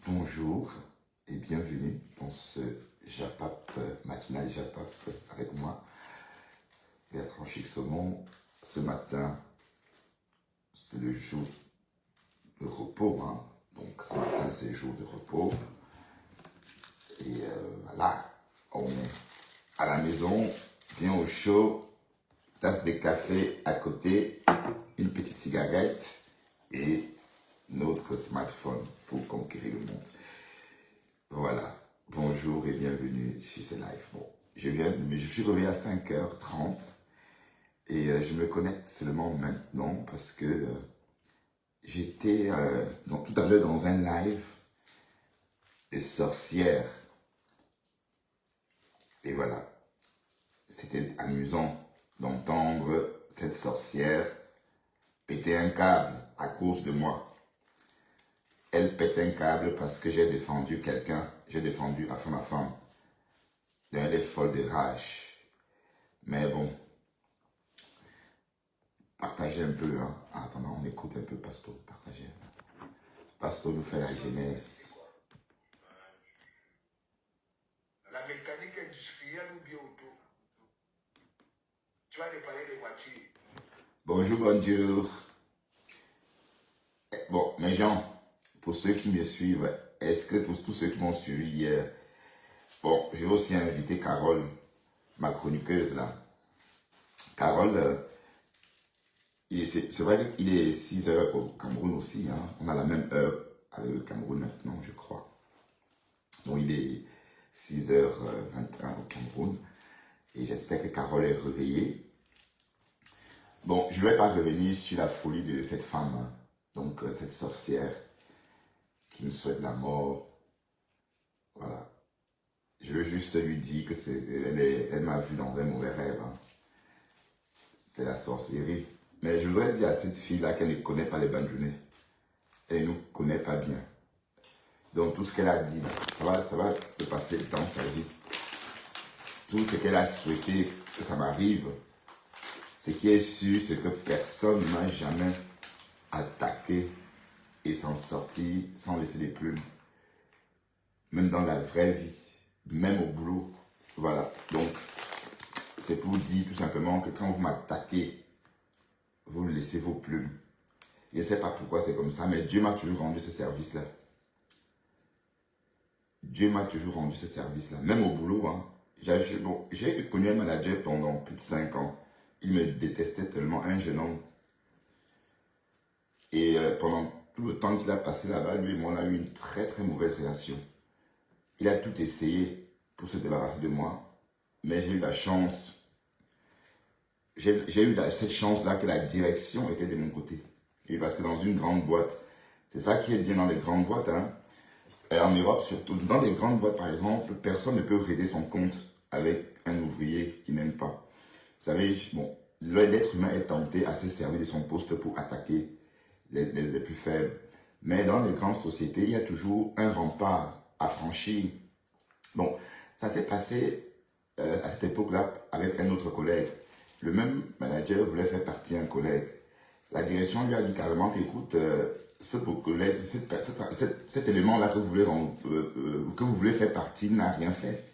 Bonjour et bienvenue dans ce Japap matinal Japap avec moi, Bertrand Chixaumont. Ce matin, c'est le jour de repos, hein. Donc ce matin, c'est le jour de repos. Et voilà, on est à la maison, bien au chaud, tasse de café à côté, une petite cigarette et notre smartphone pour conquérir le monde. Voilà, bonjour et bienvenue sur ce live. Bon, je suis réveillé à 5h30 et je me connecte seulement maintenant parce que j'étais tout à l'heure dans un live de sorcières. Et voilà, c'était amusant d'entendre cette sorcière péter un câble à cause de moi. Elle pète un câble parce que j'ai défendu quelqu'un, j'ai défendu à ma femme. Elle est folle de rage. Mais bon, partagez un peu, hein. Attends, on écoute un peu Pasto, partagez. Pasto nous fait la jeunesse. La mécanique industrielle ou bien auto. Tu vas réparer les voitures. Bonjour. Bon, mes gens, pour ceux qui me suivent, est-ce que pour tous ceux qui m'ont suivi hier, bon, j'ai aussi invité Carole, ma chroniqueuse là. Carole, c'est vrai qu'il est 6h au Cameroun aussi, hein. On a la même heure avec le Cameroun maintenant, je crois. Donc il est 6h21 au Cameroun. Et j'espère que Carole est réveillée. Bon, je ne vais pas revenir sur la folie de cette femme, hein. Donc cette sorcière qui me souhaite la mort. Voilà. Je veux juste lui dire que elle m'a vu dans un mauvais rêve, hein. C'est la sorcellerie. Mais je voudrais dire à cette fille-là qu'elle ne connaît pas les Bandjounais. Elle ne nous connaît pas bien. Donc tout ce qu'elle a dit, ça va se passer dans sa vie. Tout ce qu'elle a souhaité que ça m'arrive, ce qui est sûr, c'est que personne ne m'a jamais attaqué et s'en sorti sans laisser des plumes. Même dans la vraie vie, même au boulot. Voilà. Donc, c'est pour dire tout simplement que quand vous m'attaquez, vous laissez vos plumes. Je ne sais pas pourquoi c'est comme ça, mais Dieu m'a toujours rendu ce service-là. Dieu m'a toujours rendu ce service-là. Même au boulot, hein. J'ai connu un manager pendant plus de 5 ans. Il me détestait tellement, un jeune homme. Et pendant tout le temps qu'il a passé là-bas, lui et moi, on a eu une très très mauvaise relation. Il a tout essayé pour se débarrasser de moi. Mais j'ai eu la chance. J'ai eu cette chance-là que la direction était de mon côté. Et parce que dans une grande boîte, c'est ça qui est bien dans les grandes boîtes, hein. Et en Europe, surtout, dans les grandes boîtes, par exemple, personne ne peut régler son compte avec un ouvrier qui n'aime pas. Vous savez, bon, l'être humain est tenté à se servir de son poste pour attaquer les plus faibles. Mais dans les grandes sociétés, il y a toujours un rempart à franchir. Bon, ça s'est passé à cette époque-là avec un autre collègue. Le même manager voulait faire partie un collègue. La direction lui a dit carrément qu'écoute, cet élément-là que vous voulez faire partie n'a rien fait.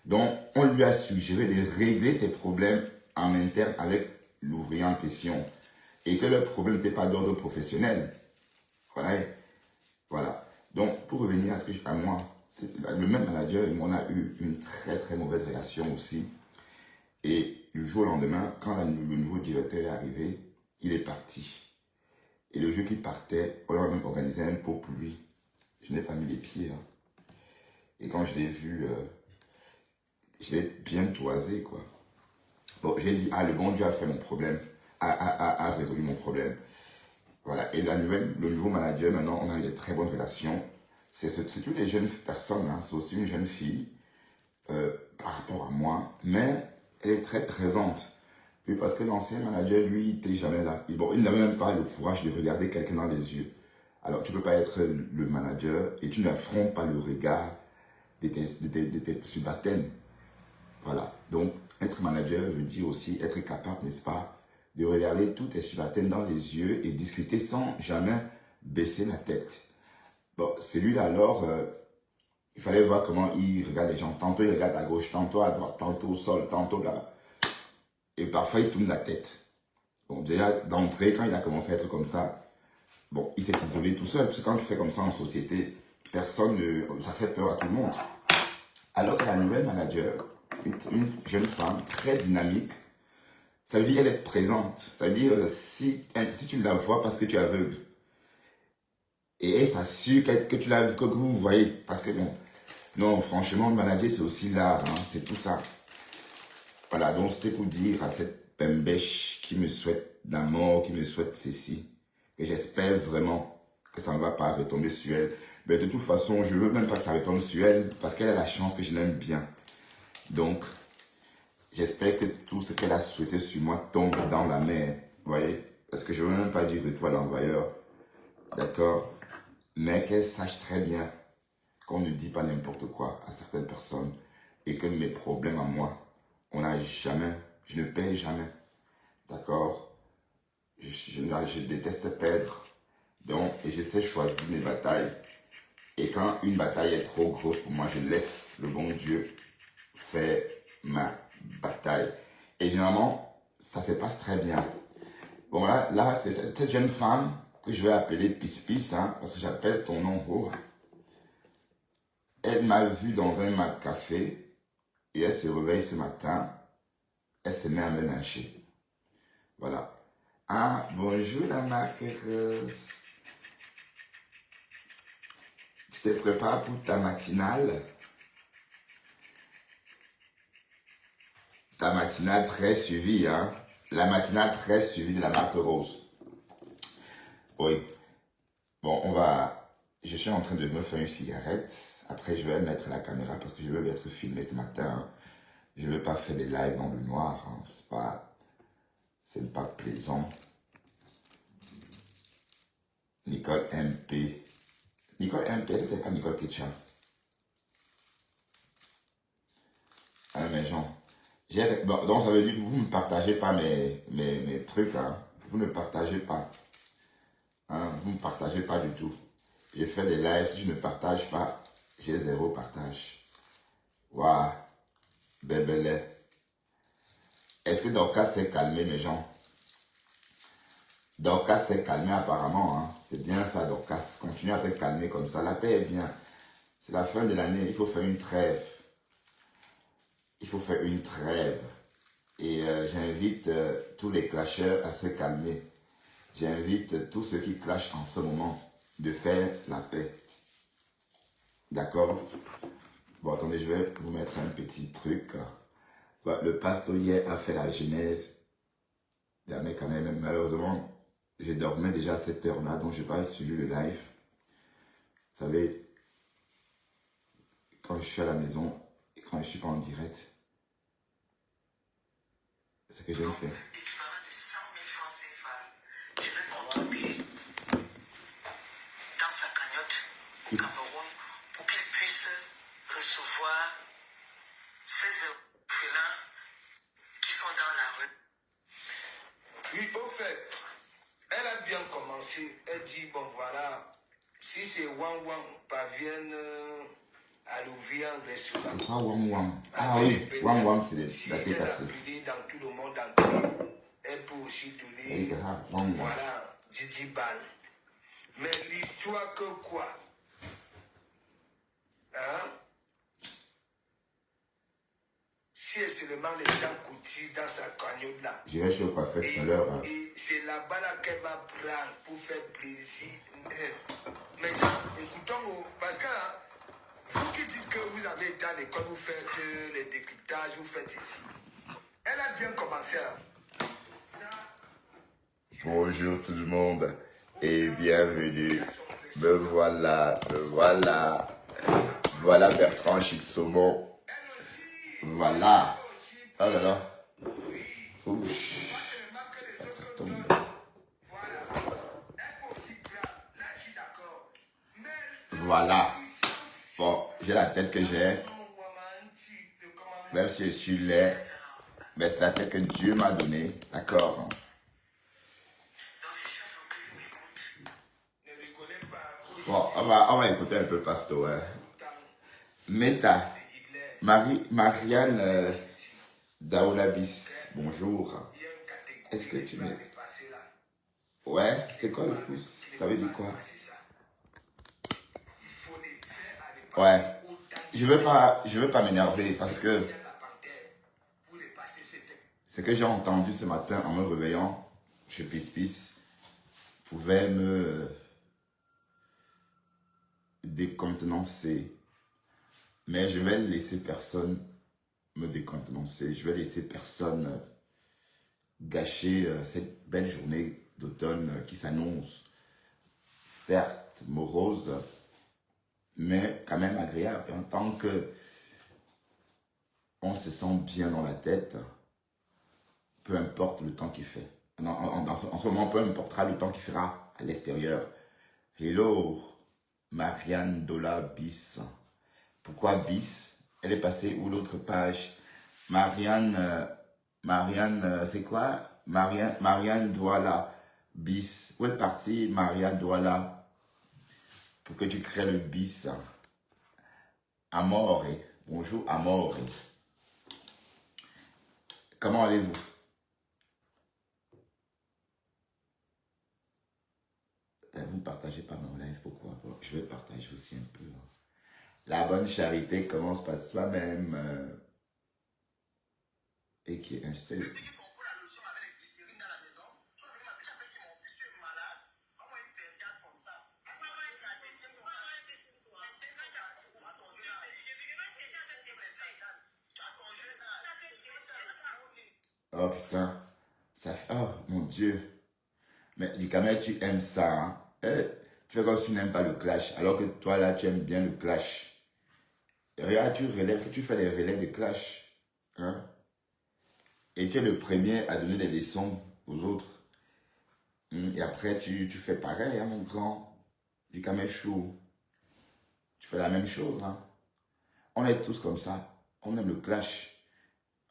Donc, on lui a suggéré de régler ses problèmes en interne avec l'ouvrier en question. Et que le problème n'était pas d'ordre professionnel. Voilà. Donc, pour revenir à moi, le même manager et moi, on a eu une très très mauvaise relation aussi. Et du jour au lendemain, quand le nouveau directeur est arrivé, il est parti. Et le jour qu'il partait, on a même organisé un pot pour lui. Je n'ai pas mis les pieds, hein. Et quand je l'ai vu, je l'ai bien toisé, quoi. Bon, j'ai dit, le bon Dieu a fait mon problème, a résolu mon problème. Voilà. Et le nouveau manager, maintenant, on a eu de très bonnes relations. C'est toutes les jeunes personnes, hein. C'est aussi une jeune fille par rapport à moi, mais elle est très présente. Puis parce que l'ancien manager, lui, il n'était jamais là. Il n'avait même pas le courage de regarder quelqu'un dans les yeux. Alors, tu ne peux pas être le manager et tu n'affrontes pas le regard de tes subalternes. Voilà. Donc, être manager veut dire aussi être capable, n'est-ce pas, de regarder tous tes subalternes dans les yeux et discuter sans jamais baisser la tête. Bon, celui-là, alors, il fallait voir comment il regarde les gens. Tantôt, il regarde à gauche, tantôt à droite, tantôt au sol, tantôt là-bas. Et parfois, il tourne la tête. Bon, déjà, d'entrée, quand il a commencé à être comme ça, bon, il s'est isolé tout seul. Parce que quand tu fais comme ça en société, personne ne... Ça fait peur à tout le monde. Alors que la nouvelle manager, une jeune femme très dynamique, ça veut dire qu'elle est présente. Ça veut dire si tu la vois parce que tu es aveugle. Et elle s'assure que tu l'as vu, que vous voyez. Parce que bon, non, franchement, manager, c'est aussi l'art, hein, c'est tout ça. Voilà, donc c'était pour dire à cette pembèche qui me souhaite la mort, qui me souhaite ceci. Et j'espère vraiment que ça ne va pas retomber sur elle. Mais de toute façon, je ne veux même pas que ça retombe sur elle parce qu'elle a la chance que je l'aime bien. Donc, j'espère que tout ce qu'elle a souhaité sur moi tombe dans la mer. Vous voyez? Parce que je ne veux même pas dire retour à l'envoyeur. D'accord? Mais qu'elle sache très bien qu'on ne dit pas n'importe quoi à certaines personnes et que mes problèmes à moi, on n'a jamais, je ne perds jamais. D'accord? Je déteste perdre. Donc, et je sais choisir mes batailles. Et quand une bataille est trop grosse pour moi, je laisse le bon Dieu faire ma bataille. Et généralement, ça se passe très bien. Bon, là c'est cette jeune femme que je vais appeler Pis, hein, parce que j'appelle ton nom haut. Elle m'a vu dans un café et elle se réveille ce matin. Elle se met à me lyncher. Voilà. Ah, bonjour la maquereuse. Tu te prépares pour ta matinale? Ta matinale très suivie, hein? La matinale très suivie de la marque Rose. Oui. Bon, je suis en train de me faire une cigarette. Après, je vais mettre la caméra parce que je veux être filmé ce matin. Hein. Je ne veux pas faire des lives dans le noir. Hein. C'est pas plaisant. Nicole MP. Nicole MP, ça c'est pas Nicole Ketchup. Ah, mais genre. Bon, donc ça veut dire que vous ne partagez pas mes trucs. Hein. Vous ne partagez pas. Hein. Vous ne partagez pas du tout. Je fais des lives. Si je ne partage pas, j'ai zéro partage. Waouh. Bébélé. Est-ce que Dorcas s'est calmé, mes gens? Dorcas s'est calmé apparemment. Hein. C'est bien ça, Dorcas. Continue à te calmer comme ça. La paix est bien. C'est la fin de l'année. Il faut faire une trêve. Il faut faire une trêve. Et j'invite tous les clasheurs à se calmer. J'invite tous ceux qui clashent en ce moment de faire la paix. D'accord? Bon, attendez, je vais vous mettre un petit truc. Le pasteur hier a fait la genèse. Mais quand même, malheureusement, je dormais déjà à cette heure-là, donc je n'ai pas suivi le live. Vous savez, quand je suis à la maison et quand je ne suis pas en direct, c'est ce que j'aime faire. L'équivalent de 100 000 francs CFA. Je vais contribuer dans sa cagnotte au Cameroun pour qu'il puisse recevoir ces orphelins qui sont dans la rue. Oui, au fait, elle a bien commencé. Elle dit, bon voilà, si ces Wang parviennent à l'ouvrir un restaurant. C'est pas Wang Wang. Ah oui, Wang Wang, c'est Si la elle tête a cassée. appelé dans tout le monde entier, elle peut aussi donner, Oui, Wang Wang. voilà, 10 balles. Mais l'histoire que quoi? Hein? Si et seulement les gens cotisent dans sa cagnotte là. J'irai chez le coiffeur tout à l'heure. Hein. Et c'est là-bas là qu'elle va prendre pour faire plaisir. Mais genre, écoutons, parce que hein, vous qui dites que vous avez été à l'école, vous faites les décryptages, vous faites ici. Elle a bien commencé. Hein. Ça, Bonjour tout le monde et bienvenue. Me voilà, me voilà. Voilà Bertrand Chic-Saumon. elle aussi, Voilà. elle aussi, Oh là là. Ouch. moi, je remarque que les Ça autres tombe. voilà. Elle peut aussi prendre. Là, je suis d'accord. Mais Voilà. Bon, j'ai la tête que j'ai. de comment Même si je suis laid. Mais c'est la tête que Dieu m'a donnée. D'accord. Donc si je veux que lui m'écoute, ne rigolez pas. Bon, on va écouter un peu Pasto. Hein. Meta, Marianne Daoulabis, bonjour. Est-ce que tu m'es... Ouais, c'est quoi le pouce? Ça veut dire quoi? Ouais, je veux pas m'énerver parce que ce que j'ai entendu ce matin en me réveillant chez Pis pouvait me décontenancer. Mais je vais laisser personne me décontenancer. Je vais laisser personne gâcher cette belle journée d'automne qui s'annonce, certes morose, mais quand même agréable. En tant que on se sent bien dans la tête, peu importe le temps qu'il fait. En ce moment, peu importera le temps qu'il fera à l'extérieur. Hello, Marianne Dola Bis. Pourquoi Bis? Elle est passée où l'autre page? Marianne, c'est quoi? Marianne Douala Bis. Où est partie Marianne Douala? Pour que tu crées le Bis. Amore. Bonjour Amore. Comment allez-vous? Vous ne partagez pas mon live, pourquoi? Bon, je vais partager aussi un peu. La bonne charité commence par soi-même. Et qui est installé. Oh putain, ça fait... Oh mon Dieu. Mais du camel, tu aimes ça. Hein? Tu fais comme si tu n'aimes pas le clash. Alors que toi, là, tu aimes bien le clash. Regarde, tu fais les relais de clash. Hein? Et tu es le premier à donner des leçons aux autres. Et après, tu fais pareil, hein, mon grand. Du camel chaud. Tu fais la même chose. Hein? On est tous comme ça. On aime le clash.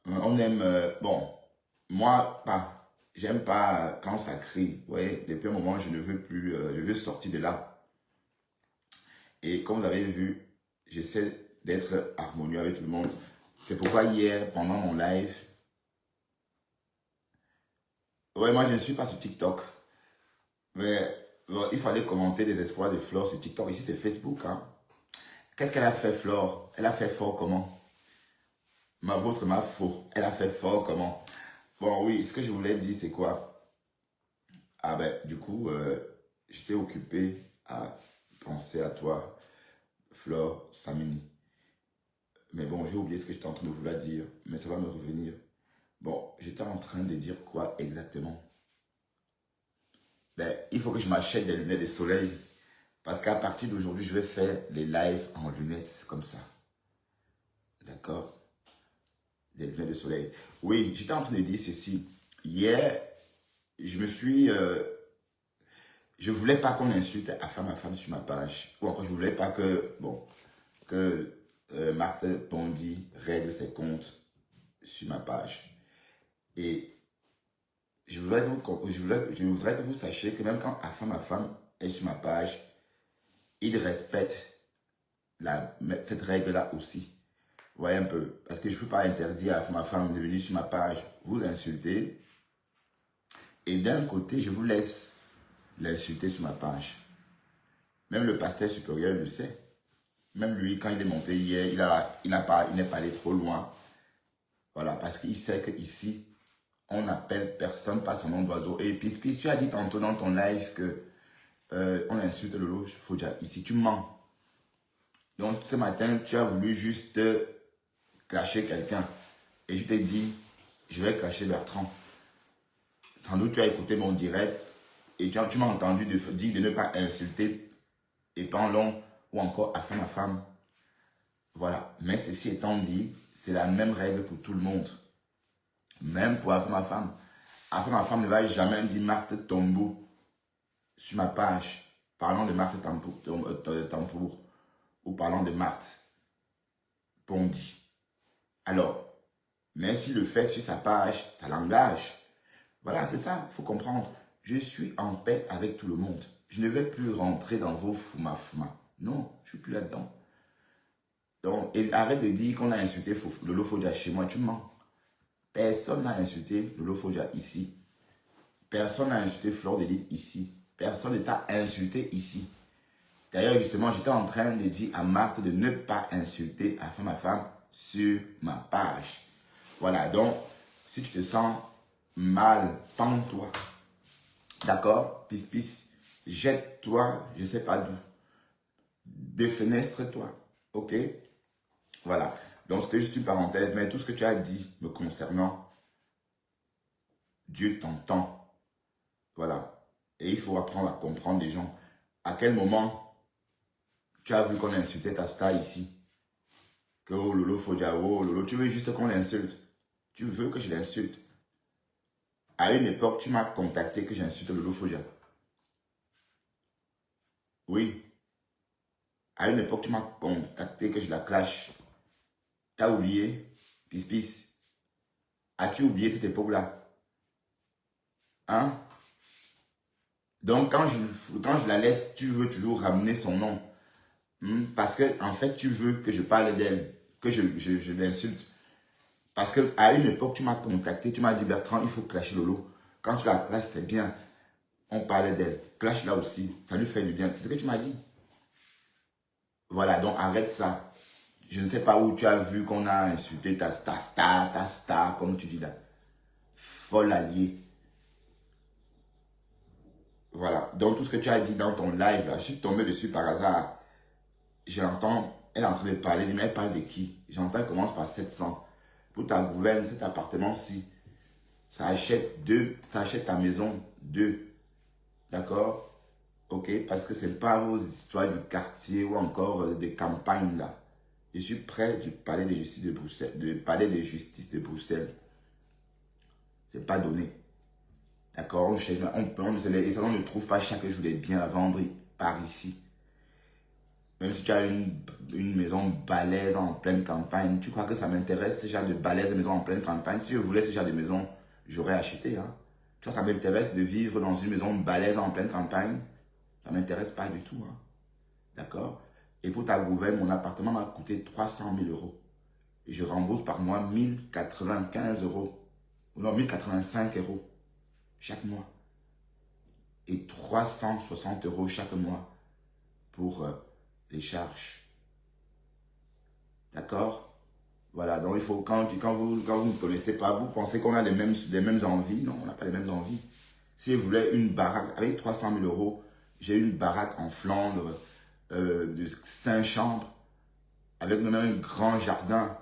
On aime... bon, moi, pas. J'aime pas quand ça crie. Vous voyez, depuis un moment, je ne veux plus. Je veux sortir de là. Et comme vous avez vu, j'essaie d'être harmonieux avec tout le monde. C'est pourquoi hier, pendant mon live, ouais, moi je ne suis pas sur TikTok. Mais bon, il fallait commenter les espoirs de Flore sur TikTok. Ici, c'est Facebook. Hein. Qu'est-ce qu'elle a fait, Flore? Elle a fait fort comment? Ma vôtre m'a faux. Elle a fait fort comment? Bon, oui, ce que je voulais dire, c'est quoi? Ah ben, du coup, j'étais occupé à penser à toi, Flore Samini. Mais bon, j'ai oublié ce que j'étais en train de vouloir dire, mais ça va me revenir. Bon, j'étais en train de dire quoi exactement? Ben, il faut que je m'achète des lunettes de soleil. Parce qu'à partir d'aujourd'hui, je vais faire les lives en lunettes comme ça. D'accord? Des lunettes de soleil. Oui, j'étais en train de dire ceci. Hier, je me suis... je voulais pas qu'on insulte à femme sur ma page. Ou encore, je voulais pas que... Bon, que Marthe Bondy règle ses comptes sur ma page. Et je voudrais que vous sachiez que même quand ma femme est sur ma page, il respecte cette règle-là aussi. Vous voyez un peu. Parce que je ne peux pas interdire à ma femme de venir sur ma page, vous insulter. Et d'un côté, je vous laisse l'insulter sur ma page. Même le pasteur supérieur le sait. Même lui, quand il est monté hier, il n'est pas allé trop loin. Voilà, parce qu'il sait qu'ici, on n'appelle personne par son nom d'oiseau. Et puis tu as dit tantôt dans ton live que on insulte le loge. Faut dire, ici, tu mens. Donc, ce matin, tu as voulu juste clasher quelqu'un. Et je t'ai dit, je vais clasher Bertrand. Sans doute, tu as écouté mon direct et tu m'as entendu dire de ne pas insulter et long ou encore à ma femme. Voilà. Mais ceci étant dit, c'est la même règle pour tout le monde. Même pour ma femme. Ma femme ne va jamais dire Marthe Tombeau sur ma page. Parlant de Marthe Tampour ou parlant de Marthe Bondy. Alors, mais s'il le fait sur sa page, ça l'engage. Voilà, c'est ça, il faut comprendre. Je suis en paix avec tout le monde. Je ne vais plus rentrer dans vos fouma-fouma. Non, je ne suis plus là-dedans. Donc, et arrête de dire qu'on a insulté Lolo Fodia chez moi, tu mens. Personne n'a insulté Lolo Fodia ici. Personne n'a insulté Fleur d'Élite ici. Personne ne t'a insulté ici. D'ailleurs, justement, j'étais en train de dire à Marthe de ne pas insulter ma femme sur ma page. Voilà, donc, si tu te sens mal, pends-toi. D'accord? Pisse, jette-toi, je ne sais pas d'où. Défenestre-toi. Ok? Voilà. Donc, c'était juste une parenthèse, mais tout ce que tu as dit me concernant, Dieu t'entend. Voilà. Et il faut apprendre à comprendre les gens. À quel moment tu as vu qu'on insultait ta star ici? Que oh Lolo Fodia, oh Lolo, tu veux juste qu'on l'insulte. Tu veux que je l'insulte. À une époque, tu m'as contacté que j'insulte Lolo Fodia. Oui. À une époque, tu m'as contacté que je la clash. T'as oublié? Pisse. As-tu oublié cette époque-là? Hein? Donc, quand je la laisse, tu veux toujours ramener son nom. Parce que, en fait, tu veux que je parle d'elle, que je l'insulte. Parce qu'à une époque, tu m'as contacté, tu m'as dit, Bertrand, il faut clasher Lolo. Quand tu la clashes, c'est bien. On parlait d'elle. Clash là aussi, ça lui fait du bien. C'est ce que tu m'as dit. Voilà, donc arrête ça. Je ne sais pas où tu as vu qu'on a insulté ta star, comme tu dis là. Folle alliée. Voilà, donc tout ce que tu as dit dans ton live, là, je suis tombé dessus par hasard. J'entends, elle est en train de parler, mais elle parle de qui? J'entends, elle commence par 700. Pour ta gouverne, cet appartement-ci, ça achète ta maison 2. D'accord? Ok? Parce que ce n'est pas vos histoires du quartier ou encore des campagnes là. Je suis près du palais de justice de Bruxelles. C'est pas donné. D'accord? Les salons ne trouvent pas chaque jour des biens à vendre par ici. Même si tu as une maison balèze en pleine campagne, tu crois que ça m'intéresse ce genre de balèze maison en pleine campagne? Si je voulais ce genre de maison, j'aurais acheté. Hein? Tu vois, ça m'intéresse de vivre dans une maison balèze en pleine campagne. Ça ne m'intéresse pas du tout. Hein? D'accord? Et pour ta gouverne, mon appartement m'a coûté 300 000 euros. Et je rembourse par mois 1095 euros. Non, 1085 euros chaque mois. Et 360 euros chaque mois pour les charges. D'accord? Voilà, donc il faut, quand vous ne connaissez pas, vous pensez qu'on a les mêmes envies. Non, on n'a pas les mêmes envies. Si je voulais une baraque, avec 300 000 euros, j'ai une baraque en Flandre de 5 chambres, avec même un grand jardin.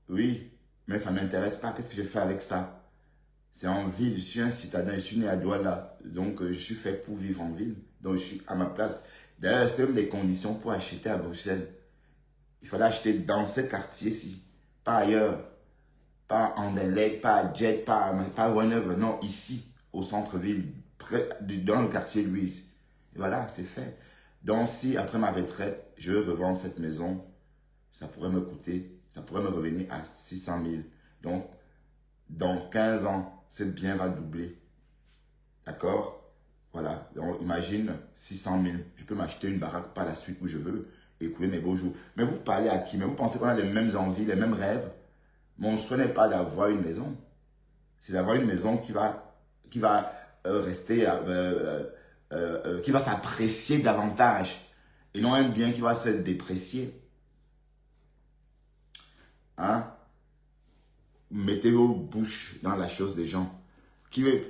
Oui, mais ça ne m'intéresse pas. Qu'est-ce que je fais avec ça? C'est en ville, je suis un citadin, je suis né à Douala, donc je suis fait pour vivre en ville, donc je suis à ma place. D'ailleurs, c'est même les conditions pour acheter à Bruxelles. Il fallait acheter dans ce quartier-ci, pas ailleurs, pas en Anderlecht, pas à Jet, pas Whenever, non, ici, au centre-ville, dans le quartier Louise. Et voilà, c'est fait. Donc si après ma retraite, je revends cette maison, ça pourrait me revenir à 600 000. Donc, dans 15 ans, ce bien va doubler. D'accord? Voilà. Donc, imagine 600 000. Je peux m'acheter une baraque par la suite où je veux et écouler mes beaux jours. Mais vous parlez à qui? Mais vous pensez qu'on a les mêmes envies, les mêmes rêves? Mon souhait n'est pas d'avoir une maison. C'est d'avoir une maison qui va rester, qui va s'apprécier davantage. Et non un bien qui va se déprécier. Hein? Mettez vos bouches dans la chose des gens.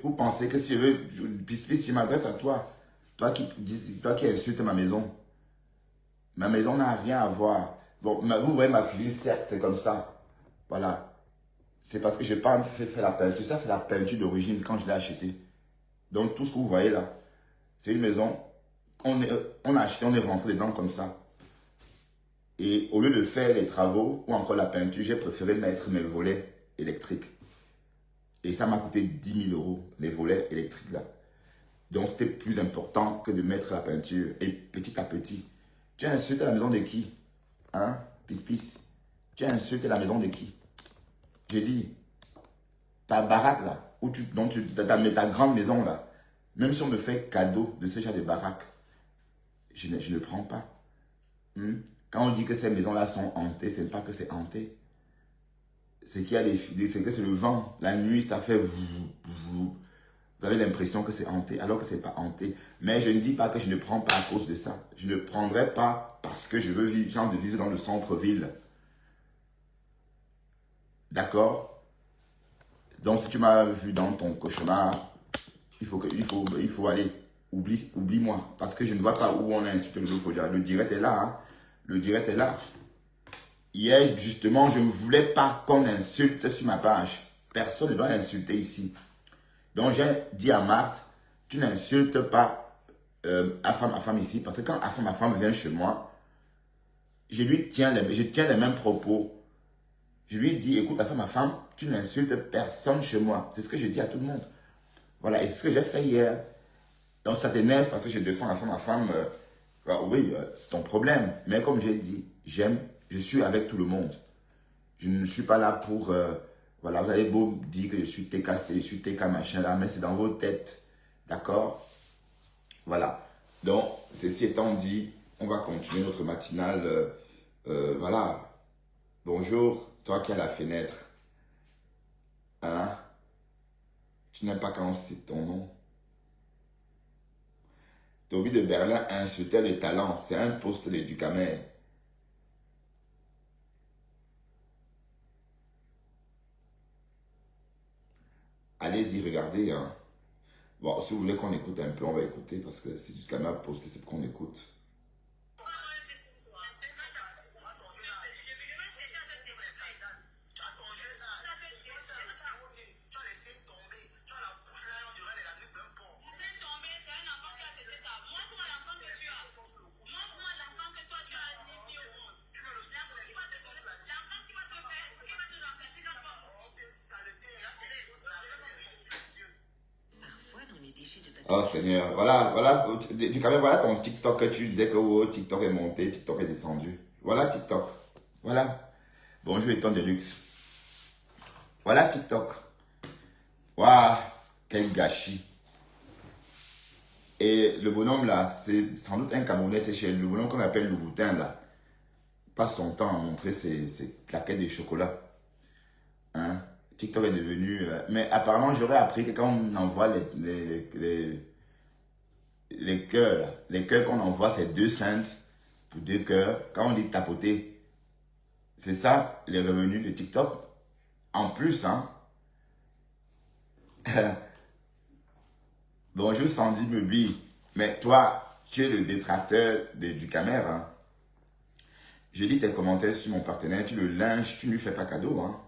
Vous pensez que si je veux, je m'adresse à toi. Toi qui insultes ma maison. Ma maison n'a rien à voir. Bon, vous voyez ma cuisine, certes, c'est comme ça. Voilà. C'est parce que je n'ai pas fait la peinture. Ça, c'est la peinture d'origine quand je l'ai achetée. Donc, tout ce que vous voyez là, c'est une maison. On a acheté, on est rentré dedans comme ça. Et au lieu de faire les travaux ou encore la peinture, j'ai préféré mettre mes volets électriques. Et ça m'a coûté 10 000 euros, les volets électriques là. Donc, c'était plus important que de mettre la peinture. Et petit à petit, tu as insulté la maison de qui? Hein? Pisse. Tu as insulté la maison de qui? J'ai dit, ta baraque là, ta grande maison là, Même si on me fait cadeau de ce genre de baraque, je ne prends pas. Quand on dit que ces maisons-là sont hantées, ce n'est pas que c'est hanté. C'est qu'il y a c'est que c'est le vent. La nuit, ça fait vous avez l'impression que c'est hanté, alors que ce n'est pas hanté. Mais je ne dis pas que je ne prends pas à cause de ça. Je ne prendrai pas parce que je veux vivre, j'ai envie de vivre dans le centre-ville. D'accord? Donc, si tu m'as vu dans ton cauchemar, il faut aller. Oublie-moi. Parce que je ne vois pas où on a insulté le Lofodja. Le direct est là. Hein. Le direct est là. Hier, justement, je ne voulais pas qu'on insulte sur ma page. Personne ne doit insulter ici. Donc, j'ai dit à Marthe, tu n'insultes pas Afam ici. Parce que quand Afam vient chez moi, je tiens les mêmes propos. Je lui ai dit, écoute, Afam, tu n'insultes personne chez moi. C'est ce que je dis à tout le monde. Voilà, et c'est ce que j'ai fait hier. Donc, ça t'énerve parce que je défends Afam. Oui, c'est ton problème. Mais comme j'ai dit, je suis avec tout le monde. Je ne suis pas là pour... voilà, vous avez beau dire que je suis TKC, je suis TK machin là, mais c'est dans vos têtes. D'accord? Voilà. Donc, ceci étant dit, on va continuer notre matinale. Voilà. Bonjour, toi qui as la fenêtre. Hein? Tu n'aimes pas quand on cite ton nom. Toby de Berlin insultait les talents. C'est un poste de Ducamer. Allez-y, regardez. Hein. Bon, si vous voulez qu'on écoute un peu, on va écouter. Parce que si Ducamer a posté, c'est pour qu'on écoute. Oh Seigneur, voilà, Ducamer, voilà ton TikTok que tu disais que oh, TikTok est monté, TikTok est descendu. Voilà TikTok. Voilà. Bonjour Eton de luxe. Voilà TikTok. Waouh, quel gâchis. Et le bonhomme là, c'est sans doute un Camerounais, c'est chez le bonhomme qu'on appelle le Boutin là. Passe son temps à montrer ses plaquettes de chocolat. Hein? TikTok est devenu... mais apparemment, j'aurais appris que quand on envoie les cœurs qu'on envoie, c'est 2 cents pour 2 cœurs. Quand on dit tapoter, c'est ça les revenus de TikTok. En plus, hein. Bonjour Sandy Mebi. Mais toi, tu es le détracteur du Camer. Hein. Je lis tes commentaires sur mon partenaire, tu le lynches, tu ne lui fais pas cadeau. Hein.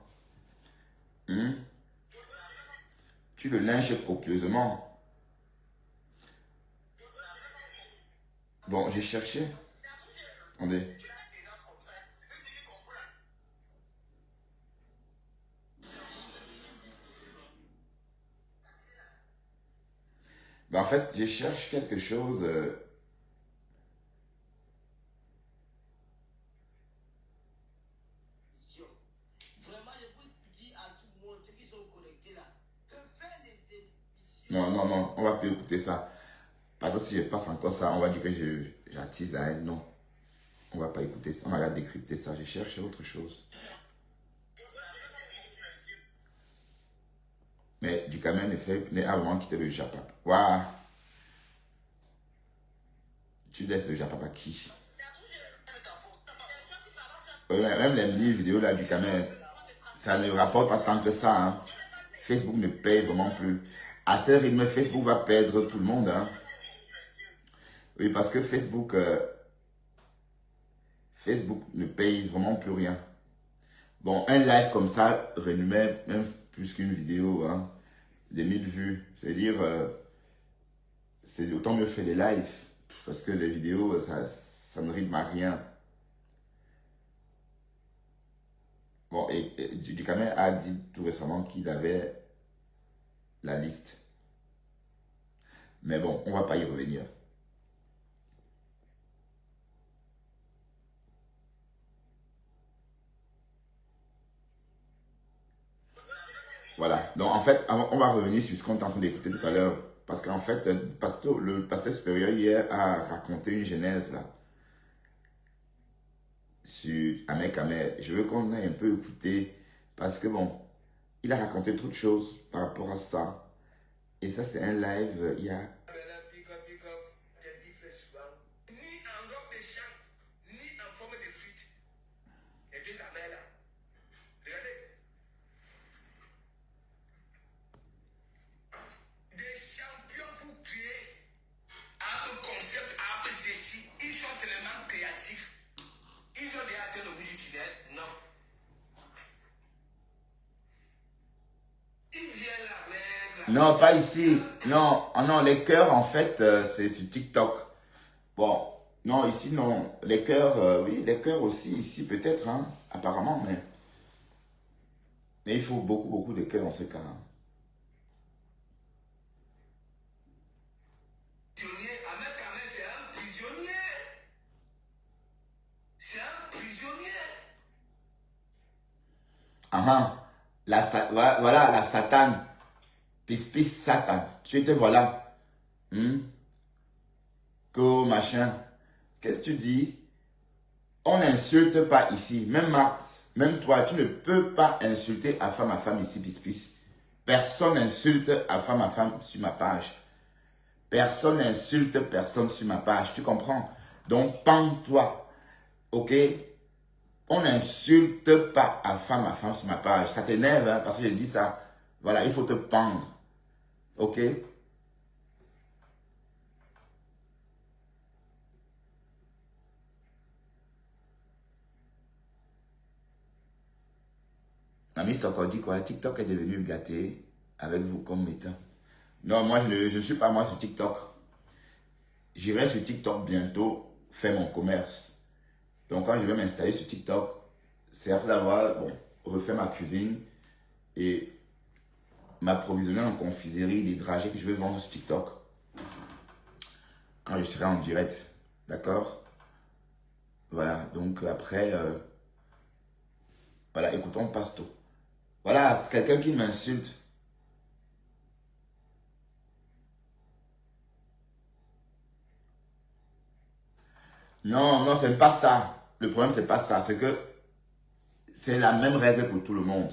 Tu le lynches copieusement. Bon, j'ai cherché. Attendez. Ben, en fait, je cherche quelque chose. Vraiment, je vous dis à tout le monde, ceux qui sont connectés là, que faire des émissions. Non, on va plus écouter ça. Parce que si je passe encore ça, on va dire que j'attise la haine. Non, on va pas écouter ça. On va décrypter ça. Je cherche autre chose. Mais Ducamer a vraiment quitté le Japap. Waouh! Tu laisses le Japap à qui? Même les mini vidéos là, Ducamer, ça ne rapporte pas tant que ça. Hein. Facebook ne paye vraiment plus. À ce rythme, Facebook va perdre tout le monde. Hein. Oui, parce que Facebook ne paye vraiment plus rien. Bon, un live comme ça rémunère même plus qu'une vidéo. Hein. Des 1000 vues. C'est-à-dire, c'est autant mieux faire des lives. Parce que les vidéos, ça ne rythme à rien. Bon, et Ducamer a dit tout récemment qu'il avait la liste. Mais bon, on ne va pas y revenir. Voilà. Donc, en fait, on va revenir sur ce qu'on est en train d'écouter tout à l'heure. Parce qu'en fait, le pasteur supérieur hier a raconté une genèse là, sur Ahmed Kamer. Je veux qu'on ait un peu écouté, parce que bon, il a raconté trop de choses par rapport à ça. Et ça, c'est un live, il y a... Ni en robe de champ, ni en forme de frites. Et deux abeilles là. Regardez. Des champions pour créer un concept, un ceci. Ils sont tellement créatifs. Ils ont déjà atteint le bout du tunnel. Non. Ils viennent là avec... Non, pas ici. Non, ah non, les cœurs, en fait, c'est sur TikTok. Bon, non, ici, non. Les cœurs, oui, les cœurs aussi, ici, peut-être, hein, apparemment, mais il faut beaucoup, beaucoup de cœurs dans ces cas-là. Ahmed Kamer, c'est un prisonnier. C'est un prisonnier. Ah, voilà, la Satan. Pis, Satan. Tu te voilà. Que machin. Qu'est-ce que tu dis? On n'insulte pas ici. Même Marx, même toi, tu ne peux pas insulter à femme ici, pis. Personne n'insulte à femme sur ma page. Personne n'insulte personne sur ma page. Tu comprends? Donc, pends-toi. Ok? On n'insulte pas à femme sur ma page. Ça t'énerve, hein, parce que je dis ça. Voilà, il faut te pendre. Ok? Mamie Soko dit quoi? TikTok est devenu gâté avec vous comme méta. Non, moi, je ne suis pas moi sur TikTok. J'irai sur TikTok bientôt faire mon commerce. Donc, quand je vais m'installer sur TikTok, c'est après avoir refait ma cuisine et m'approvisionner en confiserie des dragées que je vais vendre sur TikTok. Quand je serai en direct. D'accord? Voilà. Donc, après, voilà, écoutons Pasto. Voilà, c'est quelqu'un qui m'insulte. Non, non, c'est pas ça. Le problème, c'est pas ça. C'est que c'est la même règle pour tout le monde.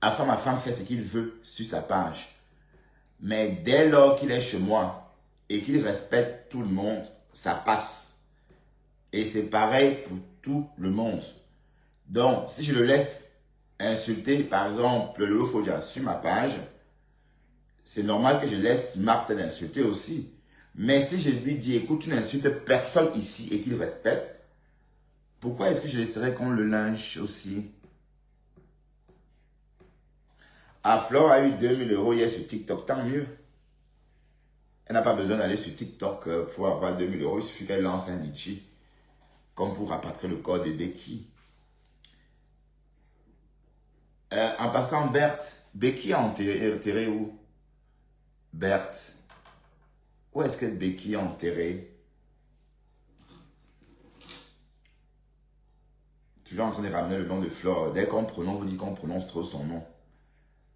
Ma femme fait ce qu'il veut sur sa page. Mais dès lors qu'il est chez moi et qu'il respecte tout le monde, ça passe. Et c'est pareil pour tout le monde. Donc, si je le laisse insulter, par exemple, le Lolo Fodia sur ma page, c'est normal que je laisse Marthe l'insulter aussi. Mais si je lui dis, écoute, tu n'insultes personne ici et qu'il respecte, pourquoi est-ce que je laisserais qu'on le lynche aussi? Flore a eu 2000 € hier sur TikTok, tant mieux. Elle n'a pas besoin d'aller sur TikTok pour avoir 2000 €. Il suffit qu'elle lance un litchi, comme pour rapatrier le corps de Becky. En passant, Berthe, Becky a enterré où? Berthe, où est-ce que Becky a enterré? Toujours en train de ramener le nom de Flore. Dès qu'on prononce, vous dites qu'on prononce trop son nom.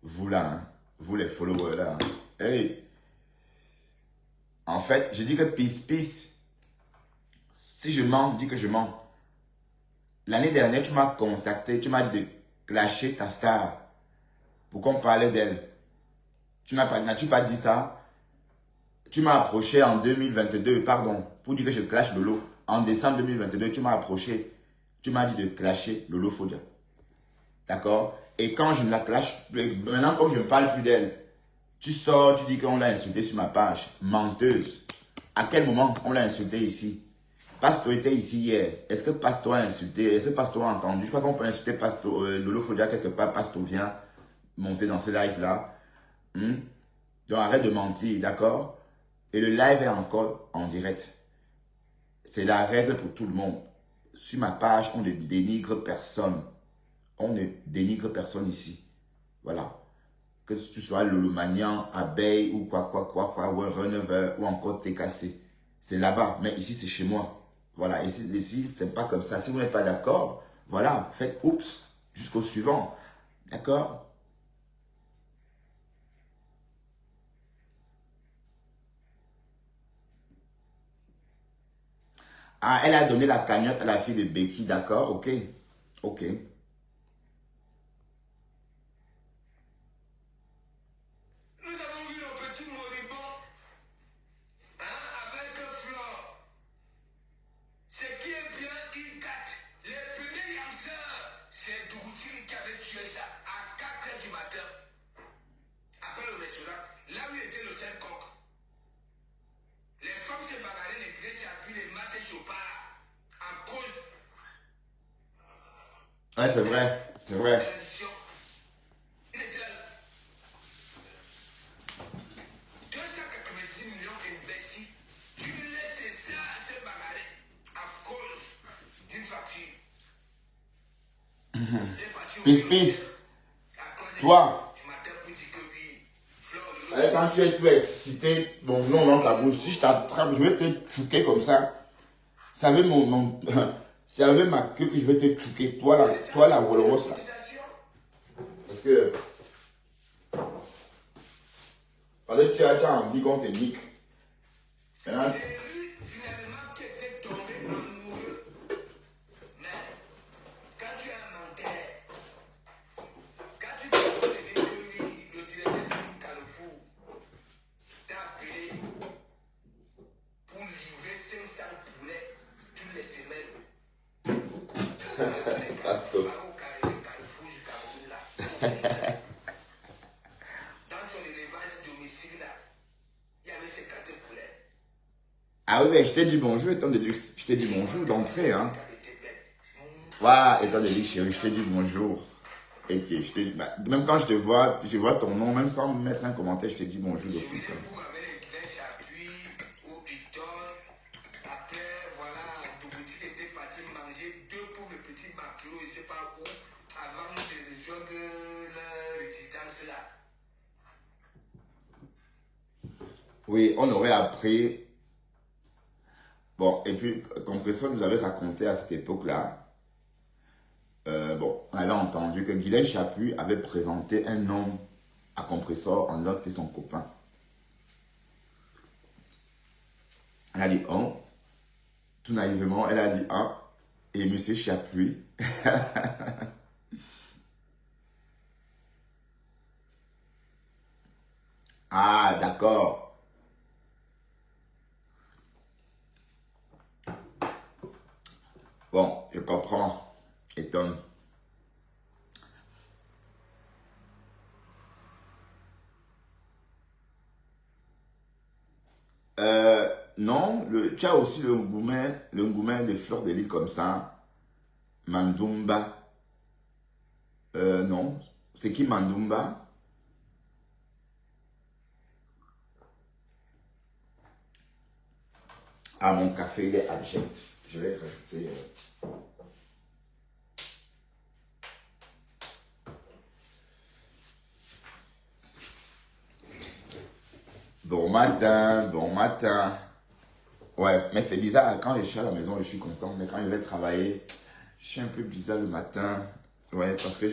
Vous là, hein? Vous les followers là. Hein? Hey. En fait, je dis que peace. Si je mens, dis que je mens. L'année dernière, tu m'as contacté, tu m'as dit de clasher ta star pour qu'on parlait d'elle. N'as-tu pas dit ça? Tu m'as approché en 2022, pardon, pour dire que je clash Lolo. En décembre 2022, tu m'as approché. Tu m'as dit de clasher Lolo Fodia. D'accord? Et quand je ne la clash, maintenant comme je ne parle plus d'elle, tu sors, tu dis qu'on l'a insulté sur ma page. Menteuse. À quel moment on l'a insulté ici? Pasto était ici hier. Est-ce que Pasto a insulté? Est-ce que Pasto a entendu? Je crois qu'on peut insulter Pasto. Lolo Fodia quelque part. Pasto vient monter dans ce live-là. Donc arrête de mentir, d'accord? Et le live est encore en direct. C'est la règle pour tout le monde. Sur ma page, on ne dénigre personne. On ne dénigre personne ici. Voilà. Que tu sois Lolomanian, abeille ou quoi, ou un reneveur ou encore TKC. C'est là-bas. Mais ici, c'est chez moi. Voilà. Ici c'est pas comme ça. Si vous n'êtes pas d'accord, voilà. Faites oups jusqu'au suivant. D'accord? Ah, elle a donné la cagnotte à la fille de Becky, d'accord, ok. Ok. Nous avons vu le petit moribond, hein, avec Flore. Ce qui est bien, il gâte. Les premiers yamseurs, c'est Dougouti qui avait tué ça à 4 h du matin. Après le restaurant, là où était le seul coq. Les femmes se bagarraient, les grèches appuient les maths et chopard à cause Ouais, c'est vrai, c'est de vrai. l'addition. Il était là. 290 millions investis. Tu laisses ça se bagarrer à cause d'une facture. Peace, peace. Toi, quand tu es tout excité, bon, non, dans ta bouche, si je t'attrape, je vais te chouquer comme ça. Ça avait c'est avec ma queue que je vais te chouquer. Toi, la Rolls là. Parce que tu as envie qu'on te nique. Maintenant, C'est lui finalement qui était tombé amoureux. Mais quand tu es un menteur, quand tu te connais que lui, le directeur du Carrefour, t'a appelé pour livrer 500 poulets toutes les semaines. passe au- Au Carrefour du Cameroun là. Dans son élevage domicile là, il y avait 50 poulets. Ah oui, mais je t'ai dit bonjour, étant de luxe. Je t'ai dit bonjour d'entrée, hein. Waouh, étant de luxe, chérie, je t'ai dit bonjour. Et que même quand je vois ton nom, même sans mettre un commentaire, je t'ai dit bonjour d'office. Hein. Vous avez les grèches à pluie au Picton. Après, voilà, Dougouti était parti manger deux pauvres petits maquereaux, je ne sais pas où, avant de rejoindre leur résidence là. Oui, on aurait appris. Bon, et puis, Compressor nous avait raconté à cette époque-là. Bon, on avait entendu que Guylaine Chaput avait présenté un homme à Compressor en disant que c'était son copain. Elle a dit, oh, tout naïvement, elle a dit, ah, et monsieur Chaput. Ah, d'accord. Bon, je comprends. Étonne. Non, tu as aussi le ngoumet de fleurs de lis comme ça. Mandumba. Non. C'est qui Mandumba? Ah, mon café, il est abject. Je vais rajouter. Bon matin, bon matin. Ouais, mais c'est bizarre. Quand je suis à la maison, je suis content. Mais quand je vais travailler, je suis un peu bizarre le matin. Ouais, parce que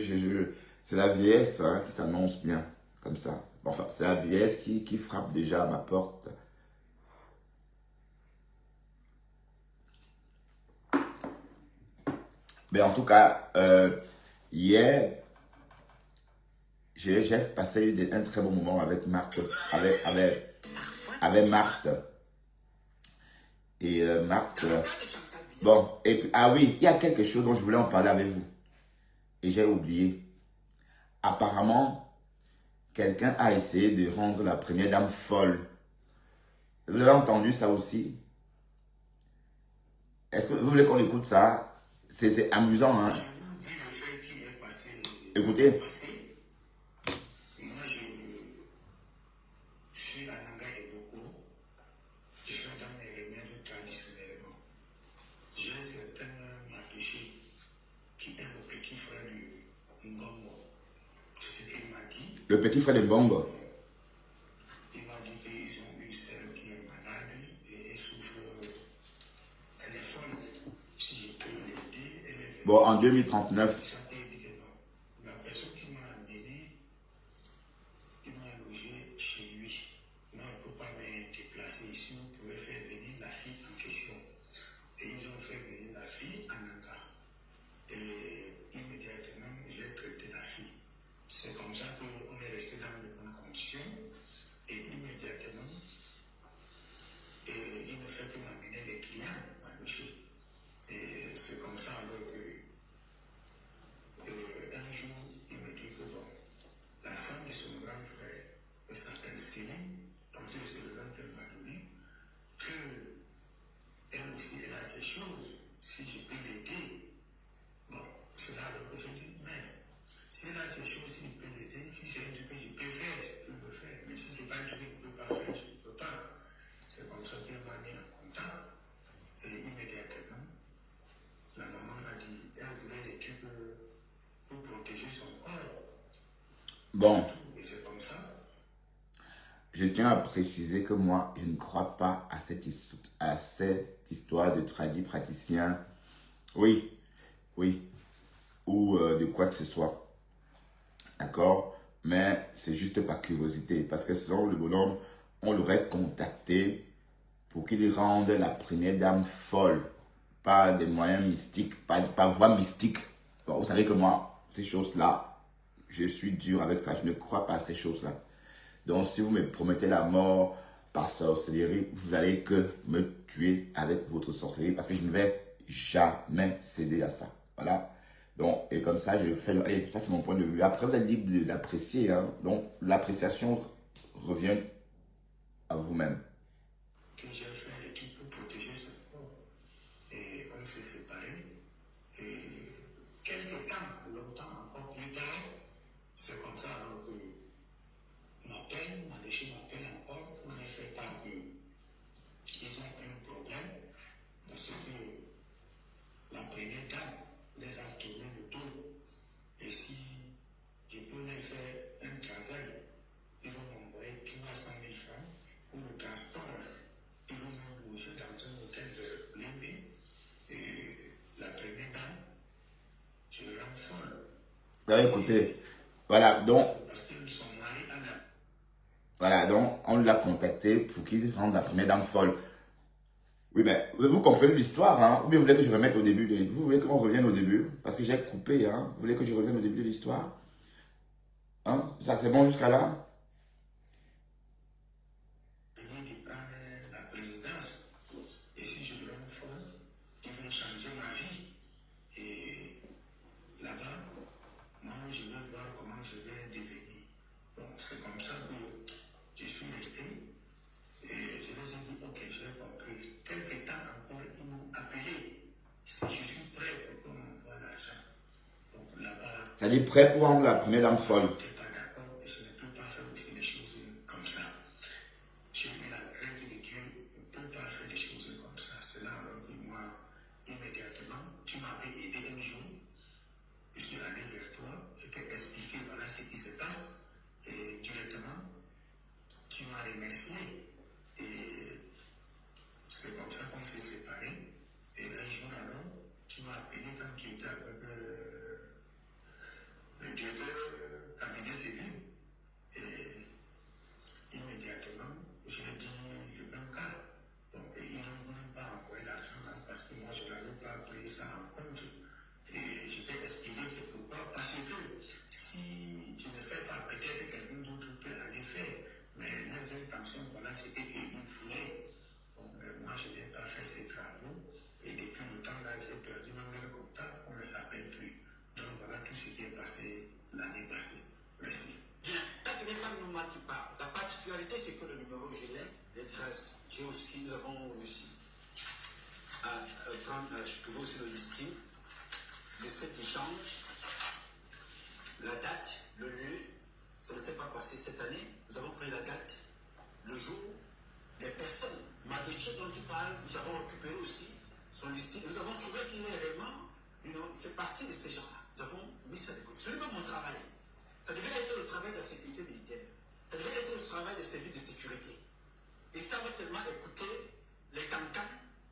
c'est la vieillesse hein, qui s'annonce bien. Comme ça. Bon, enfin, c'est la vieillesse qui frappe déjà à ma porte. Mais en tout cas, hier, j'ai passé un très bon moment avec Marthe. Avec Marthe. Et Marthe. Bon, et puis, ah oui, il y a quelque chose dont je voulais en parler avec vous. Et j'ai oublié. Apparemment, quelqu'un a essayé de rendre la première dame folle. Vous avez entendu ça aussi? Est-ce que vous voulez qu'on écoute ça? C'est amusant, hein? Écoutez. Moi, je suis à Nanga et beaucoup. Je suis dans mes remèdes traditionnels. J'ai un certain Matouché qui est le petit frère du Ngongo. C'est ce qu'il m'a dit. Le petit frère de Mbongo. Il m'a dit qu'ils ont une sœur qui est malade et elle souffre. Elle est folle. Si je peux l'aider, elle est. Bon, en 2039. La personne qui m'a amené, il m'a logé chez lui. Moi, on ne peut pas me déplacer ici. Vous pouvez faire venir la fille en question. Et ils ces choses, si je peux l'aider, bon, c'est là que je dis, mais s'il a ces choses, s'il peut l'aider, si c'est un truc que je peux faire, je peux le faire. Mais si c'est pas un truc que je ne peux pas faire, je ne peux pas. C'est comme ça qu'il m'a mis en contact. Et immédiatement, la maman m'a dit, elle voulait des trucs pour protéger son corps. Bon, Et c'est comme ça. je tiens à préciser que moi, je ne crois pas à cette histoire de tradit praticien. Oui, oui, ou de quoi que ce soit. D'accord? Mais c'est juste par curiosité. Parce que sinon, le bonhomme, on l'aurait contacté pour qu'il rende la première dame folle. Pas des moyens mystiques, pas voie mystique. Bon, vous savez que moi, ces choses-là, je suis dur avec ça. Je ne crois pas à ces choses-là. Donc, si vous me promettez la mort par sorcellerie, vous allez que me tuer avec votre sorcellerie parce que je ne vais jamais céder à ça. Voilà. Donc, et comme ça, je fais allez, ça c'est mon point de vue. Après, vous êtes libre de l'apprécier. Hein. Donc, l'appréciation revient à vous-même. Que j'ai fait des trucs pour protéger son corps. Et on s'est séparés. Et quelques temps, longtemps encore plus tard, c'est comme ça alors que m'appelle, Maléchi m'appelle encore pour me faire part qu'ils ont un problème parce que la première dame les a tourné le dos. Et si je peux leur faire un travail, ils vont m'envoyer 300 000 francs pour le transport. Ils vont me loger dans un hôtel de Limbé. Et la première dame, je le rends folle. Là, écoutez, voilà, donc, Parce qu'ils sont mariés à la... voilà, donc, on l'a contacté pour qu'il rende la première dame folle. Oui, mais vous comprenez l'histoire, hein? Ou bien vous voulez que je remette au début vous voulez qu'on revienne au début? Parce que j'ai coupé, hein? Vous voulez que je revienne au début de l'histoire? Hein? Ça, c'est bon jusqu'à là? Venir de prendre la présidence. Et si je le rends folle, ils vont changer ma vie. Et là-bas, moi, je vais voir comment je vais devenir. Bon, c'est comme ça que je suis resté. Et je les ai dit, ok, j'ai compris. Quelque temps encore, ils m'ont appelé. Si je suis prêt pour qu'on m'envoie l'argent. Donc là-bas, Ça dit prêt pour rendre la première dame folle. je n'étais pas d'accord et je ne peux pas faire aussi des choses comme ça. J'ai eu la crainte de Dieu, je ne peux pas faire des choses comme ça. C'est là alors que moi, immédiatement, tu m'avais aidé un jour. Je suis allé vers toi, je t'ai expliqué voilà ce qui se passe. Et directement, tu m'as remercié. Et c'est comme ça qu'on s'est séparés. Et un jour alors, tu m'as appelé quand tu étais avec le directeur cabinet civil. Et immédiatement, j'ai dit le même cas. Donc, ils n'ont même pas envoyé l'argent là parce que moi, je n'avais pas pris ça en compte. Et je t'ai expliqué c'est pourquoi. Parce que si je ne fais pas, peut-être quelqu'un d'autre peut aller faire. Mais les intentions, voilà, c'était qu'ils voulaient. Donc, moi, je n'ai pas fait ces travaux. Et depuis le temps là, j'ai perdu même le contact. On ne s'appelle plus. Donc, voilà tout ce qui est passé l'année passée. Merci. Bien, là ce n'est pas le moment qui parle. La particularité, c'est que le numéro, je l'ai, les traces. J'ai aussi, nous avons réussi à prendre, je trouve aussi le listing de cet échange, la date, le lieu. Ça ne s'est pas passé cette année. Nous avons pris la date, le jour, les personnes. Madoché dont tu parles, nous avons récupéré aussi son listing. Nous avons trouvé qu'il est réellement, il fait partie de ces gens-là. Nous avons mis ça de côté. Ce n'est pas mon travail. Ça devait être le travail de la sécurité militaire. Ça devait être le travail des services de sécurité. Ils savent seulement écouter les cancans,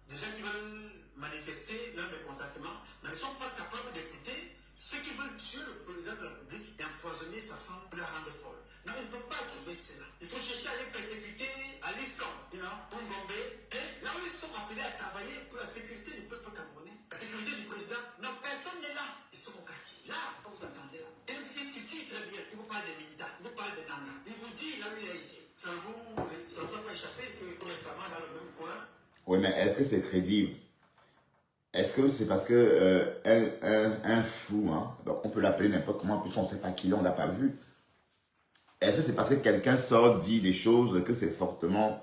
des gens qui veulent manifester leur mécontentement, mais ne sont pas capables d'écouter ceux qui veulent tuer le président de la République et empoisonner sa femme pour la rendre folle. Non, ils ne peuvent pas trouver cela. Il faut chercher à les persécuter à l'ISCOM, au Gombe, et là où ils sont appelés à travailler pour la sécurité du peuple camerounais, la sécurité du président. Non, personne n'est là. Ils sont au quartier. Là, quand vous entendez là. Et il situe très bien. Il vous parle de Minta, il vous parle de Nanga. Il vous dit là où il a été. Ça ne vous a pas échappé que récemment dans le même coin. Oui, mais est-ce que c'est crédible? Est-ce que c'est parce que un fou, hein, on peut l'appeler n'importe comment, puisqu'on ne sait pas qui, on ne l'a pas vu. Est-ce que c'est parce que quelqu'un sort, dit des choses, que c'est fortement,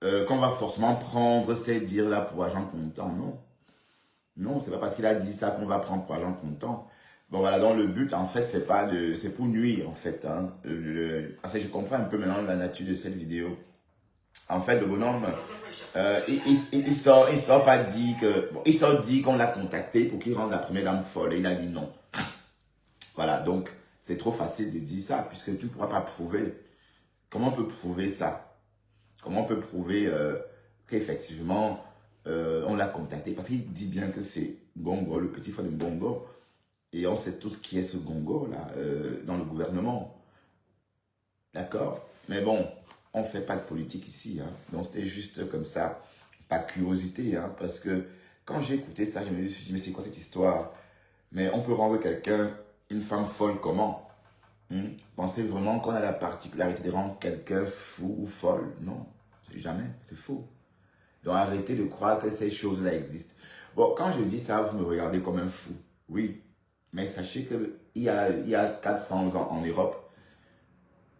qu'on va forcément prendre ces dires-là pour agent comptant? Non. Non, c'est pas parce qu'il a dit ça qu'on va prendre pour argent comptant. Bon, voilà, donc le but, en fait, c'est pas de, c'est pour nuire, en fait. Hein. Parce que je comprends un peu maintenant la nature de cette vidéo. En fait, le bonhomme, il sort pas dit que, bon, il sort dit qu'on l'a contacté pour qu'il rende la première dame folle. Et il a dit non. Voilà, donc, c'est trop facile de dire ça, puisque tu ne pourras pas prouver. Comment on peut prouver ça? Comment on peut prouver qu'effectivement, on l'a contacté? Parce qu'il dit bien que c'est Ngongo, le petit frère de Ngongo. Et on sait tous qui est ce Ngongo, là, dans le gouvernement. D'accord? Mais bon, on ne fait pas de politique ici. Hein. Donc, c'était juste comme ça, par curiosité. Hein, parce que quand j'ai écouté ça, je me suis dit, mais c'est quoi cette histoire? Mais on peut rendre quelqu'un, une femme folle, comment? Pensez vraiment qu'on a la particularité de rendre quelqu'un fou ou folle? Non, jamais, c'est faux. Donc, arrêtez de croire que ces choses-là existent. Bon, quand je dis ça, vous me regardez comme un fou. Oui. Mais sachez qu'il y a 400 ans en Europe,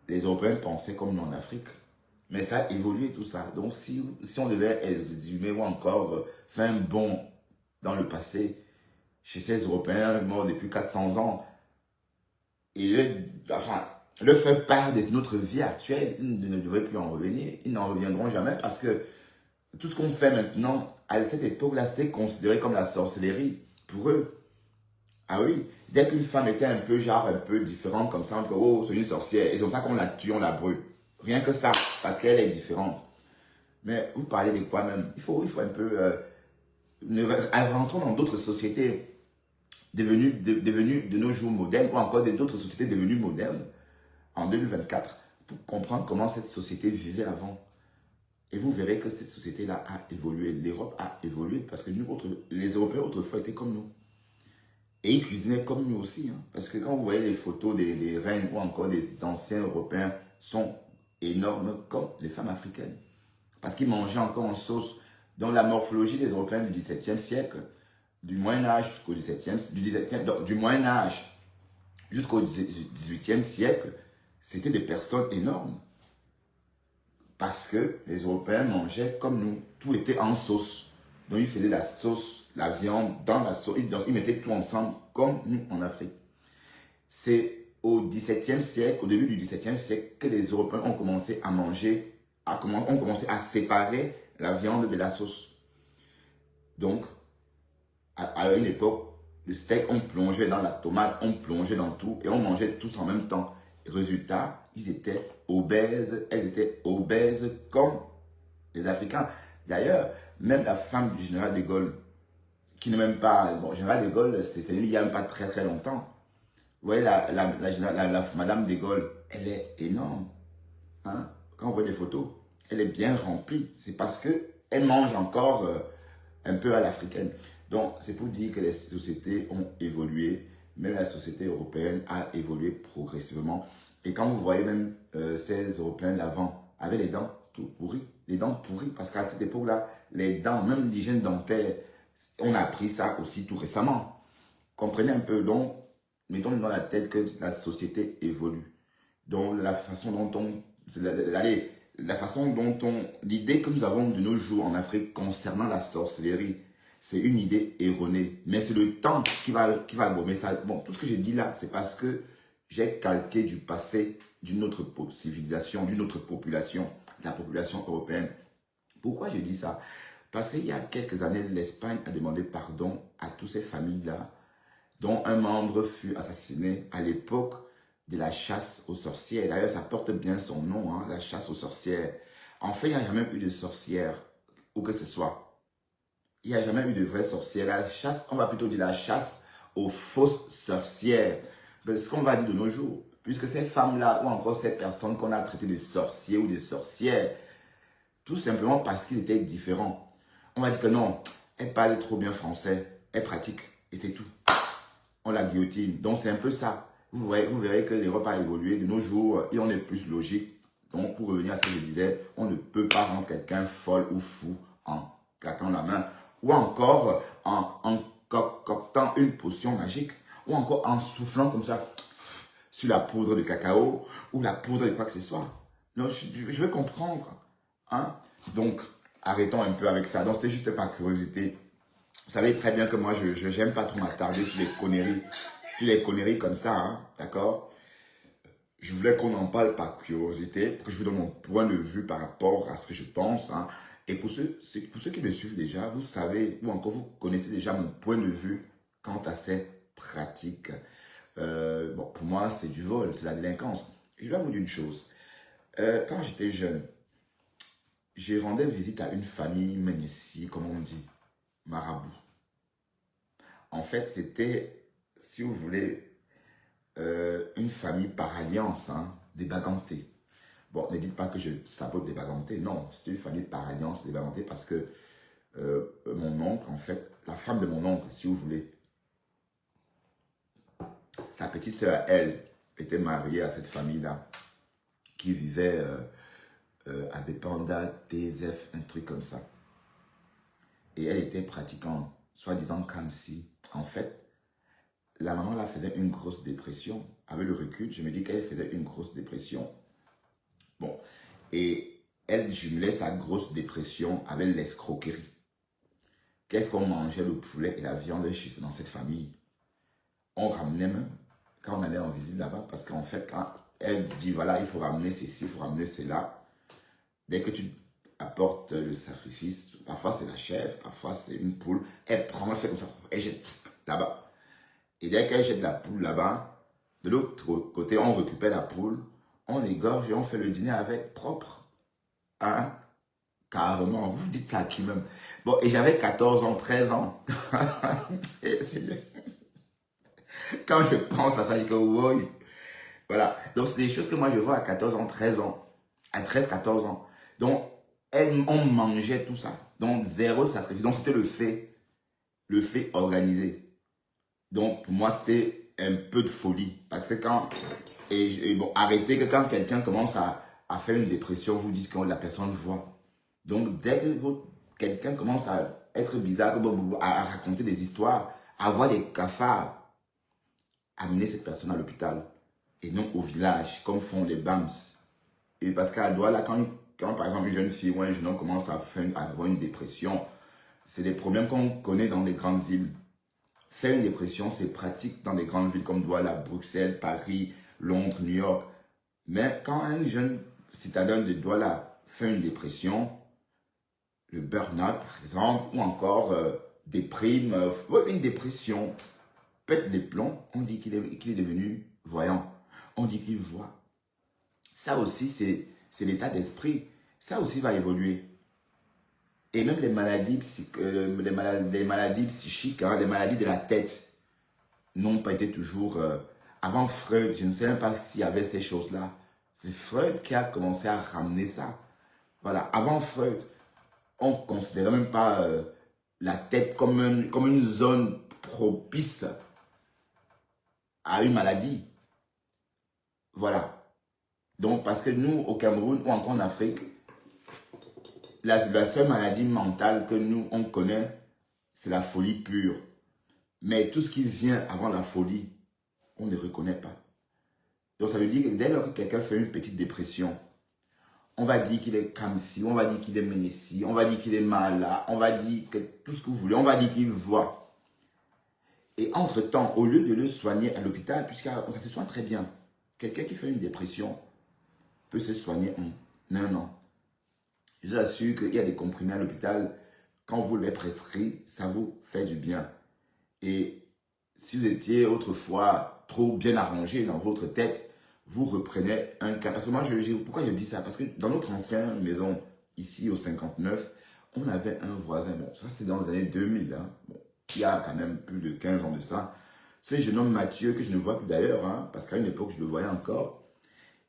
les Européens pensaient comme nous en Afrique. Mais ça a évolué tout ça. Donc si on devait exhumer ou encore faire un bond dans le passé, chez ces Européens morts depuis 400 ans, et le faire part de notre vie actuelle, ils ne devraient plus en revenir. Ils n'en reviendront jamais parce que tout ce qu'on fait maintenant, à cette époque-là, c'était considéré comme la sorcellerie pour eux. Ah oui, dès qu'une femme était un peu différente comme ça, on dit, oh, c'est une sorcière. Et c'est comme ça qu'on la tue, on la brûle. Rien que ça, parce qu'elle est différente. Mais vous parlez de quoi même? Il faut un peu... rentrons dans d'autres sociétés devenues de nos jours modernes, ou encore d'autres sociétés devenues modernes en 2024, pour comprendre comment cette société vivait avant. Et vous verrez que cette société-là a évolué. L'Europe a évolué, parce que les Européens autrefois étaient comme nous. Et ils cuisinaient comme nous aussi. Hein. Parce que quand vous voyez les photos des reines ou encore des anciens Européens sont énormes comme les femmes africaines. Parce qu'ils mangeaient encore en sauce. Donc la morphologie des Européens du XVIIe siècle, du Moyen-Âge jusqu'au du Moyen-Âge jusqu'au XVIIIe siècle, c'était des personnes énormes. Parce que les Européens mangeaient comme nous. Tout était en sauce. Donc ils faisaient la sauce, la viande dans la sauce. Ils mettaient tout ensemble comme nous en Afrique. C'est au XVIIe siècle, au début du XVIIe siècle, que les Européens ont commencé à manger, ont commencé à séparer la viande de la sauce. Donc, à une époque, le steak, on plongeait dans la tomate, on plongeait dans tout et on mangeait tous en même temps. Résultat, ils étaient obèses, elles étaient obèses comme les Africains. D'ailleurs, même la femme du général de Gaulle, qui n'est même pas... Bon, général de Gaulle, c'est il n'y a même pas très longtemps. Vous voyez, Madame de Gaulle, elle est énorme. Hein? Quand on voit des photos, elle est bien remplie. C'est parce qu'elle mange encore un peu à l'africaine. Donc, c'est pour dire que les sociétés ont évolué. Même la société européenne a évolué progressivement. Et quand vous voyez même ces Européens d'avant, avec les dents tout pourries, les dents pourries, parce qu'à cette époque-là, les dents, même l'hygiène dentaire, on a appris ça aussi tout récemment. Comprenez un peu, donc, mettons dans la tête que la société évolue. Donc, la façon dont l'idée que nous avons de nos jours en Afrique concernant la sorcellerie, c'est une idée erronée. Mais c'est le temps qui va gommer ça. Bon, tout ce que je dis là, c'est parce que j'ai calqué du passé d'une autre civilisation, d'une autre population, la population européenne. Pourquoi je dis ça? Parce qu'il y a quelques années, l'Espagne a demandé pardon à toutes ces familles-là, dont un membre fut assassiné à l'époque de la chasse aux sorcières. D'ailleurs, ça porte bien son nom, hein, la chasse aux sorcières. En fait, il n'y a jamais eu de sorcière, ou que ce soit. Il n'y a jamais eu de vraie sorcière. La chasse, on va plutôt dire la chasse aux fausses sorcières. C'est ce qu'on va dire de nos jours. Puisque ces femmes-là, ou encore ces personnes qu'on a traitées de sorciers ou de sorcières, tout simplement parce qu'ils étaient différents. On va dire que non, elle parle trop bien français, elle pratique, et c'est tout. On la guillotine. Donc c'est un peu ça. Vous verrez que l'Europe a évolué de nos jours et on est plus logique. Donc pour revenir à ce que je disais, on ne peut pas rendre quelqu'un folle ou fou en claquant la main. Ou encore en concoctant une potion magique. Ou encore en soufflant comme ça sur la poudre de cacao ou la poudre de quoi que ce soit. Donc je veux comprendre. Hein? Donc arrêtons un peu avec ça. Donc c'était juste par curiosité. Vous savez très bien que moi, je n'aime pas trop m'attarder sur les conneries comme ça, hein, d'accord? Je voulais qu'on en parle par curiosité, que je vous donne mon point de vue par rapport à ce que je pense, hein. Et pour ceux qui me suivent déjà, vous savez, ou encore vous connaissez déjà mon point de vue quant à cette pratique. Bon, pour moi, c'est du vol, c'est la délinquance. Je dois vous dire une chose. Quand j'étais jeune, je rendais visite à une famille Ménessi, comme on dit, marabout. En fait, c'était, si vous voulez, une famille par alliance, hein, des Bagantés. Bon, ne dites pas que je sabote des Bagantés, non, c'est une famille par alliance des Bagantés parce que mon oncle, en fait, la femme de mon oncle, si vous voulez, sa petite sœur, elle, était mariée à cette famille-là, qui vivait à Bepanda, TSF, un truc comme ça. Et elle était pratiquant, soi-disant Kamsi. En fait, la maman la faisait une grosse dépression. Avec le recul, je me dis qu'elle faisait une grosse dépression. Bon, et elle jumelait sa grosse dépression avec l'escroquerie. Qu'est-ce qu'on mangeait, le poulet et la viande dans cette famille? On ramenait même, quand on allait en visite là-bas, parce qu'en fait, quand elle dit, voilà, il faut ramener ceci, il faut ramener cela, dès que tu apportes le sacrifice, parfois c'est la chèvre, parfois c'est une poule, elle prend, elle fait comme ça, elle jette là-bas. Et dès qu'elle jette la poule là-bas, de l'autre côté, on récupère la poule, on égorge et on fait le dîner avec propre. Hein? Carrément, vous dites ça à qui même? Bon, et j'avais 14 ans, 13 ans. Et quand je pense à ça, je dis que oui. Voilà. Donc, c'est des choses que moi, je vois à 14 ans, 13 ans. À 13, 14 ans. Donc, on mangeait tout ça. Donc, zéro sacrifice. Donc, c'était le fait organisé. Donc, pour moi, c'était un peu de folie. Parce que quand... Et bon, arrêtez que quand quelqu'un commence à faire une dépression, vous dites que la personne voit. Donc, dès que quelqu'un commence à être bizarre, à raconter des histoires, à avoir des cafards, amener cette personne à l'hôpital et non au village, comme font les BAMS. Et parce qu'à Douala, quand par exemple une jeune fille ou un jeune homme commence à avoir une dépression, c'est des problèmes qu'on connaît dans les grandes villes. Faire une dépression, c'est pratique dans des grandes villes comme Douala, Bruxelles, Paris, Londres, New York. Mais quand un jeune citadin de Douala fait une dépression, le burn-out par exemple, ou encore déprime, une dépression, pète les plombs, on dit qu'il est devenu voyant. On dit qu'il voit. Ça aussi, c'est l'état d'esprit. Ça aussi va évoluer. Et même les maladies psychiques, hein, les maladies de la tête n'ont pas été toujours... avant Freud, je ne sais même pas s'il y avait ces choses-là. C'est Freud qui a commencé à ramener ça. Voilà, avant Freud, on ne considérait même pas la tête comme une zone propice à une maladie. Voilà. Donc, parce que nous, au Cameroun ou encore en Afrique, la seule maladie mentale que nous, on connaît, c'est la folie pure. Mais tout ce qui vient avant la folie, on ne reconnaît pas. Donc, ça veut dire que dès lors que quelqu'un fait une petite dépression, on va dire qu'il est Kamsi, on va dire qu'il est Ménessi, on va dire qu'il est Mala, on va dire que tout ce que vous voulez, on va dire qu'il voit. Et entre-temps, au lieu de le soigner à l'hôpital, puisque ça se soigne très bien, quelqu'un qui fait une dépression peut se soigner en 1 an. Je vous assure qu'il y a des comprimés à l'hôpital, quand vous les prescrivez, ça vous fait du bien. Et si vous étiez autrefois trop bien arrangé dans votre tête, vous reprenez un cas. Parce que moi, pourquoi je dis ça? Parce que dans notre ancienne maison, ici au 59, on avait un voisin. Bon, ça c'était dans les années 2000. Hein. Bon, il y a quand même plus de 15 ans de ça. Ce jeune homme Mathieu, que je ne vois plus d'ailleurs, hein, parce qu'à une époque, je le voyais encore.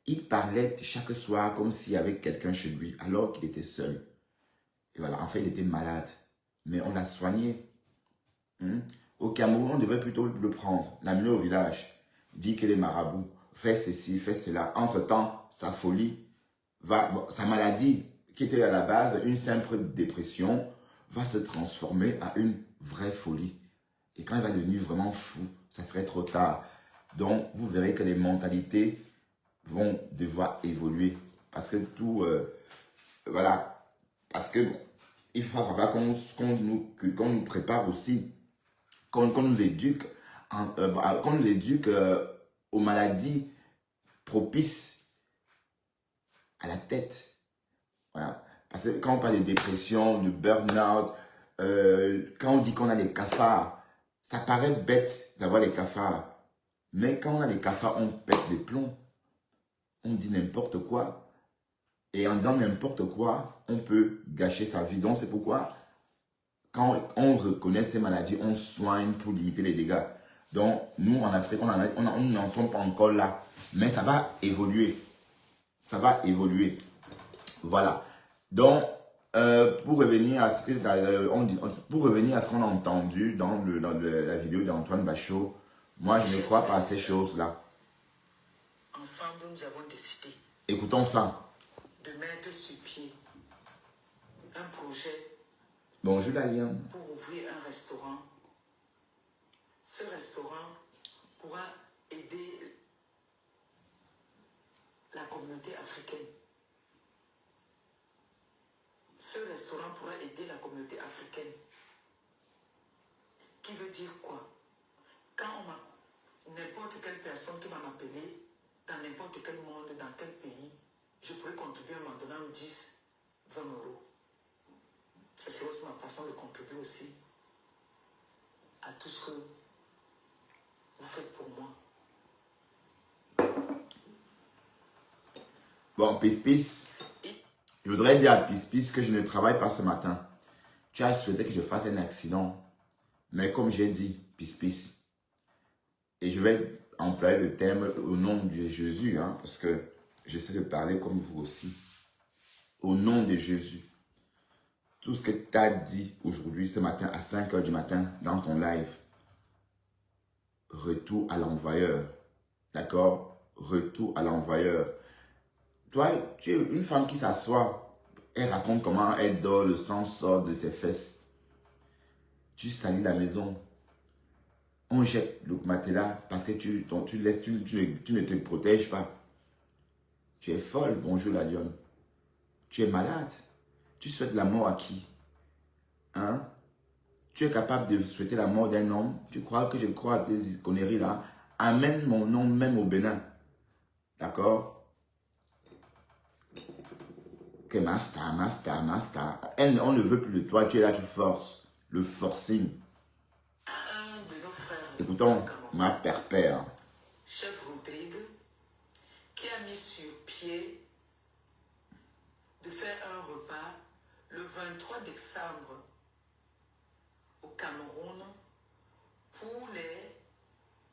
Il parlait chaque soir comme s'il y avait quelqu'un chez lui, alors qu'il était seul. Et voilà, en fait, il était malade. Mais on l'a soigné. Au Cameroun, on devait plutôt le prendre, l'amener au village, dire qu'il est marabout, fait ceci, fait cela. Entre-temps, sa folie, sa maladie, qui était à la base une simple dépression, va se transformer à une vraie folie. Et quand il va devenir vraiment fou, ça serait trop tard. Donc, vous verrez que les mentalités vont devoir évoluer. Parce que tout, voilà, parce que il faut qu'on nous prépare aussi, qu'on nous éduque, qu'on nous éduque aux maladies propices à la tête. Voilà. Parce que quand on parle de dépression, de burn-out, quand on dit qu'on a des cafards, ça paraît bête d'avoir les cafards. Mais quand on a les cafards, on pète des plombs. On dit n'importe quoi. Et en disant n'importe quoi, on peut gâcher sa vie. Donc c'est pourquoi, quand on reconnaît ces maladies, on soigne pour limiter les dégâts. Donc nous, en Afrique, on n'en sommes pas encore là. Mais ça va évoluer. Ça va évoluer. Voilà. Donc, pour revenir à ce qu'on a entendu dans la vidéo d'Antoine Bachot, moi, je ne crois pas à ces choses-là. Ensemble, nous avons décidé Écoutons ça. de mettre sur pied un projet Bonjour, Laliane. pour ouvrir un restaurant. Ce restaurant pourra aider la communauté africaine. Ce restaurant pourra aider la communauté africaine. Qui veut dire quoi? Quand n'importe quelle personne qui va m'appeler, dans n'importe quel monde, dans quel pays, je pourrais contribuer en m'en donnant 10, 20 euros. C'est aussi ma façon de contribuer aussi à tout ce que vous faites pour moi. Bon, Pis, je voudrais dire à Pis que je ne travaille pas ce matin. Tu as souhaité que je fasse un accident. Mais comme j'ai dit, Pis, et je vais employer le terme au nom de Jésus, hein, parce que j'essaie de parler comme vous aussi. Au nom de Jésus. Tout ce que tu as dit aujourd'hui, ce matin, à 5 h du matin, dans ton live, retour à l'envoyeur. D'accord? Retour à l'envoyeur. Toi, tu es une femme qui s'assoit, elle raconte comment elle dort, le sang sort de ses fesses. Tu salis la maison. On jette le matelas parce que tu ne te protèges pas. Tu es folle, bonjour la lionne. Tu es malade. Tu souhaites la mort à qui? Hein? Tu es capable de souhaiter la mort d'un homme? Tu crois que je crois à tes conneries là? Amène mon nom même au Bénin. D'accord? Que master. On ne veut plus de toi. Tu es là, tu forces. Le forcing. Un de nos frères, Écoutons ma père. Chef Rodrigue, qui a mis sur pied de faire un repas le 23 décembre au Cameroun pour les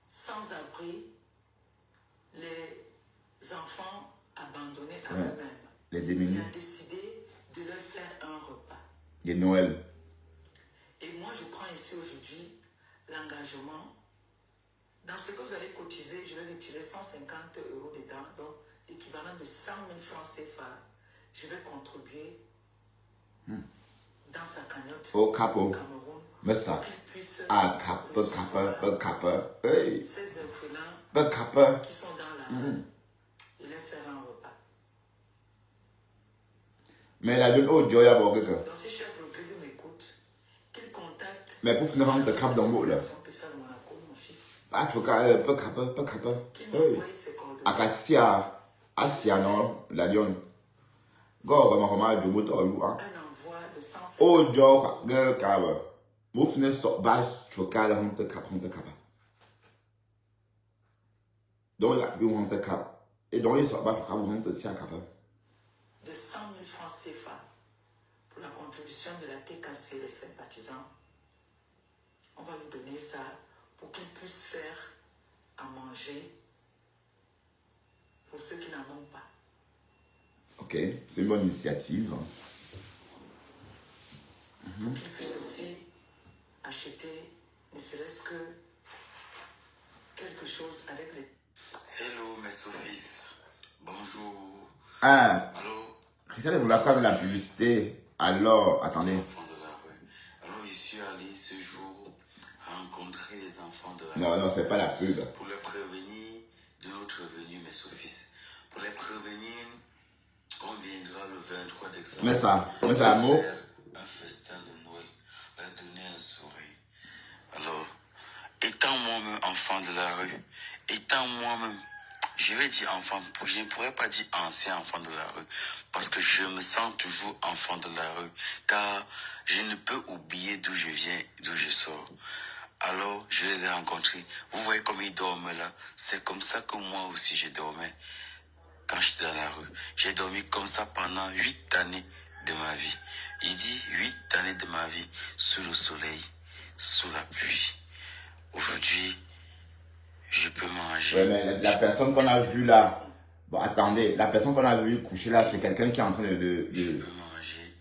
sans-abri, les enfants abandonnés à eux-mêmes. Les démunis. Il a décidé de leur faire un repas. Et Noël. Et moi, je prends ici aujourd'hui l'engagement. Dans ce que vous allez cotiser, je vais retirer 150 € dedans, donc l'équivalent de 100 000 francs CFA. Je vais contribuer dans sa cagnotte Au Capo. au Cameroun. Mais ça. Pour qu'il puisse Kappa. Hey. ces orphelins Kappa. qui sont dans la rue et leur faire un repas. Mais la lune, oh, Joya Borgaka. Donc si Chef Rodrigue m'écoute, qu'il contacte. Mais pour finir, on te cap dans le mot là. Mon fils. Ah, tu vois, pas Kappa. Qu'il Hey. m'envoie ses coordonnées. Akasia. Asia, non, la lionne. Go, comment, je vous dis, Un envoi de 150 oh, Joe, girl, Kaba. Vous finissez sur base, chocal, on te cap. Donc, il y a plus on te cap. Et donc, il sort base, on te sienne cap. de 100 000 francs CFA pour la contribution de la TKC des sympathisants. On va lui donner ça pour qu'il puisse faire à manger pour ceux qui n'en ont pas. Ok, c'est une bonne initiative. Pour qu'il puisse aussi acheter, ne serait-ce que quelque chose avec les... Hello mes sophistes, bonjour. Ah, Allô, Christiane, vous la de la publicité. Alors, les attendez. enfants de la rue. Alors je suis allé ce jour rencontrer les enfants de la rue. Non, c'est pas la pub. Pour les prévenir de notre venue, mes sophistes. Pour les prévenir qu'on viendra le 23 décembre. Mais ça, mot. un festin de Noël, leur donner un sourire. Alors, étant moi-même enfant de la rue, étant moi-même, je vais dire enfant, je ne pourrais pas dire ancien enfant de la rue, parce que je me sens toujours enfant de la rue, car je ne peux oublier d'où je viens, d'où je sors. Alors, je les ai rencontrés. Vous voyez comme ils dorment là. C'est comme ça que moi aussi je dormais quand j'étais dans la rue. J'ai dormi comme ça pendant 8 années de ma vie. Il dit 8 années de ma vie sous le soleil, sous la pluie. Aujourd'hui, je peux manger. Ouais, mais la personne qu'on a vue là, bon, attendez, la personne qu'on a vue coucher là, c'est quelqu'un qui est en train de... Je peux manger.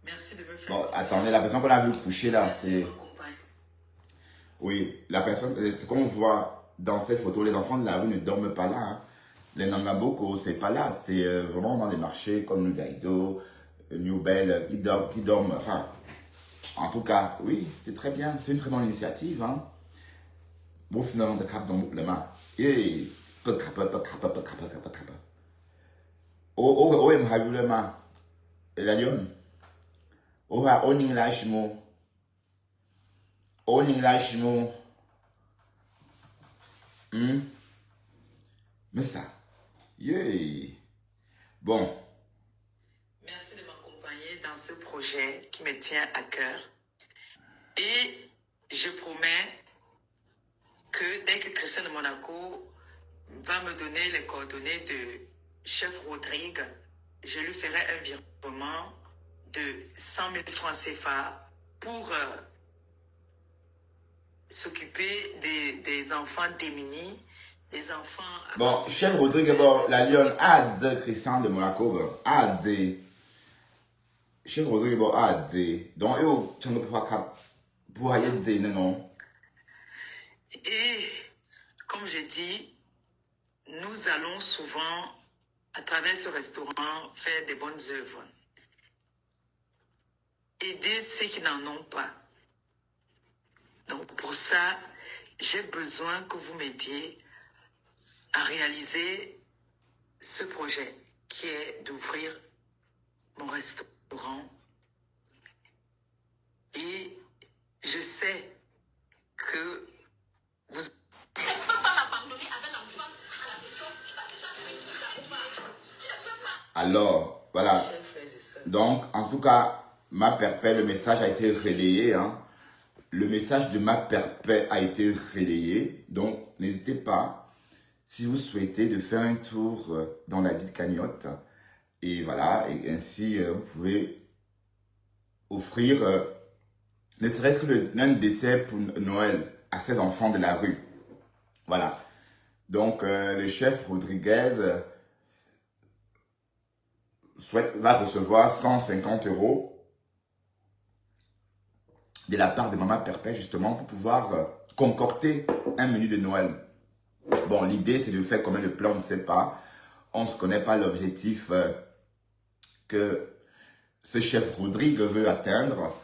Merci de me faire. Bon, attendez, la personne qu'on a vue coucher là, c'est... Oui, la personne, ce qu'on voit dans ces photos, les enfants de la rue ne dorment pas là. Hein. Les Nangaboko, c'est pas là. C'est vraiment dans des marchés comme Nugaido, New Bell, qui dorment. Enfin, en tout cas, oui, c'est très bien. C'est une très bonne initiative. Hein. Bon, finalement, de cap dans le main. Et, peu kappa. Oh, le main. La lion. Oh, owning lashmo. Owning lashmo. Mais ça, yeah. Bon. Merci de m'accompagner dans ce projet qui me tient à cœur. Et je promets que dès que Christian de Monaco va me donner les coordonnées de chef Rodrigue, je lui ferai un virement de 100 000 francs CFA pour s'occuper des enfants démunis, des enfants... Bon, chef Rodrigue, bon, la Lyon a dit Christian de Monaco, bon, a dit. Chef Rodrigue, bon, a dit. Donc, tu ne peux pas pour aller dire non. Et, comme je dis, nous allons souvent, à travers ce restaurant, faire des bonnes œuvres. Aider ceux qui n'en ont pas. Donc, pour ça, j'ai besoin que vous m'aidiez à réaliser ce projet qui est d'ouvrir mon restaurant. Et je sais que vous... Tu ne peux pas m'abandonner avec l'enfant à la maison parce que ça fait 6 ans. Tu ne peux pas. Alors, voilà. Donc, en tout cas, ma perpète, le message a été relayé. Hein. Le message de ma perpète a été relayé. Donc, n'hésitez pas, si vous souhaitez, de faire un tour dans la dite cagnotte. Et voilà, et ainsi, vous pouvez offrir, ne serait-ce que un dessert pour Noël à ces enfants de la rue. Voilà. Donc, le chef Rodriguez va recevoir 150 € de la part de Maman Perpète, justement, pour pouvoir concocter un menu de Noël. Bon, l'idée, c'est de faire combien de plats, on ne sait pas. On ne se connaît pas l'objectif que ce chef Rodrigue veut atteindre.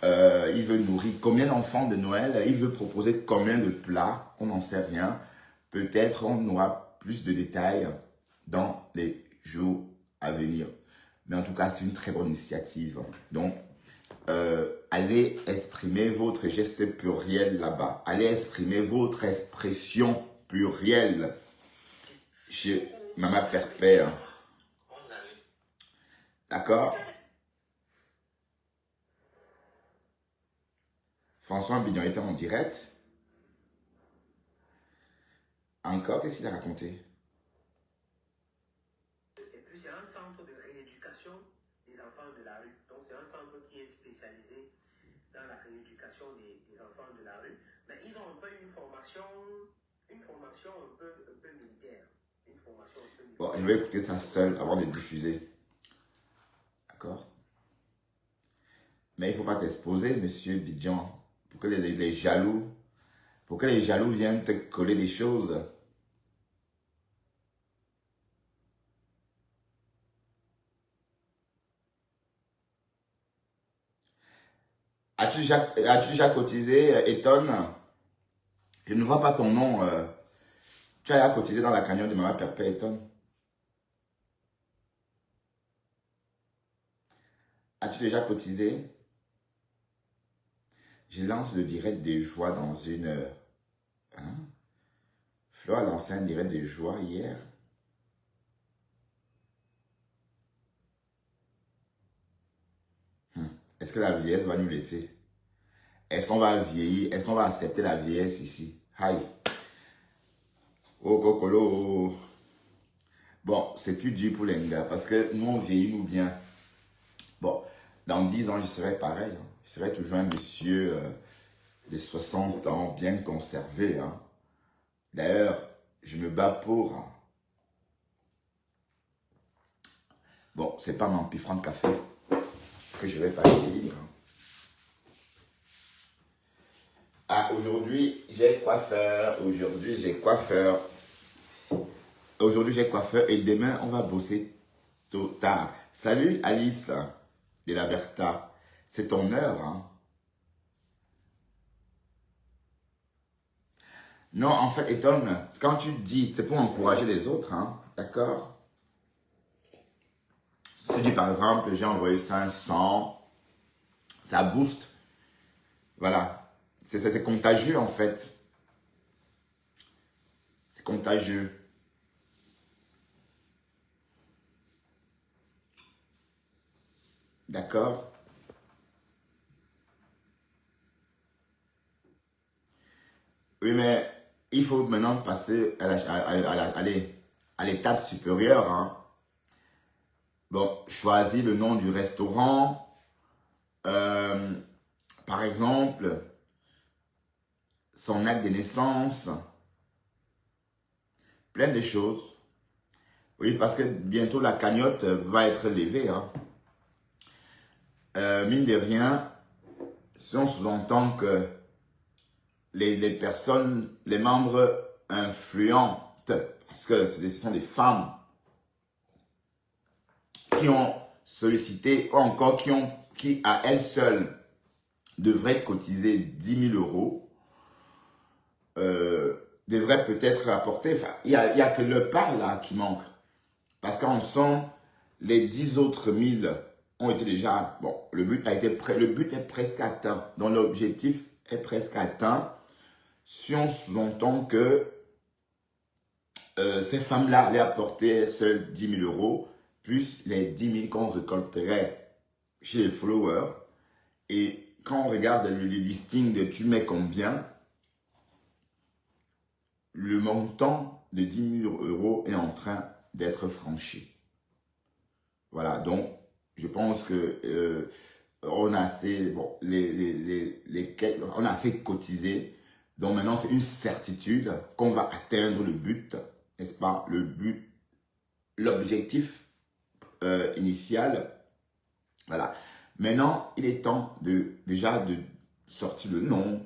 Il veut nourrir combien d'enfants de Noël, il veut proposer combien de plats, on n'en sait rien. Peut-être on aura plus de détails dans les jours à venir. Mais en tout cas, c'est une très bonne initiative. Donc, allez exprimer votre geste pluriel là-bas. Allez exprimer votre expression plurielle chez Maman Perpète. D'accord? François Bignon était en direct. Encore, qu'est-ce qu'il a raconté? Et puis c'est un centre de rééducation des enfants de la rue. Donc c'est un centre qui est spécialisé dans la rééducation des enfants de la rue. Mais ils ont un peu une formation un peu militaire. Une formation un peu militaire. Bon, je vais écouter ça seul avant de diffuser. D'accord? Mais il ne faut pas t'exposer, monsieur Bidjan, pour que les jaloux, viennent te coller des choses. As-tu déjà cotisé, Eton? Je ne vois pas ton nom. Tu as cotisé dans la cagnotte de Maman Perpète, Eton? As-tu déjà cotisé? Je lance le direct des joies dans 1 heure. Hein? Flo a lancé un direct des joies hier. Est-ce que la vieillesse va nous laisser? Est-ce qu'on va vieillir? Est-ce qu'on va accepter la vieillesse ici? Aïe. Oh, cocolo. Bon, c'est plus dur pour les gars parce que nous, on vieillit nous bien. Bon, dans 10 ans, je serai pareil. Hein. Je serai toujours un monsieur de 60 ans, bien conservé. Hein. D'ailleurs, je me bats pour. Hein. Bon, c'est pas mon piffrant de café que je vais pas vieillir. Hein. Ah, aujourd'hui, j'ai coiffeur. Aujourd'hui, j'ai coiffeur. Aujourd'hui, j'ai coiffeur et demain, on va bosser tôt tard. Salut Alice de la Bertha. C'est ton heure, hein? Non, en fait, étonne, quand tu dis, c'est pour encourager les autres, hein? D'accord? Si tu dis par exemple, j'ai envoyé 500, ça booste. Voilà. C'est contagieux en fait. C'est contagieux. D'accord? Oui, mais il faut maintenant passer à l'étape supérieure. Hein. Bon, choisis le nom du restaurant. Par exemple, son acte de naissance. Plein de choses. Oui, parce que bientôt la cagnotte va être levée. Hein. Mine de rien, si on sous-entend que les personnes, les membres influentes, parce que ce sont des femmes qui ont sollicité, ou encore qui à elles seules devraient cotiser 10 000 euros, devraient peut-être apporter, enfin, il n'y a que le pas là qui manque. Parce qu'en somme, les 10 autres 1000 ont été déjà, bon, le but est presque atteint. Donc l'objectif est presque atteint. Si on sous-entend que ces femmes-là allaient apporter seules 10 000 euros, plus les 10 000 qu'on récolterait chez les followers. Et quand on regarde le listing de tu mets combien, le montant de 10 000 euros est en train d'être franchi. Voilà, donc je pense que on a assez, bon, on a assez cotisé. Donc maintenant, c'est une certitude qu'on va atteindre le but, n'est-ce pas? Le but, l'objectif initial. Voilà. Maintenant, il est temps déjà de sortir le nom,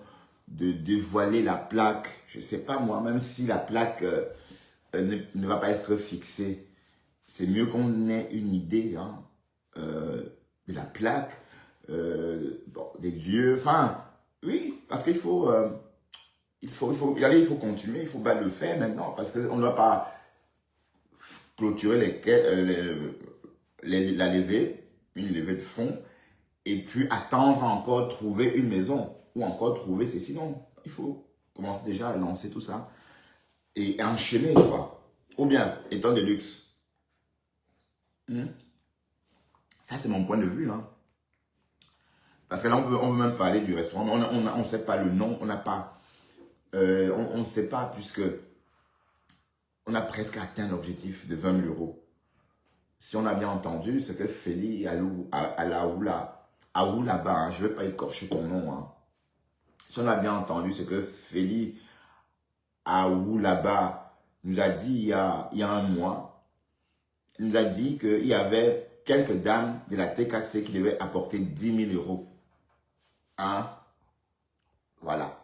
de dévoiler la plaque. Je ne sais pas moi, même si la plaque ne va pas être fixée, c'est mieux qu'on ait une idée hein, de la plaque, bon, des lieux. Enfin, oui, parce qu'il faut... il faut continuer, il faut pas le faire maintenant parce qu'on ne va pas clôturer la levée, une levée de fonds et puis attendre encore trouver une maison ou encore trouver ceci. Non, il faut commencer déjà à lancer tout ça et enchaîner quoi. Ou bien, étant de luxe. Ça, c'est mon point de vue. Hein. Parce que là, on veut même parler du restaurant. On ne sait pas le nom, on n'a pas... on ne sait pas puisque on a presque atteint l'objectif de 20 000 euros. Si on a bien entendu, c'est que Feli Aoulaba, hein, je ne vais pas écorcher ton nom. Hein. Si on a bien entendu, c'est que Feli Aoulaba nous a dit il y a un mois, il nous a dit qu'il y avait quelques dames de la TKC qui devaient apporter 10 000 euros. Hein? Voilà.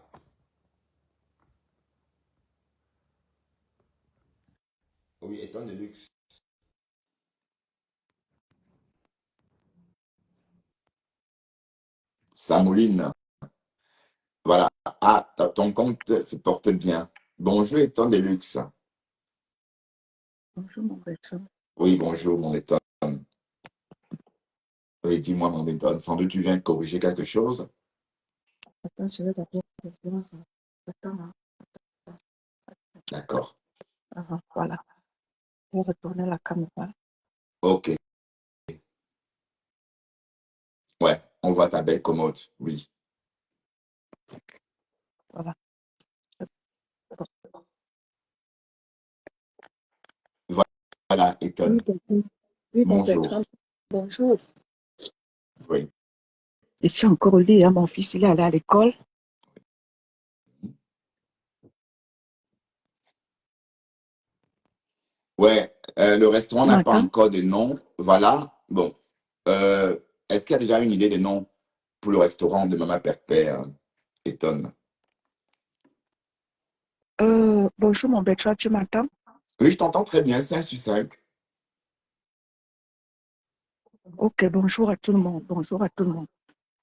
Oui, étant de luxe. Samouline. Voilà. Ah, ton compte se porte bien. Bonjour, étant de luxe. Bonjour mon garçon. Oui, bonjour, mon état. Oui, dis-moi, mon Benton, sans doute tu viens corriger quelque chose. Attends, je vais d'abord voir. Attends, hein. D'accord. Voilà. Je vais retourner la caméra. Ok. Ouais, on voit ta belle commode. Oui. Voilà. Voilà, Ethan. Oui, bon, Bertrand. Bonjour. Bonjour. Oui. Je suis encore au lit, hein. Mon fils, il est allé à l'école. Ouais, le restaurant Tu n'a pas m'entends? encore de nom. Voilà. Bon. Euh, Est-ce qu'il y a déjà une idée de nom pour le restaurant de Maman Père, Ethan? Bonjour, mon Bertrand, tu m'entends? Oui, je t'entends très bien, 5 sur 5. Ok, bonjour à tout le monde. Bonjour à tout le monde.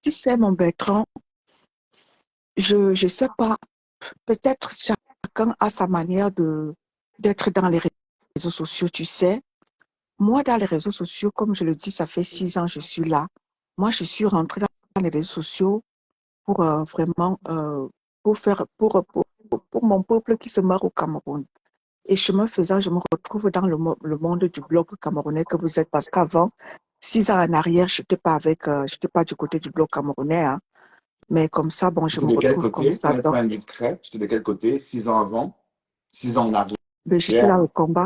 Tu sais, mon Bertrand, je ne sais pas, peut-être chacun a sa manière d'être dans les réseaux sociaux, tu sais. Moi, dans les réseaux sociaux, comme je le dis, ça fait 6 ans que je suis là. Moi, je suis rentrée dans les réseaux sociaux pour vraiment, pour mon peuple qui se meurt au Cameroun. Et chemin faisant, je me retrouve dans le monde du blog camerounais que vous êtes, parce qu'avant, 6 ans en arrière, je n'étais pas j'étais pas du côté du blog camerounais, hein. Mais comme ça, bon, je J'étais me de quel retrouve comme côté? ça. Sans être Donc, indiscret. J'étais de quel côté? 6 ans avant? 6 ans en ben, j'étais arrière? dans le combat,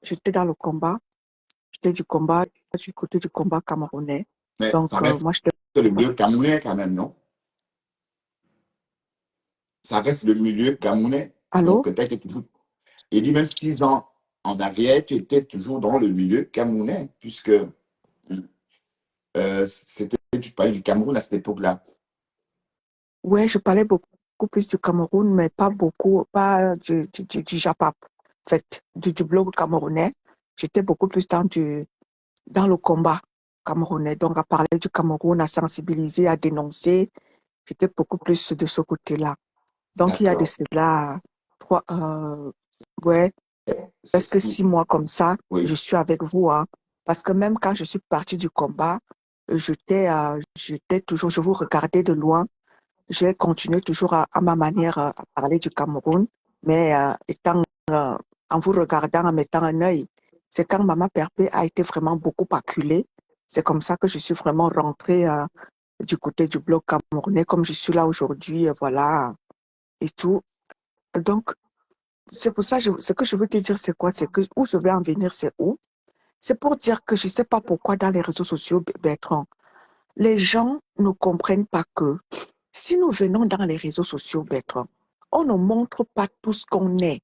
j'étais dans le combat, j'étais du combat, du côté du combat camerounais. Mais Donc, ça reste moi, j'étais. le milieu camerounais quand même, non? Ça reste le milieu camerounais. Donc, Allô? tu été toujours. Il dit même 6 ans en arrière, tu étais toujours dans le milieu camerounais, puisque tu parlais du Cameroun à cette époque-là. Ouais, je parlais beaucoup plus du Cameroun, mais pas beaucoup, pas du Japap, en fait, du blog camerounais. J'étais beaucoup plus dans le combat camerounais. Donc, à parler du Cameroun, à sensibiliser, à dénoncer, j'étais beaucoup plus de ce côté-là. Donc, il y a de D'accord. cela, ouais, C'est presque fou. 6 mois comme ça, je Oui. suis avec vous, hein. Parce que même quand je suis partie du combat, j'étais toujours, je vous regardais de loin. J'ai continué toujours à ma manière à parler du Cameroun, mais en vous regardant, en mettant un œil. C'est quand Maman Perpé a été vraiment beaucoup acculée. C'est comme ça que je suis vraiment rentrée du côté du bloc camerounais, comme je suis là aujourd'hui, voilà, et tout. Donc, c'est pour ça, ce que je veux te dire, c'est quoi? C'est que où je vais en venir, c'est où? C'est pour dire que je ne sais pas pourquoi dans les réseaux sociaux, Bertrand, les gens ne comprennent pas que si nous venons dans les réseaux sociaux, Bertrand, on ne montre pas tout ce qu'on est.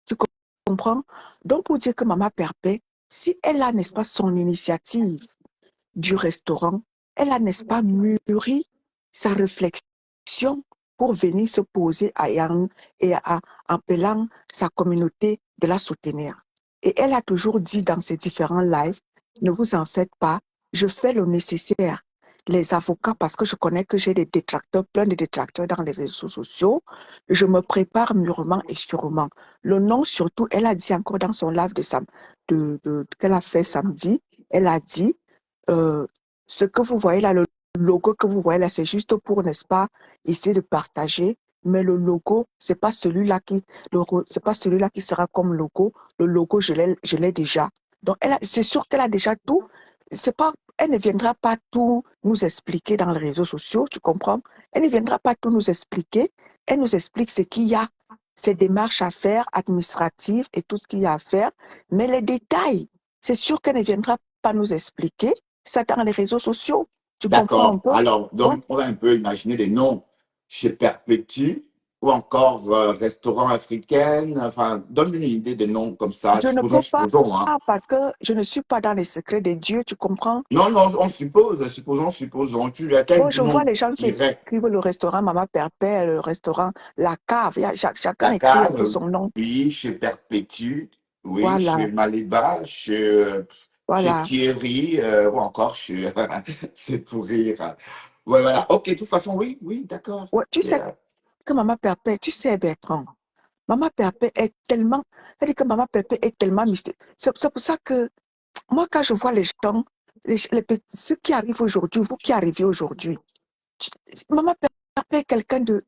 Tu comprends? Donc, pour dire que Maman Perpé, si elle a, n'est-ce pas, son initiative du restaurant, elle a, n'est-ce pas, mûri sa réflexion pour venir se poser en appelant sa communauté de la soutenir. Et elle a toujours dit dans ses différents lives, ne vous en faites pas, je fais le nécessaire. Les avocats, parce que je connais que j'ai des détracteurs, plein de détracteurs dans les réseaux sociaux, je me prépare mûrement et sûrement. Le nom, surtout, elle a dit encore dans son live qu'elle a fait samedi, elle a dit, euh, ce que vous voyez là, le logo que vous voyez là, c'est juste pour, n'est-ce pas, essayer de partager. Mais le logo, c'est pas celui-là qui sera comme logo. Le logo, je l'ai déjà. Donc, c'est sûr qu'elle a déjà tout. C'est pas, elle ne viendra pas tout nous expliquer dans les réseaux sociaux, tu comprends? Elle ne viendra pas tout nous expliquer. Elle nous explique ce qu'il y a, ces démarches à faire, administratives et tout ce qu'il y a à faire. Mais les détails, c'est sûr qu'elle ne viendra pas nous expliquer ça dans les réseaux sociaux. Tu comprends un D'accord. peu? Alors, Ouais. donc, on va un peu imaginer des noms chez Perpétue ou encore restaurant africain. Enfin, donne une idée des noms comme ça. Je ne Supposons, peux pas supposons, hein. parce que je ne suis pas dans les secrets de Dieu, tu comprends? Non, non, on suppose, supposons. Tu as Bon, quel je vois nom les gens qui direct? écrivent le restaurant Mama Perpé, le restaurant La Cave. Chacun La écrit un peu cave, son nom. oui, chez Perpétue, oui, chez Voilà, Maléba, chez voilà. Thierry, ou encore chez. C'est pour rire. Ouais, voilà. Ok, de toute façon, oui, oui, d'accord. Ouais, tu sais que Mama Perpé, tu sais, Bertrand, Mama Perpé est tellement, c'est-à-dire que Mama Perpé est tellement mystérieuse. C'est pour ça que moi, quand je vois les gens, ceux qui arrivent aujourd'hui, vous qui arrivez aujourd'hui, maman Père est quelqu'un de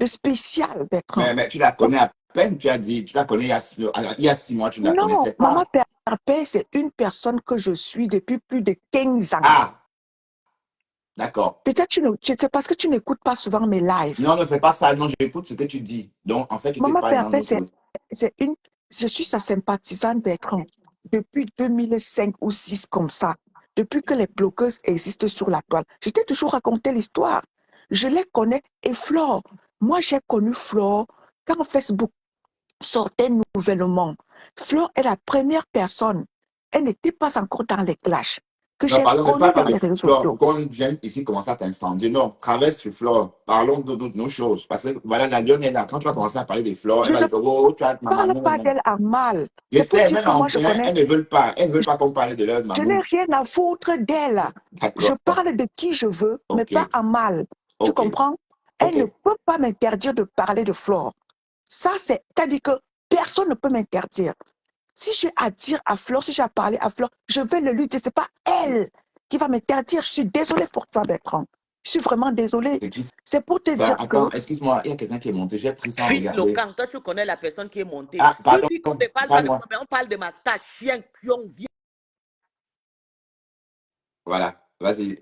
spécial, Bertrand. Mais tu la connais à peine, tu as dit, tu la connais il y a 6 mois, tu ne la Non, connaissais maman pas. Père, c'est une personne que je suis depuis plus de 15 ans. Ah, d'accord. Peut-être c'est parce que tu n'écoutes pas souvent mes lives. Non, ne fais pas ça. Non, j'écoute ce que tu dis. Donc, en fait, tu n'étais Maman pas Père, dans notre... je suis sa sympathisante, Bertrand, depuis 2005 ou 2006 comme ça. Depuis que les blogueuses existent sur la toile. Je t'ai toujours raconté l'histoire. Je les connais. Et Flore, moi j'ai connu Flore quand Facebook sortait nouvellement. Flore est la première personne. Elle n'était pas encore dans les clashs que Non, j'ai pardon, ne connue parle pas dans de les réseaux Flore. sociaux. Pourquoi on vient ici commencer à t'incendier? Non, traverse sur Flore. Parlons de nos choses. Parce que, voilà, la lionne est là. Quand tu vas commencer à parler de Flore, elle Je va ne dire, oh, tu as maman. parle Non, non, pas non. d'elle à mal. Je C'est pour sais, dire même que en moi je bien, connais. elles ne veulent pas. Elles ne veulent pas qu'on parle de leur Je n'ai maman. rien à foutre d'elle. Je D'accord. parle de qui je veux, mais Ok. pas à mal. Tu Ok. comprends? Elle Ok. ne peut pas m'interdire de parler de Flore. Ça, c'est-à-dire que personne ne peut m'interdire. Si j'ai à dire à Flore, si j'ai à parler à Flore, je vais le lui dire. Ce n'est pas elle qui va m'interdire. Je suis désolée pour toi, Bertrand. Je suis vraiment désolée. C'est qui C'est pour te ça? dire Attends, que excuse-moi, il y a quelqu'un qui est monté. J'ai pris sans Fils regarder. Locan, toi tu connais la personne qui est montée. Ah, Tu pardon. dis qu'on ne parle pas de Parle-moi. moi, mais on parle de ma ta chien pion vieux. Voilà. Vas-y.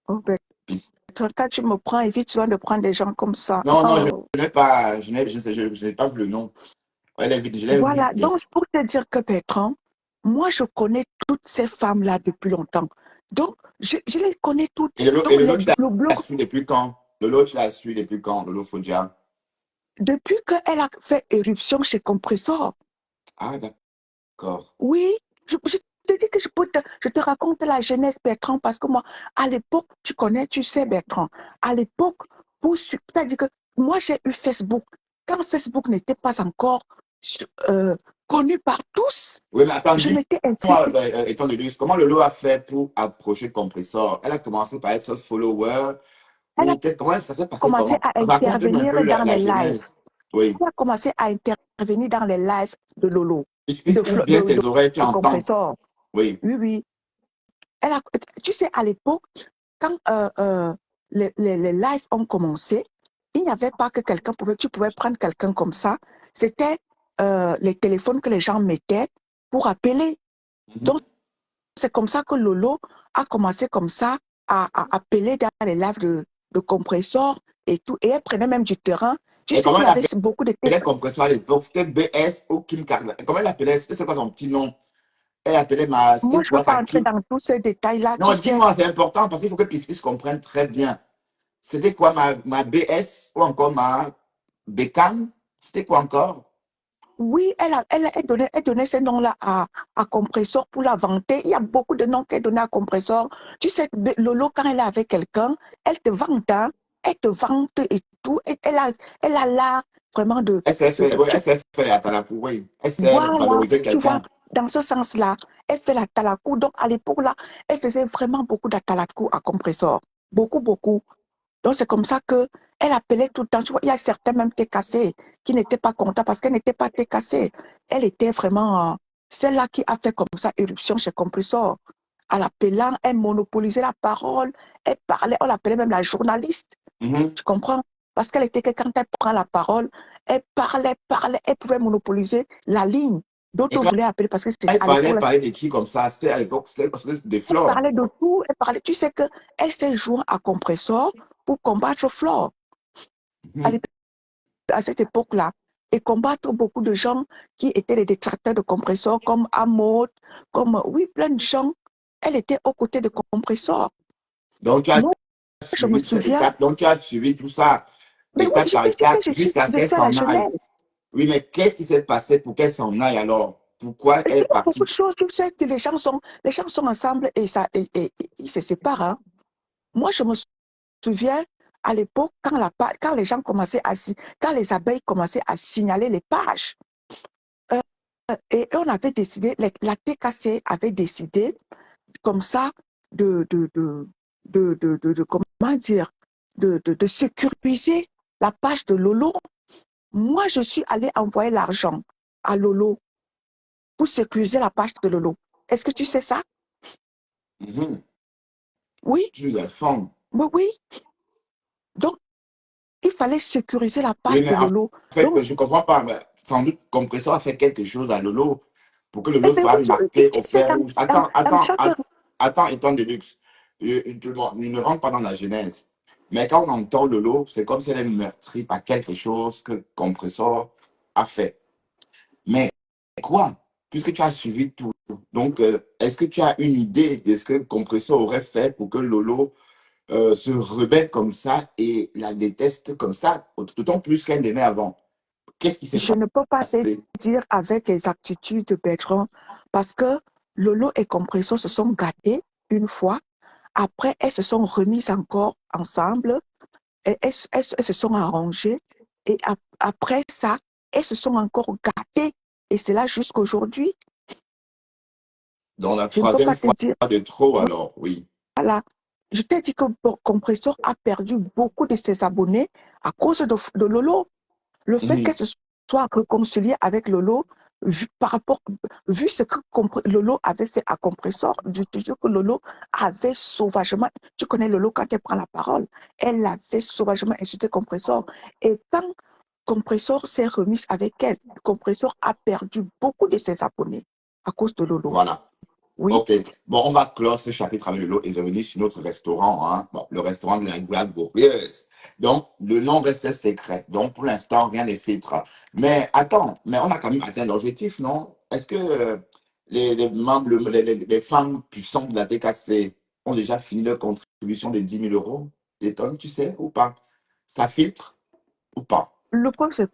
oh, Bertrand, quand tu me prends, évite souvent de prendre des gens comme ça. Non, non, Oh. je n'ai pas, je n'ai pas vu le nom. Ouais, je l'ai vu. Voilà, donc pour te dire que Bertrand, moi je connais toutes ces femmes-là depuis longtemps. Donc, je les connais toutes. Et Donc, Lolo, tu le blog, l'as su depuis quand? Lolo, tu l'as su depuis quand? Lolo Fodia. depuis qu'elle a fait éruption chez Compressor, Ah, d'accord. oui, je te dis que je te raconte la jeunesse, Bertrand, parce que moi, à l'époque, tu connais, tu sais, Bertrand, à l'époque, c'est-à-dire que moi j'ai eu Facebook, quand Facebook n'était pas encore euh, connu par tous, Oui, mais attends, je m'étais dis-moi, inscrite. étant de luxe, comment Lolo a fait pour approcher Compressor? Elle a commencé par être follower Elle a comment ça s'est passé commencé comment? à Raconte-moi un intervenir peu dans la les lives. genèse. Oui. Elle a commencé à intervenir dans les lives de Lolo, Ouvre bien tes oreilles, tu de entends. Compressor. Oui. Oui, oui. Tu sais, à l'époque, quand les lives ont commencé, il n'y avait pas que tu pouvais prendre quelqu'un comme ça. C'était les téléphones que les gens mettaient pour appeler. Donc, c'est comme ça que Lolo a commencé comme ça à appeler dans les lives de Compressor et tout. Et elle prenait même du terrain. Tu Et sais, comment il y elle avait appelait beaucoup de... Compressor à l'époque? C'était BS ou Kim Kardashian. Comment elle appelait? C'était quoi son petit nom? Elle appelait Moi, c'était je ne quoi veux pas ça, entrer Kim? dans tous ces détails-là, tu Non, sais. dis-moi, c'est important parce qu'il faut que tu puisses comprendre très bien. C'était quoi ma BS ou encore ma Beckham? C'était quoi encore? Oui, elle donnait ces noms-là à Compressor pour la vanter. Il y a beaucoup de noms qu'elle donnait à Compressor. Tu sais, Lolo, quand elle est avec quelqu'un, elle te vante, hein. Elle te vante et tout. Et elle a l'art vraiment Elle s'est fait, ouais, elle s'est fait la talakou, oui. Elle sait voilà, valoriser tu vois, quelqu'un. dans ce sens-là, elle fait la talakou. Donc, à l'époque-là, elle faisait vraiment beaucoup d'atalakou à Compressor. Beaucoup, beaucoup. Donc, c'est comme ça qu'elle appelait tout le temps. Tu vois, il y a certains même TKC qui n'étaient pas contents parce qu'elle n'était pas TKC. Elle était vraiment celle-là qui a fait comme ça éruption chez Compressor. En l'appelant, elle monopolisait la parole. Elle parlait, on l'appelait même la journaliste. Tu comprends? Parce qu'elle était que quand elle prend la parole, elle parlait, elle pouvait monopoliser la ligne. Et D'autres quand voulaient appeler parce que c'était elle à parlait, l'époque. elle parlait des filles comme ça, c'était à l'époque, c'était des Elle flores. parlait de tout. Elle parlait. Tu sais qu'elle s'est jointe à Compressor pour combattre Flore à cette époque-là et combattre beaucoup de gens qui étaient les détracteurs de Compressor, comme Amod, comme, oui, plein de gens. Elle était aux côtés de Compressor. Donc, tu as Moi, je me suivi cette souviens, étape, donc tu as suivi tout ça, mais oui, étape je par te dis que étape, jusqu'à ce je qu'elle suis à la s'en aille. Genèse. Oui, mais qu'est-ce qui s'est passé pour qu'elle s'en aille alors? Pourquoi Il elle y est a beaucoup partie? de choses, tu sais que les gens sont ensemble et ils se séparent. Hein. Moi, je me souviens à l'époque, quand les gens commençaient quand les abeilles commençaient à signaler les pages, et on avait décidé, la TKC avait décidé comme ça comment dire, de sécuriser la page de Lolo. Moi, je suis allée envoyer l'argent à Lolo pour sécuriser la page de Lolo. Est-ce que tu sais ça? Mhm. Oui, Tu es femme. oui, oui. Donc, il fallait sécuriser la Oui, page mais de en Lolo. fait, Donc, je ne comprends pas. Mais sans doute, Compressor a fait quelque chose à Lolo pour que eh Lolo bien soit oui, marqué tu au sais, fer rouge. Attends, dans attends, chaque... attends, étant de luxe. Il ne rentre pas dans la genèse. Mais quand on entend Lolo, c'est comme si elle est meurtrie par quelque chose que Compressor a fait. Mais quoi? Puisque tu as suivi tout. Donc, est-ce que tu as une idée de ce que Compressor aurait fait pour que Lolo se rebelle comme ça et la déteste comme ça, d'autant plus qu'elle l'aimait avant? Qu'est-ce qui s'est Je ne peux pas te passé? dire avec exactitude, Bertrand, parce que Lolo et Compresso se sont gâtés une fois. Après, elles se sont remises encore ensemble et elles se sont arrangées. Et après ça, elles se sont encore gâtées. Et c'est là jusqu'aujourd'hui. Dans la Je ne peux troisième pas te fois dire, de trop, alors, oui. voilà. Je t'ai dit que Compressor a perdu beaucoup de ses abonnés à cause de Lolo. Le fait Mhm. qu'elle se soit réconciliée avec Lolo, vu ce que Lolo avait fait à Compressor, je te jure que Lolo avait sauvagement, tu connais Lolo quand elle prend la parole, elle avait sauvagement insulté Compressor. Et quand Compressor s'est remise avec elle, Compressor a perdu beaucoup de ses abonnés à cause de Lolo. Voilà. Oui. OK. Bon, on va clore ce chapitre avec l'eau et revenir sur notre restaurant, hein. Bon, le restaurant de la Black Warriors. Donc, le nom reste secret. Donc, pour l'instant, rien n'est filtre. Mais attends, mais on a quand même atteint l'objectif, non? Est-ce que les membres, les femmes puissantes de la TKC ont déjà fini leur contribution de 10 000 euros? Les tonnes, tu sais, ou pas? Ça filtre ou pas? Le problème, c'est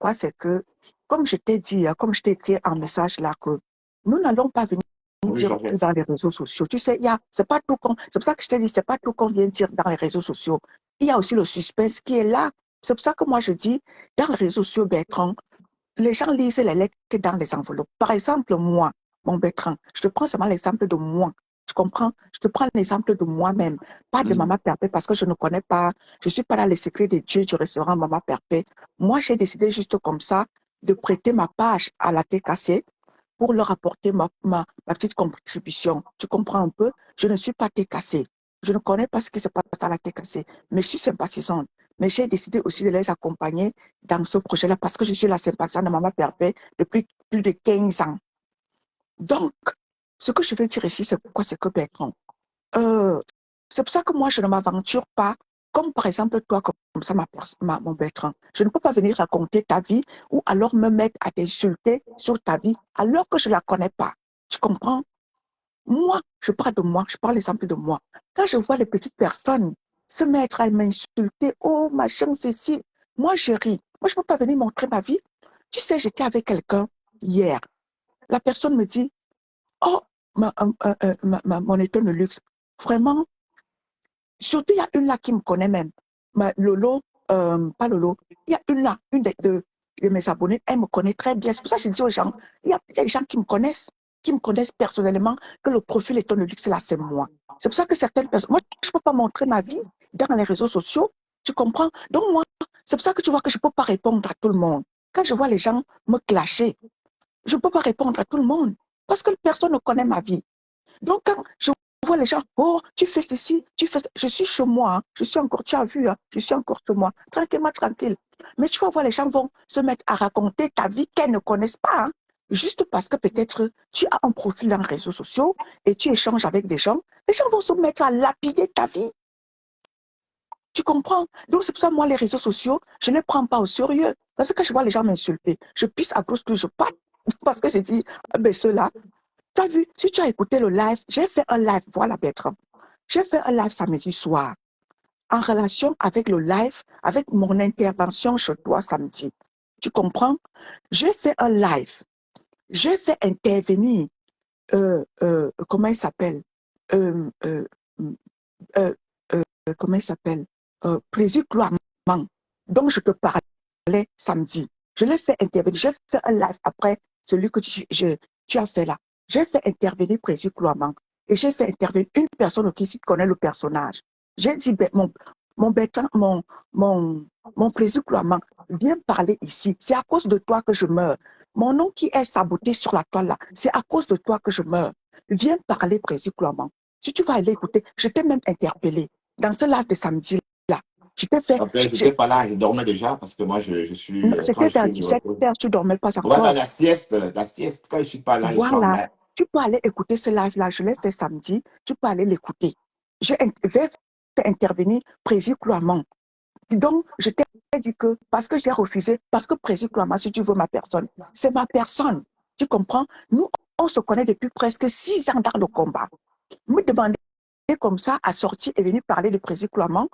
quoi? C'est que, comme je t'ai dit, comme je t'ai écrit un message là, que nous n'allons pas venir Oui, dire tout Georges. dans les réseaux sociaux. Tu sais, c'est pas tout c'est pour ça que je t'ai dit, c'est pas tout qu'on vient dire dans les réseaux sociaux. Il y a aussi le suspense qui est là. C'est pour ça que moi je dis, dans les réseaux sociaux, Bertrand, les gens lisent les lettres dans les enveloppes. Par exemple, moi, mon Bertrand, je te prends seulement l'exemple de moi. Tu comprends? Je te prends l'exemple de moi-même, pas de Mhm. Maman Perpé, parce que je ne connais pas, je ne suis pas dans les secrets des dieux du restaurant Maman Perpé. Moi, j'ai décidé juste comme ça de prêter ma page à la TKC pour leur apporter ma petite contribution. Tu comprends un peu? Je ne suis pas TKC. Je ne connais pas ce qui se passe à la TKC, mais je suis sympathisante. Mais j'ai décidé aussi de les accompagner dans ce projet-là parce que je suis la sympathisante de Maman Perpé depuis plus de 15 ans. Donc, ce que je veux dire ici, c'est quoi? C'est que Bertrand, c'est pour ça que moi, je ne m'aventure pas, comme par exemple toi, comme ça, mon Bertrand. Je ne peux pas venir raconter ta vie ou alors me mettre à t'insulter sur ta vie alors que je ne la connais pas. Tu comprends? Moi, je parle de moi, je parle l'exemple de moi. Quand je vois les petites personnes se mettre à m'insulter, oh, machin, ceci, moi, je ris. Moi, je ne peux pas venir montrer ma vie. Tu sais, j'étais avec quelqu'un hier. La personne me dit, oh, mon étonne de luxe, vraiment, surtout, il y a une là qui me connaît même. Lolo, pas Lolo, il y a une là, une de mes abonnés, elle me connaît très bien. C'est pour ça que je dis aux gens, il y a des gens qui me connaissent personnellement, que le profil étonne de luxe là, c'est moi. C'est pour ça que certaines personnes, moi, je ne peux pas montrer ma vie dans les réseaux sociaux, tu comprends? Donc, moi, c'est pour ça que tu vois que je ne peux pas répondre à tout le monde. Quand je vois les gens me clasher, je ne peux pas répondre à tout le monde parce que personne ne connaît ma vie. Donc, quand je vois les gens, oh, tu fais ceci, tu fais ça. Je suis chez moi, hein. Je suis encore, tu as vu, hein, je suis encore chez moi, tranquillement, tranquille. Mais tu vas voir, les gens vont se mettre à raconter ta vie qu'elles ne connaissent pas, hein. Juste parce que peut-être tu as un profil dans les réseaux sociaux et tu échanges avec des gens, les gens vont se mettre à lapider ta vie. Tu comprends? Donc, c'est pour ça, moi, les réseaux sociaux, je ne les prends pas au sérieux. Parce que quand je vois les gens m'insulter, je pisse à cause que je parle. Parce que je dis, ah ben ceux-là, tu as vu, si tu as écouté le live, j'ai fait un live, voilà Bertrand. J'ai fait un live samedi soir en relation avec le live, avec mon intervention chez toi samedi. Tu comprends? J'ai fait un live. J'ai fait intervenir, comment il s'appelle? Euh, euh, euh, comment il s'appelle? Président Cloarman, dont je te parlais samedi. Je l'ai fait intervenir. J'ai fait un live après celui que tu as fait là. J'ai fait intervenir Président Cloarman et j'ai fait intervenir une personne qui connaît le personnage. J'ai dit, mon Président Cloarman, viens parler ici. C'est à cause de toi que je meurs. Mon nom qui est saboté sur la toile là, c'est à cause de toi que je meurs. Viens parler, Président Cloarman. Si tu vas aller écouter, je t'ai même interpellé dans ce live de samedi-là. Je t'ai fait. Ok, je n'étais pas là, je dormais déjà parce que moi, je suis, Non, quand c'était je vers suis de 17 retour. heures, tu dormais pas Ouais, encore. la sieste, quand je suis pas là, je suis en Voilà. live. Tu peux aller écouter ce live-là. Je l'ai fait samedi. Tu peux aller l'écouter. Je vais faire intervenir Prési Cloamant. Donc, je t'ai dit que, parce que j'ai refusé, parce que Prési Cloamant, si tu veux ma personne, c'est ma personne. Tu comprends? Nous, on se connaît depuis presque 6 ans dans le combat. Me demander comme ça à sortir et venir parler de Prési Cloamant,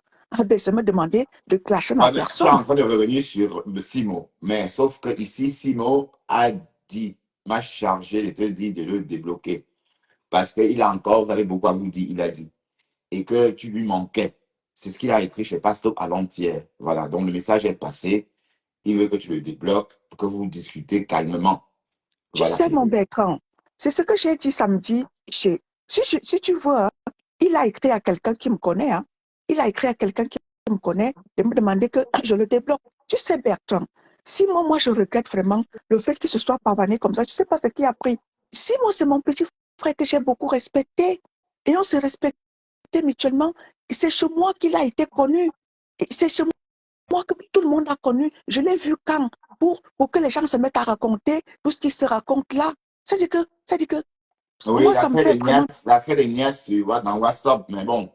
c'est me demander de clasher ma Ouais, mais tu es personne. en train de revenir sur Simo. Mais sauf que ici, Simo m'a chargé de te dire de le débloquer. Parce qu'il a encore, vous avez beaucoup à vous dire, il a dit. Et que tu lui manquais. C'est ce qu'il a écrit chez Pasto avant-hier. Voilà, donc le message est passé. Il veut que tu le débloques pour que vous discutez calmement. Tu Voilà. sais, mon Bertrand, c'est ce que j'ai dit samedi. Si tu veux, hein, il a écrit à quelqu'un qui me connaît. Hein, il a écrit à quelqu'un qui me connaît de me demander que je le débloque. Tu sais, Bertrand, si moi, je regrette vraiment le fait qu'il se soit pavané comme ça, je ne sais pas ce qui a pris. Si moi, c'est mon petit frère que j'ai beaucoup respecté et on se respectait mutuellement, c'est chez moi qu'il a été connu. C'est chez moi que tout le monde a connu. Je l'ai vu quand pour que les gens se mettent à raconter tout ce qui se raconte là. Ça dit que Oui, moi, ça me fait vraiment. il a fait des niaises dans WhatsApp, mais bon,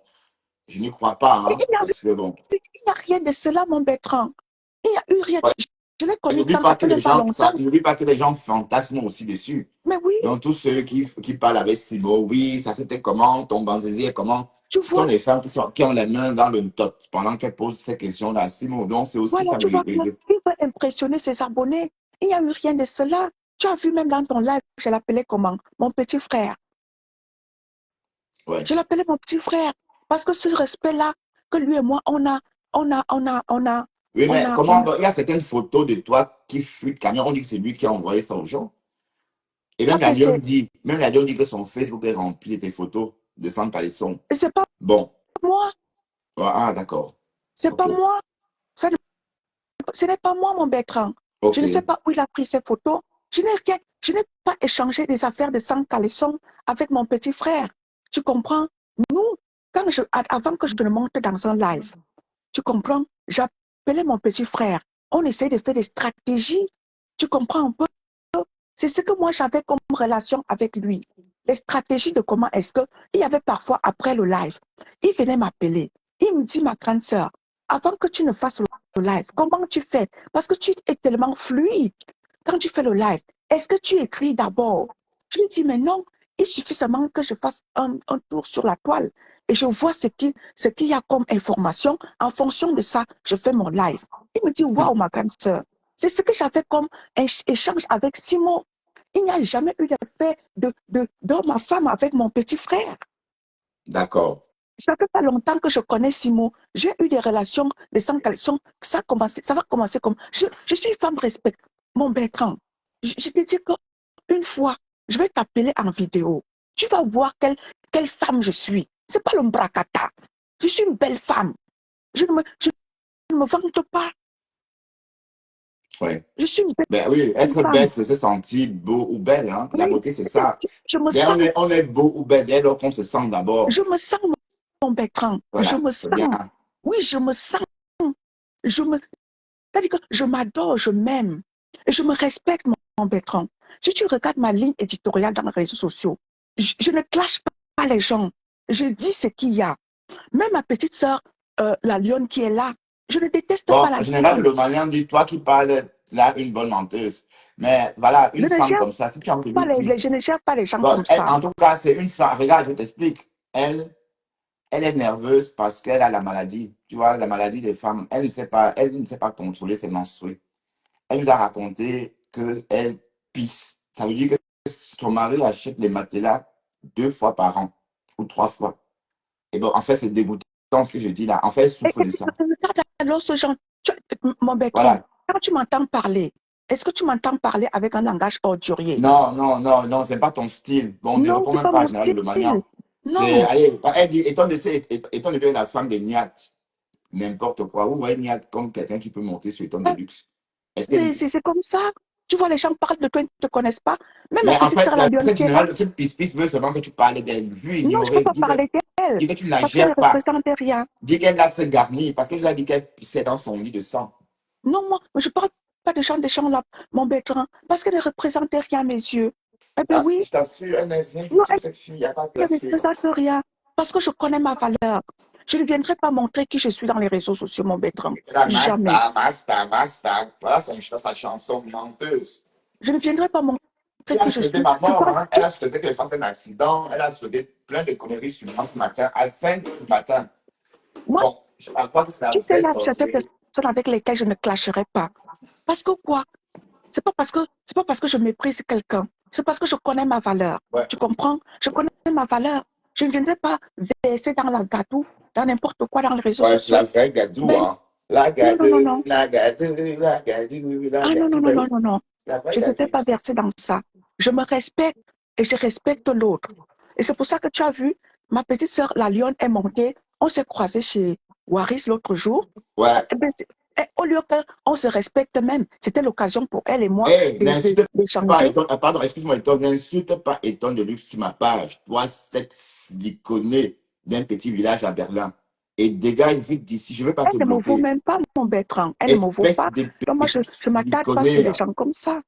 je n'y crois pas, Et hein, parce que bon. il n'y a rien de cela, mon Bertrand. Il n'y a eu rien. Ouais. Je l'ai connu N'oublie quand ça pas que fait même pas longtemps. n'oublie pas que les gens fantasment aussi dessus. Mais oui, Donc, tous ceux qui parlent avec Simo, oui, ça c'était comment, ton banzizier, comment, tu ce sont vois, les femmes qui ont les mains dans le tot pendant qu'elles posent ces questions-là à Simo. Donc, c'est aussi voilà, ça tu vois, il le jeu. veut impressionner ses abonnés. Il n'y a eu rien de cela. Tu as vu même dans ton live, je l'appelais comment? Mon petit frère. Ouais. Je l'appelais mon petit frère. Parce que ce respect-là, que lui et moi, on a. Oui, mais comment, il y a certaines photos de toi qui fuitent camion, on dit que c'est lui qui a envoyé ça aux gens. Et Ça, même la dit que son Facebook est rempli de tes photos de Sans Caleçon. c'est pas Bon, moi. ah, d'accord. C'est Ok, pas moi. Ce n'est pas moi, mon Bertrand. Je ok. ne sais pas où il a pris ces photos. Je n'ai pas échangé des affaires de sang caleçon avec mon petit frère. Tu comprends? Nous, avant que je ne monte dans un live, tu comprends? J'appelais mon petit frère. On essaie de faire des stratégies. Tu comprends un peu? C'est ce que moi j'avais comme relation avec lui. Les stratégies de comment est-ce que il y avait parfois après le live, il venait m'appeler. Il me dit, ma grande sœur, avant que tu ne fasses le live, comment tu fais? Parce que tu es tellement fluide. Quand tu fais le live, est-ce que tu écris d'abord? Je lui dis, mais non, il suffit seulement que je fasse un tour sur la toile et je vois ce qu'il y a comme information. En fonction de ça, je fais mon live. Il me dit, waouh, ma grande sœur. C'est ce que j'avais comme échange avec Simon. Il n'y a jamais eu d'affaire d'homme à femme avec mon petit frère. D'accord. Ça fait pas longtemps que je connais Simon. J'ai eu des relations de sang caleçon. Ça va commencer comme. Je suis une femme respectée. Mon Bertrand, je te dis qu'une fois, je vais t'appeler en vidéo. Tu vas voir quelle femme je suis. C'est pas le bracata. Je suis une belle femme. Je ne me vante pas. Ouais. Je suis une belle Ben oui, être femme. belle, c'est se sentir beau ou belle, hein. La Oui, beauté, c'est ça. je me Ben, sens, on est beau ou belle dès lors qu'on se sent d'abord. je me sens, mon Bertrand. Je Voilà, me c'est bien. sens. Oui, je me sens. Je me, C'est-à-dire que je m'adore, je m'aime et je me respecte, mon Bertrand. Si tu regardes ma ligne éditoriale dans les réseaux sociaux, je ne clash pas les gens. Je dis ce qu'il y a. Même ma petite sœur, la lionne qui est là, je ne déteste Bon, pas la en général, lionne. le malien dit, toi qui parles, là, une bonne menteuse. Mais voilà, Je une ne femme gère comme ça, si tu as envie de lui dire. je ne gère pas les gens Bon, comme ça. en tout cas, c'est une femme. Regarde, je t'explique. Elle est nerveuse parce qu'elle a la maladie. Tu vois, la maladie des femmes. Elle ne sait pas contrôler ses menstrues. Elle nous a raconté qu'elle pisse. Ça veut dire que son mari achète les matelas 2 fois par an ou 3 fois. Et bon, en fait, c'est dégoûtant ce que je dis là. En fait, elle Et souffre de ça. regarde alors ce genre, mon Bertrand, Voilà. quand tu m'entends parler, est-ce que tu m'entends parler avec un langage ordurier? Non, non, non, non, c'est pas ton style. Bon, on ne Non, répond c'est même pas pas mon à Général Le style. Manian. C'est, Non, allez, elle dit, étant donné la femme de Niat, n'importe quoi. Vous voyez Niat comme quelqu'un qui peut monter sur les tonnes de luxe. Est-ce mais que, c'est comme ça. Tu vois, les gens parlent de toi, ils ne te connaissent pas. Même ma Mais en petite fait, sœur, la lionne cette qui est là, générale, cette pisse veut seulement que tu parles d'elle. Vu, non, je ne peux ignorer, pas parler d'elle dis que tu ne la parce qu'elle ne gères pas. représente rien. Dis qu'elle a se garni parce qu'elle nous a dit qu'elle pissait dans son lit de sang. Non, moi, je ne parle pas des gens là, mon Bertrand, parce qu'elle ne représente rien à mes yeux. Eh bien Ah, oui, je t'assure, elle n'est rien du non, tout, cette fille. Il n'y a pas de elle ne là-dessus. représente rien parce que je connais ma valeur. Je ne viendrai pas montrer qui je suis dans les réseaux sociaux, mon Bertrand. La Jamais. Masta. Voilà sa chanson menteuse. Je ne viendrai pas montrer Elle qui a je souhaité suis. ma Je mort, pense hein. Elle a souhaité que je fasse un accident. Elle a souhaité plein de conneries sur moi ce matin, à 5 du matin. moi, Bon, je crois que c'est la tu sais, vraie il y a certaines sortie. personnes avec lesquelles je ne clasherai pas. Parce que quoi? C'est pas parce que je méprise quelqu'un. C'est parce que je connais ma valeur. Ouais. Tu comprends? Je connais ma valeur. Je ne viendrai pas verser dans la gâteau, dans n'importe quoi dans les réseaux Ouais, c'est la sociaux. vraie gadou, Ben, hein. La non, non, non, non. gadou, la gadou, la gadou, la Ah non, non, gadou. non, Ben non, oui, non, non. c'est la vraie Je ne gadou. vais pas verser dans ça. Je me respecte et je respecte l'autre. Et c'est pour ça que tu as vu, ma petite sœur, la lionne, est montée. On s'est croisés chez Waris l'autre jour. Ouais. Eh ben, au lieu qu'on se respecte même, c'était l'occasion pour elle et moi Hey, n'insulte pas d'échanger. Eton. Ah, pardon, excuse-moi, Eton. N'insulte pas Eton de luxe sur ma page. Toi, cette siliconée d'un petit village à Berlin. Et dégage vite d'ici. Je ne veux pas Elle te ne me vaut bloquer. même pas, mon Bertrand. Elle ne me vaut Espèce pas. de Donc moi, je petite ne m'attarde pas sur siliconée. des gens comme ça.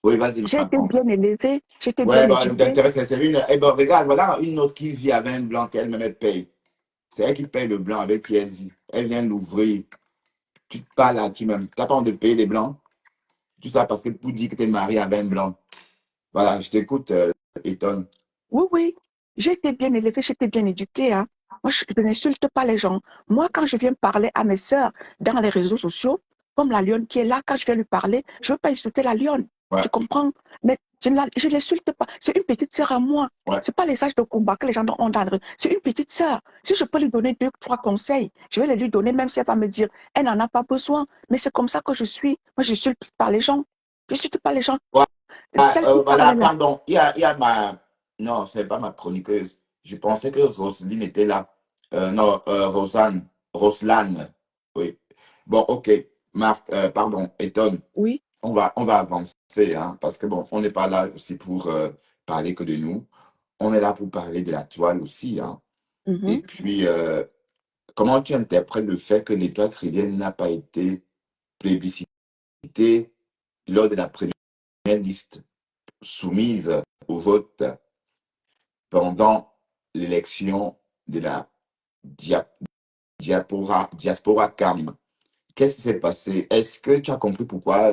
Oui, vas-y, J'ai été raconte. bien élevée, j'ai été bien Ouais, bon, elle éduquée. t'intéresse, c'est une. Eh ben, regarde, voilà une autre qui vit avec un blanc qu'elle-même paye. C'est elle qui paye le blanc avec qui elle vit. Elle vient l'ouvrir. Tu te parles à qui même? Tu n'as pas envie de payer les blancs? Tout ça parce que pour dire que tu es marié avec un blanc. Voilà, je t'écoute, Eton. Oui, oui, j'ai été bien élevée, j'ai été bien éduquée. Hein. Moi, je n'insulte pas les gens. Moi, quand je viens parler à mes sœurs dans les réseaux sociaux, comme la lionne qui est là, quand je viens lui parler, je ne veux pas insulter la lionne. Ouais, Tu comprends? Mais je ne l'insulte pas. C'est une petite sœur à moi. ouais. Ce n'est pas les âges de combat que les gens ont dans le... C'est une petite sœur. Si je peux lui donner 2, 3 conseils, je vais les lui donner, même si elle va me dire, elle n'en a pas besoin. Mais c'est comme ça que je suis. Moi, je n'insulte pas les gens. Je n'insulte pas les gens. Celle qui Voilà, parle là, pardon. Il y a ma. Non, c'est pas ma chroniqueuse. Je pensais que Roselyne était là. Non, Roslane. Oui. Bon, ok. Marc, pardon, Eton. oui. On va avancer, hein, parce que bon, on n'est pas là aussi pour parler que de nous. On est là pour parler de la toile aussi, hein. Et Mhm. puis, comment tu interprètes le fait que l'étoile chrétienne n'a pas été plébiscitée lors de la première liste soumise au vote pendant l'élection de la dia- diaspora CAM? Qu'est-ce qui s'est passé? Est-ce que tu as compris pourquoi?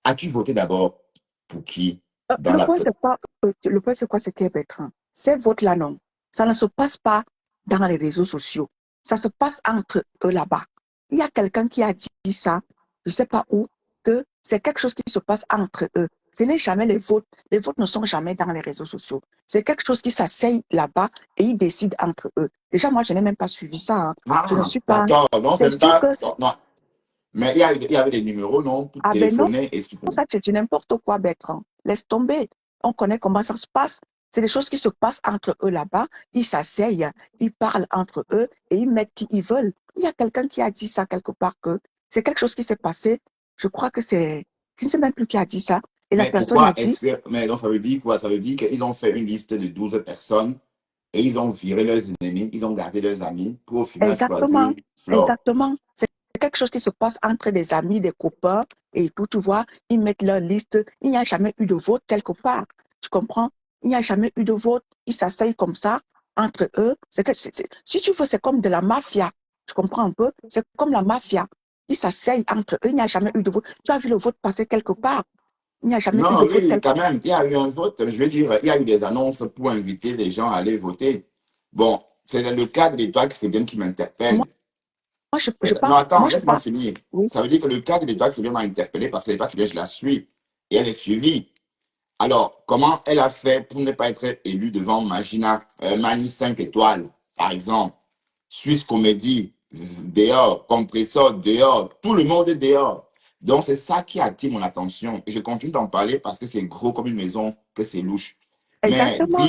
As-tu voté d'abord pour qui dans Le la... point, c'est pas, le point, c'est quoi, c'est est Bertrand? Ces votes-là, non. Ça ne se passe pas dans les réseaux sociaux. Ça se passe entre eux là-bas. Il y a quelqu'un qui a dit ça, je ne sais pas où, que c'est quelque chose qui se passe entre eux. Ce n'est jamais les votes. Les votes ne sont jamais dans les réseaux sociaux. C'est quelque chose qui s'asseye là-bas et ils décident entre eux. Déjà, moi, je n'ai même pas suivi ça. Hein. Je ne Ah, suis pas. d'accord. Non, C'est c'est sûr pas... que. Non, non. Mais il y avait des numéros, non, pour Ah ben non. téléphoner et Ça, c'est du n'importe quoi, Bertrand. Laisse tomber. On connaît comment ça se passe. C'est des choses qui se passent entre eux là-bas. Ils s'asseyent, ils parlent entre eux et ils mettent qui ils veulent. Il y a quelqu'un qui a dit ça quelque part que c'est quelque chose qui s'est passé. Je crois que c'est... Je ne sais même plus qui a dit ça. Et la Mais personne a pourquoi dit, est-ce que... Mais donc, ça veut dire quoi? Ça veut dire qu'ils ont fait une liste de 12 personnes et ils ont viré leurs ennemis, ils ont gardé leurs amis pour au final exactement, choisir Flore. exactement. C'est quelque chose qui se passe entre des amis, des copains et tout, tu vois. Ils mettent leur liste. Il n'y a jamais eu de vote quelque part. Tu comprends? Il n'y a jamais eu de vote. Ils s'asseyent comme ça entre eux. Si tu veux, c'est comme de la mafia. Tu comprends un peu? C'est comme la mafia. Ils s'asseyent entre eux. Il n'y a jamais eu de vote. Tu as vu le vote passer quelque part? Il n'y a jamais eu Non, de vote oui, quelque quand part. même, il y a eu un vote. Je veux dire, il y a eu des annonces pour inviter les gens à aller voter. Bon, c'est le cas de l'Étoile chrétienne qui m'interpelle. Moi, je Non, parle. attends, Moi, je laisse-moi parle. finir. Oui, Ça veut dire que le cas de l'Étoile chrétienne m'a interpellé parce que l'Étoile chrétienne, je la suis et elle est suivie. Alors, comment elle a fait pour ne pas être élue devant Mani 5 étoiles, par exemple? Suisse Comédie, dehors, Compressor, dehors, tout le monde est dehors. Donc, c'est ça qui attire mon attention. Et je continue d'en parler parce que c'est gros comme une maison, que c'est louche. Mais exactement.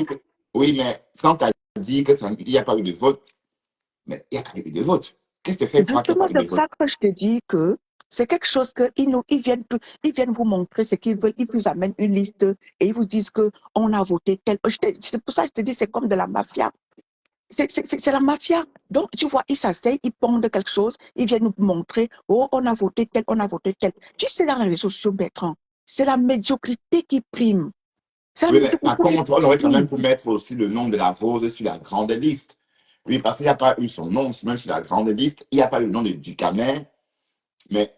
oui, mais quand tu as dit que il n'y a pas eu de vote, mais il y a quand même eu de vote. Qu'est-ce que tu fais croire qu'il n'y a Justement, pas eu c'est de pour vote? ça que je te dis que C'est quelque chose ils viennent vous montrer ce qu'ils veulent. Ils vous amènent une liste et ils vous disent qu'on a voté tel. C'est pour ça que je te dis, c'est comme de la mafia. C'est la mafia. Donc, tu vois, ils s'asseyent, ils pondent quelque chose, ils viennent nous montrer, oh, on a voté tel, on a voté tel. Tu sais, dans les réseaux sociaux, Bertrand, c'est la médiocrité qui prime. C'est la Oui, mais par médiocrité contre, on qui aurait quand même prime. pu mettre aussi le nom de la rose sur la grande liste. Oui, parce qu'il n'y a pas eu son nom, même sur la grande liste. Il n'y a pas eu le nom de Ducamin. Mais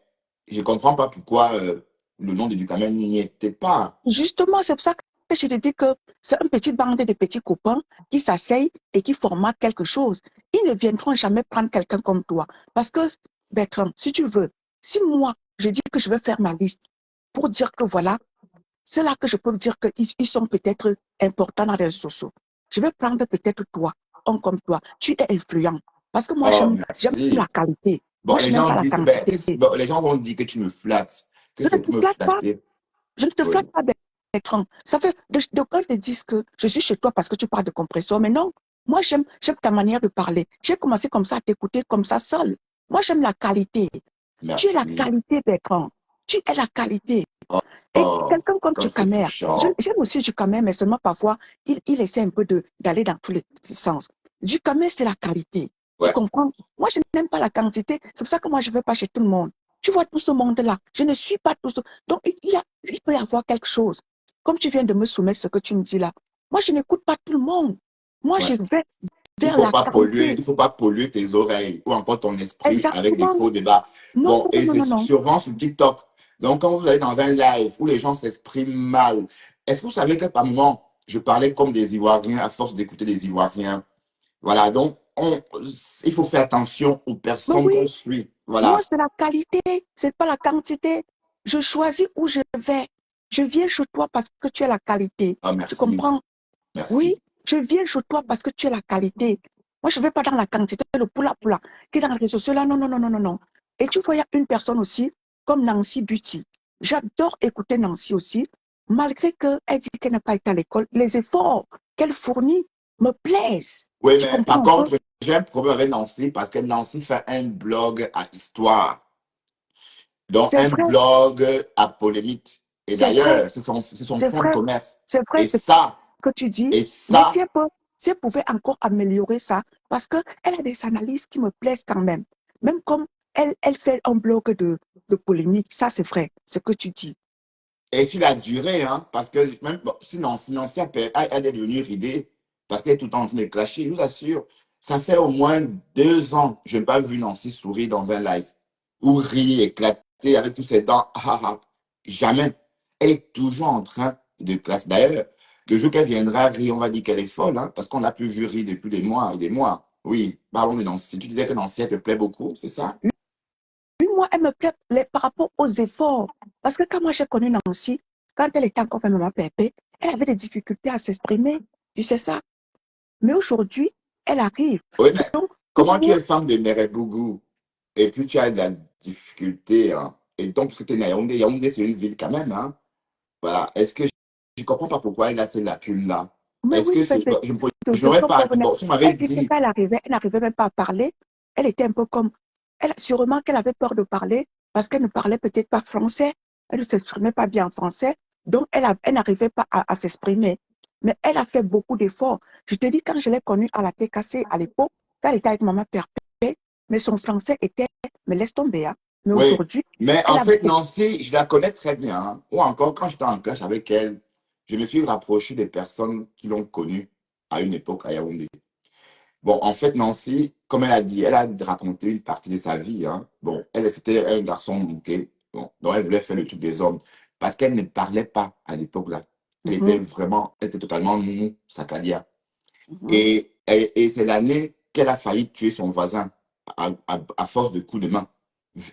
je ne comprends pas pourquoi le nom de Ducamin n'y était pas. Justement, c'est pour ça que je te dis que c'est une petite bande de petits copains qui s'asseyent et qui formatent quelque chose. Ils ne viendront jamais prendre quelqu'un comme toi. Parce que, Bertrand, si tu veux, si moi, je dis que je vais faire ma liste pour dire que voilà, c'est là que je peux dire qu'ils sont peut-être importants dans les réseaux sociaux. Je vais prendre peut-être toi, homme comme toi. Tu es influent. Parce que moi, Oh, j'aime la merci. qualité. Bon, Moi, je les n'aime gens pas la disent, quantité. bon, les gens vont dire que tu me flattes, que Je ne c'est te pour me flatte pas. flatter. Je ne te Oui, flatte pas, Bertrand. Ça fait de quand ils te disent que je suis chez toi parce que tu parles de compresseur. Mais non, moi, j'aime ta manière de parler. J'ai commencé comme ça à t'écouter comme ça seul. Moi, j'aime la qualité. Tu es la merci. qualité, Bertrand. Tu es la qualité. Et Oh, quelqu'un comme comme c'est Ducamer, touchant. j'aime aussi Ducamer, mais seulement parfois, il essaie un peu d'aller dans tous les sens. Ducamer, c'est la qualité. Tu Ouais. comprends? Moi, je n'aime pas la quantité. C'est pour ça que moi, je ne vais pas chez tout le monde. Tu vois tout ce monde-là. Je ne suis pas tout ce. Donc, il peut y avoir quelque chose. Comme tu viens de me soumettre ce que tu me dis là. Moi, je n'écoute pas tout le monde. Moi, Ouais. je vais vers la qualité. Il faut pas polluer tes oreilles ou encore ton esprit avec des Exactement. faux débats. Non, Bon, non, et non, c'est non, non. souvent sur TikTok. Donc, quand vous allez dans un live où les gens s'expriment mal, est-ce que vous savez que par moment, je parlais comme des Ivoiriens à force d'écouter des Ivoiriens? Voilà, donc, il faut faire attention aux Mais personnes oui, qu'on suit. moi, Voilà, c'est la qualité, c'est pas la quantité. Je choisis où je vais. Je viens chez toi parce que tu es la qualité. ah, Tu merci, comprends? Oui, merci. je viens chez toi parce que tu es la qualité. Moi, je ne vais pas dans la quantité, le poula, qui est dans les réseaux sociaux. Là, non, non, non, non, non, non. Et tu vois, il y a une personne aussi, comme Nancy Buty. J'adore écouter Nancy aussi, malgré qu'elle dit qu'elle n'a pas été à l'école. Les efforts qu'elle fournit me plaisent. Oui, Tu mais par comprends un peu? contre, j'ai un problème avec Nancy parce que Nancy fait un blog à histoire, donc C'est un vrai, blog à polémique. Et c'est vrai, d'ailleurs, c'est son c'est fonds de vrai, commerce. c'est vrai, Et c'est ça, que tu dis, et mais ça, si elle pouvait encore améliorer ça, parce qu'elle a des analyses qui me plaisent quand même. Même comme elle fait un blog de polémique, ça c'est vrai, ce que tu dis. et sur la durée, hein, parce que même bon, sinon ça elle est devenue ridée, parce qu'elle est tout le temps en train de clasher. Je vous assure, ça fait au moins 2 ans, je n'ai pas vu Nancy sourire dans un live, ou rire, éclater avec tous ses dents. Ah, ah, ah. Jamais. Elle est toujours en train de classer. D'ailleurs, le jour qu'elle viendra rire, on va dire qu'elle est folle, hein, parce qu'on l'a plus vu rire depuis des mois et des mois. Oui, parlons de Nancy. Tu disais que Nancy, elle te plaît beaucoup, c'est ça? Oui, moi, elle me plaît par rapport aux efforts. Parce que quand moi j'ai connu Nancy, quand elle était encore maman Pépé, elle avait des difficultés à s'exprimer. Tu sais ça? Mais aujourd'hui, elle arrive. Oui, mais Donc, pour comment tu moi, es fan de Nerebugu et puis tu as de la difficulté, hein, et donc parce que tu es Yaoundé, Yaoundé c'est une ville quand même, hein, voilà, est-ce que je ne comprends pas pourquoi il a ces lacunes-là? mais Est-ce oui, que c'est, je de n'aurais top pas, revenait. bon, si tu m'avais Elle dit que dit, quand elle n'arrivait même pas à parler. Elle était un peu comme, sûrement qu'elle avait peur de parler parce qu'elle ne parlait peut-être pas français. Elle ne s'exprimait pas bien en français. Donc, elle n'arrivait pas à s'exprimer. Mais elle a fait beaucoup d'efforts. Je te dis, quand je l'ai connue à la TKC à l'époque, quand elle était avec maman Perpé, mais son français était, mais laisse tomber, hein. Mais oui, aujourd'hui, mais elle en a fait, beaucoup. Nancy, je la connais très bien, hein, ou encore quand j'étais en clash avec elle, je me suis rapproché des personnes qui l'ont connue à une époque à Yaoundé. Bon, en fait, Nancy, comme elle a dit, elle a raconté une partie de sa vie, hein. Bon, c'était un garçon manqué. Bon, donc elle voulait faire le truc des hommes. Parce qu'elle ne parlait pas à l'époque là. Mhm, Elle était totalement nounou, Sakalia. mhm. Et c'est l'année qu'elle a failli tuer son voisin à force de coups de main.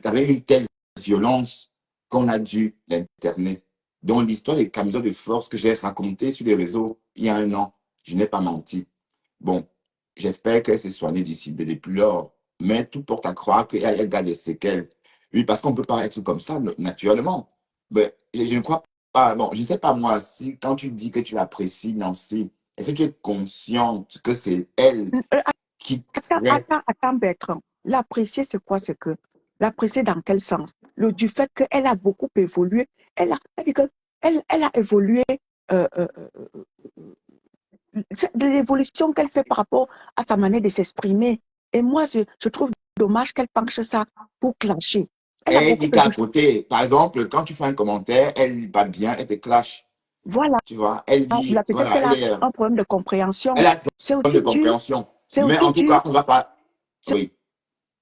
Avec une telle violence qu'on a dû l'interner. Donc l'histoire des camisoles de force que j'ai racontée sur les réseaux il y a 1 an, je n'ai pas menti. Bon, j'espère qu'elle s'est soignée d'ici depuis lors. Mais tout porte à croire qu'elle garde des séquelles. Oui, parce qu'on ne peut pas être comme ça, naturellement. Mais je ne crois pas. Bon, je ne sais pas moi, si quand tu dis que tu l'apprécies, Nancy, est-ce que tu es consciente que c'est elle Euh, qui Attends, crée. attends, attends, Bertrand. L'apprécier, c'est quoi? C'est que L'apprécier dans quel sens? Du fait qu'elle a beaucoup évolué. Elle dit que elle a évolué, de l'évolution qu'elle fait par rapport à sa manière de s'exprimer. Et moi, je trouve dommage qu'elle penche ça pour clasher. Elle a Elle beaucoup dit qu'à évolué. côté, par exemple, quand tu fais un commentaire, elle lit pas bien, elle te clash. Voilà. Tu vois, elle dit, Peut-être voilà, qu'elle a un problème de compréhension. elle a un C'est problème aussi de dû, compréhension. c'est Mais aussi en tout dû, cas, on va pas. c'est Oui.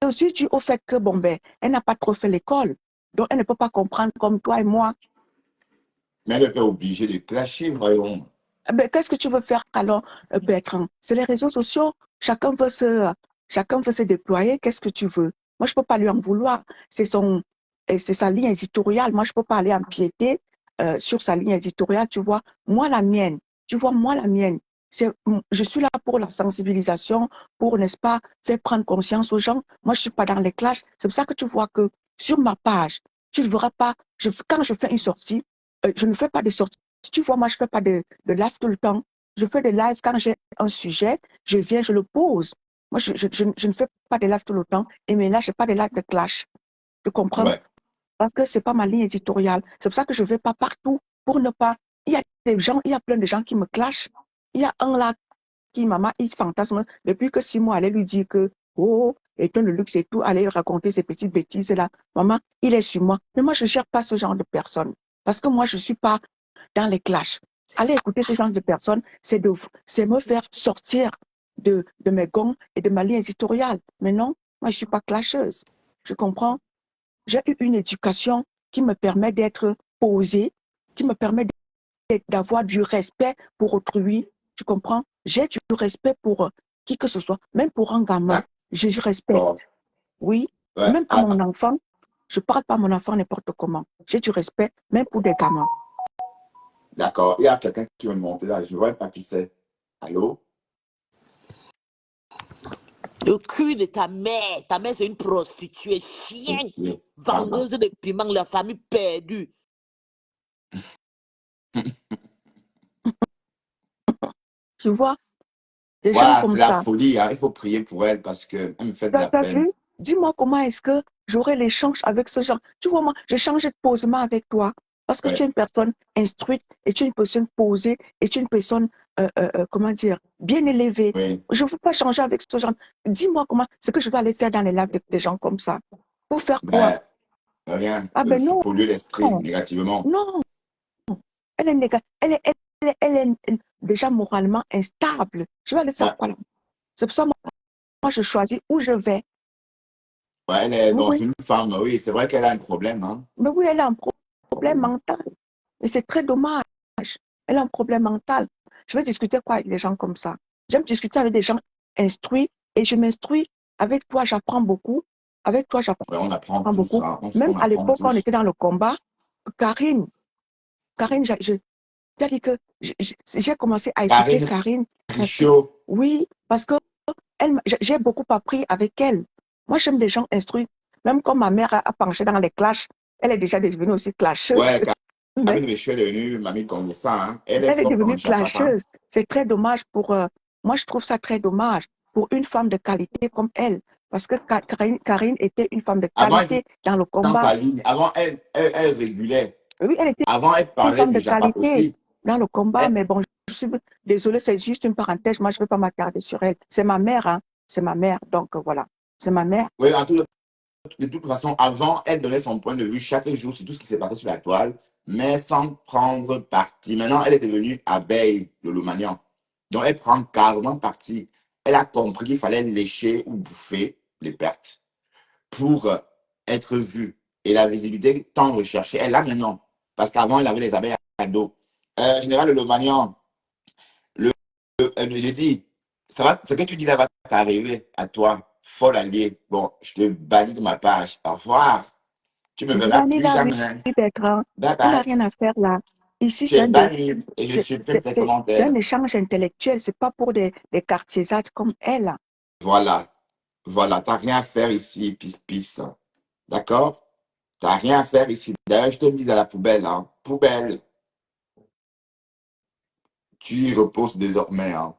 aussi dû au fait que, bon, ben, elle n'a pas trop fait l'école. Donc, elle ne peut pas comprendre comme toi et moi. Mais elle n'est pas obligée de clasher, voyons. Ben, qu'est-ce que tu veux faire alors, Bertrand? C'est les réseaux sociaux. Chacun veut se déployer. Qu'est-ce que tu veux? Moi, je ne peux pas lui en vouloir. C'est sa ligne éditoriale. Moi, je ne peux pas aller empiéter sur sa ligne éditoriale. Tu vois, moi, la mienne. Tu vois, moi, la mienne. Je suis là pour la sensibilisation, pour, n'est-ce pas, faire prendre conscience aux gens. Moi, je ne suis pas dans les clashs. C'est pour ça que tu vois que sur ma page, tu ne verras pas, quand je fais une sortie, je ne fais pas de sortie. Tu vois, moi, je ne fais pas de live tout le temps. Je fais des lives quand j'ai un sujet, je viens, je le pose. Moi, je ne fais pas de live tout le temps. Et maintenant, je n'ai pas de live de clash. Tu comprends? Ouais. Parce que ce n'est pas ma ligne éditoriale. C'est pour ça que je ne vais pas partout pour ne pas. Il y a des gens, il y a plein de gens qui me clashent. Il y a un là qui, maman, il fantasme depuis que 6 mois, allait lui dire que, oh, étant le luxe et tout, allez raconter ces petites bêtises là. Maman, il est sur moi. Mais moi, je ne cherche pas ce genre de personne. Parce que moi, je ne suis pas dans les clashs. Aller écouter ce genre de personnes, c'est me faire sortir de mes gonds et de ma ligne éditoriale. Mais non, moi, je ne suis pas clasheuse. Je comprends. J'ai eu une éducation qui me permet d'être posée, qui me permet d'avoir du respect pour autrui. Tu comprends? J'ai du respect pour qui que ce soit, même pour un gamin. Je D'accord. respecte. Oui. Ouais. Même à mon enfant, je ne parle pas à mon enfant n'importe comment. J'ai du respect, même pour des gamins. D'accord. Il y a quelqu'un qui veut me monter là. Je ne vois pas qui c'est. Allô? Le cul de ta mère. Ta mère, c'est une prostituée, chien, Oui. Pardon. vendeuse de piments, la famille perdue. Tu vois, des gens Voilà, comme c'est la ça. folie. Hein. Il faut prier pour elle parce qu'elle me fait de la Tu as peine. vu? Dis-moi comment est-ce que j'aurai l'échange avec ce genre. Tu vois, moi, j'échange posément avec toi parce que tu es Ouais. une personne instruite et tu es une personne posée et tu es une personne, comment dire, bien élevée. Oui. Je ne veux pas changer avec ce genre. Dis-moi comment, ce que je vais aller faire dans les lives des gens comme ça. Pour faire quoi? Ben, rien. Ah ben non, Polluer l'esprit négativement. non. Elle est, elle est déjà moralement instable. Je vais aller faire Ouais. quoi là? C'est pour ça, moi, je choisis où je vais. Ouais, elle est Oui, donc oui. c'est une femme. Oui, c'est vrai qu'elle a un problème. Hein. Mais oui, elle a un problème mental. Et c'est très dommage. Elle a un problème mental. Je vais discuter quoi avec des gens comme ça? J'aime discuter avec des gens instruits et je m'instruis. Avec toi, j'apprends beaucoup. Avec toi, j'apprends Ouais, on apprend tous. beaucoup. Hein. Même On à apprend l'époque, quand on tous. était dans le combat, Karine, j'ai dit que j'ai commencé à écouter Karine Karine parce que, Richaud. oui, parce que j'ai beaucoup appris avec elle. Moi, j'aime des gens instruits. Même quand ma mère a penché dans les clashs, elle est déjà devenue aussi clasheuse. Ouais, Mais Karine Richaud est devenue mamie comme ça. Hein. Elle est elle est forte en devenue papa. clasheuse. C'est très dommage pour. Moi, je trouve ça très dommage pour une femme de qualité comme elle. Parce que Karine était une femme de Avant, elle qualité dans le dans combat. sa ligne. Avant, elle régulait. Oui, elle était Avant, elle une parlait femme de déjà pas qualité possible. dans le combat. Elle- Mais bon, je suis désolée, c'est juste une parenthèse. Moi, je ne veux pas m'attarder sur elle. C'est ma mère, hein. C'est ma mère. Donc, voilà. C'est ma mère. oui, de toute façon, avant, elle donnait son point de vue chaque jour sur tout ce qui s'est passé sur la toile, mais sans prendre parti. Maintenant, elle est devenue abeille de l'Omanian. Donc, elle prend carrément parti. Elle a compris qu'il fallait lécher ou bouffer les pertes pour être vue. Et la visibilité tant recherchée, elle l'a maintenant. Parce qu'avant, elle avait les abeilles à dos. Général Lomanian, j'ai dit, ça va, ce que tu dis là va t'arriver à toi, folle allié. Bon, je te bannis de ma page. Au revoir. Tu me verras Vanny plus là, oui, jamais. Bertrand. Bye Elle n'a bye. rien à faire là. Ici, Tu es banni et je supprime tes c'est un commentaires. échange intellectuel. C'est pas pour des quartiers comme elle. Voilà. Voilà. T'as rien à faire ici, pisse. D'accord? T'as rien à faire ici. D'ailleurs, je t'ai mis à la poubelle. Hein. Poubelle. Tu y reposes désormais. Hein.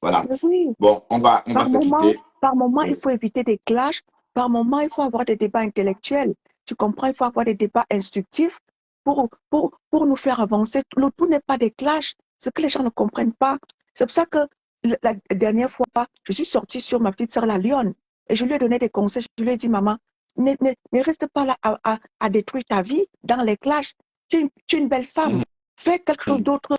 Voilà. Mais oui, Bon, on va se quitter. par moment, il Oui. faut éviter des clashs Par moment, il faut avoir des débats intellectuels. Tu comprends, il faut avoir des débats instructifs pour nous faire avancer. Le tout n'est pas des clashs, ce que les gens ne comprennent pas. C'est pour ça que la dernière fois, je suis sortie sur ma petite sœur, la lionne, et je lui ai donné des conseils. Je lui ai dit, maman, ne reste pas là à détruire ta vie dans les clashs. Tu es une belle femme. Fais quelque chose d'autre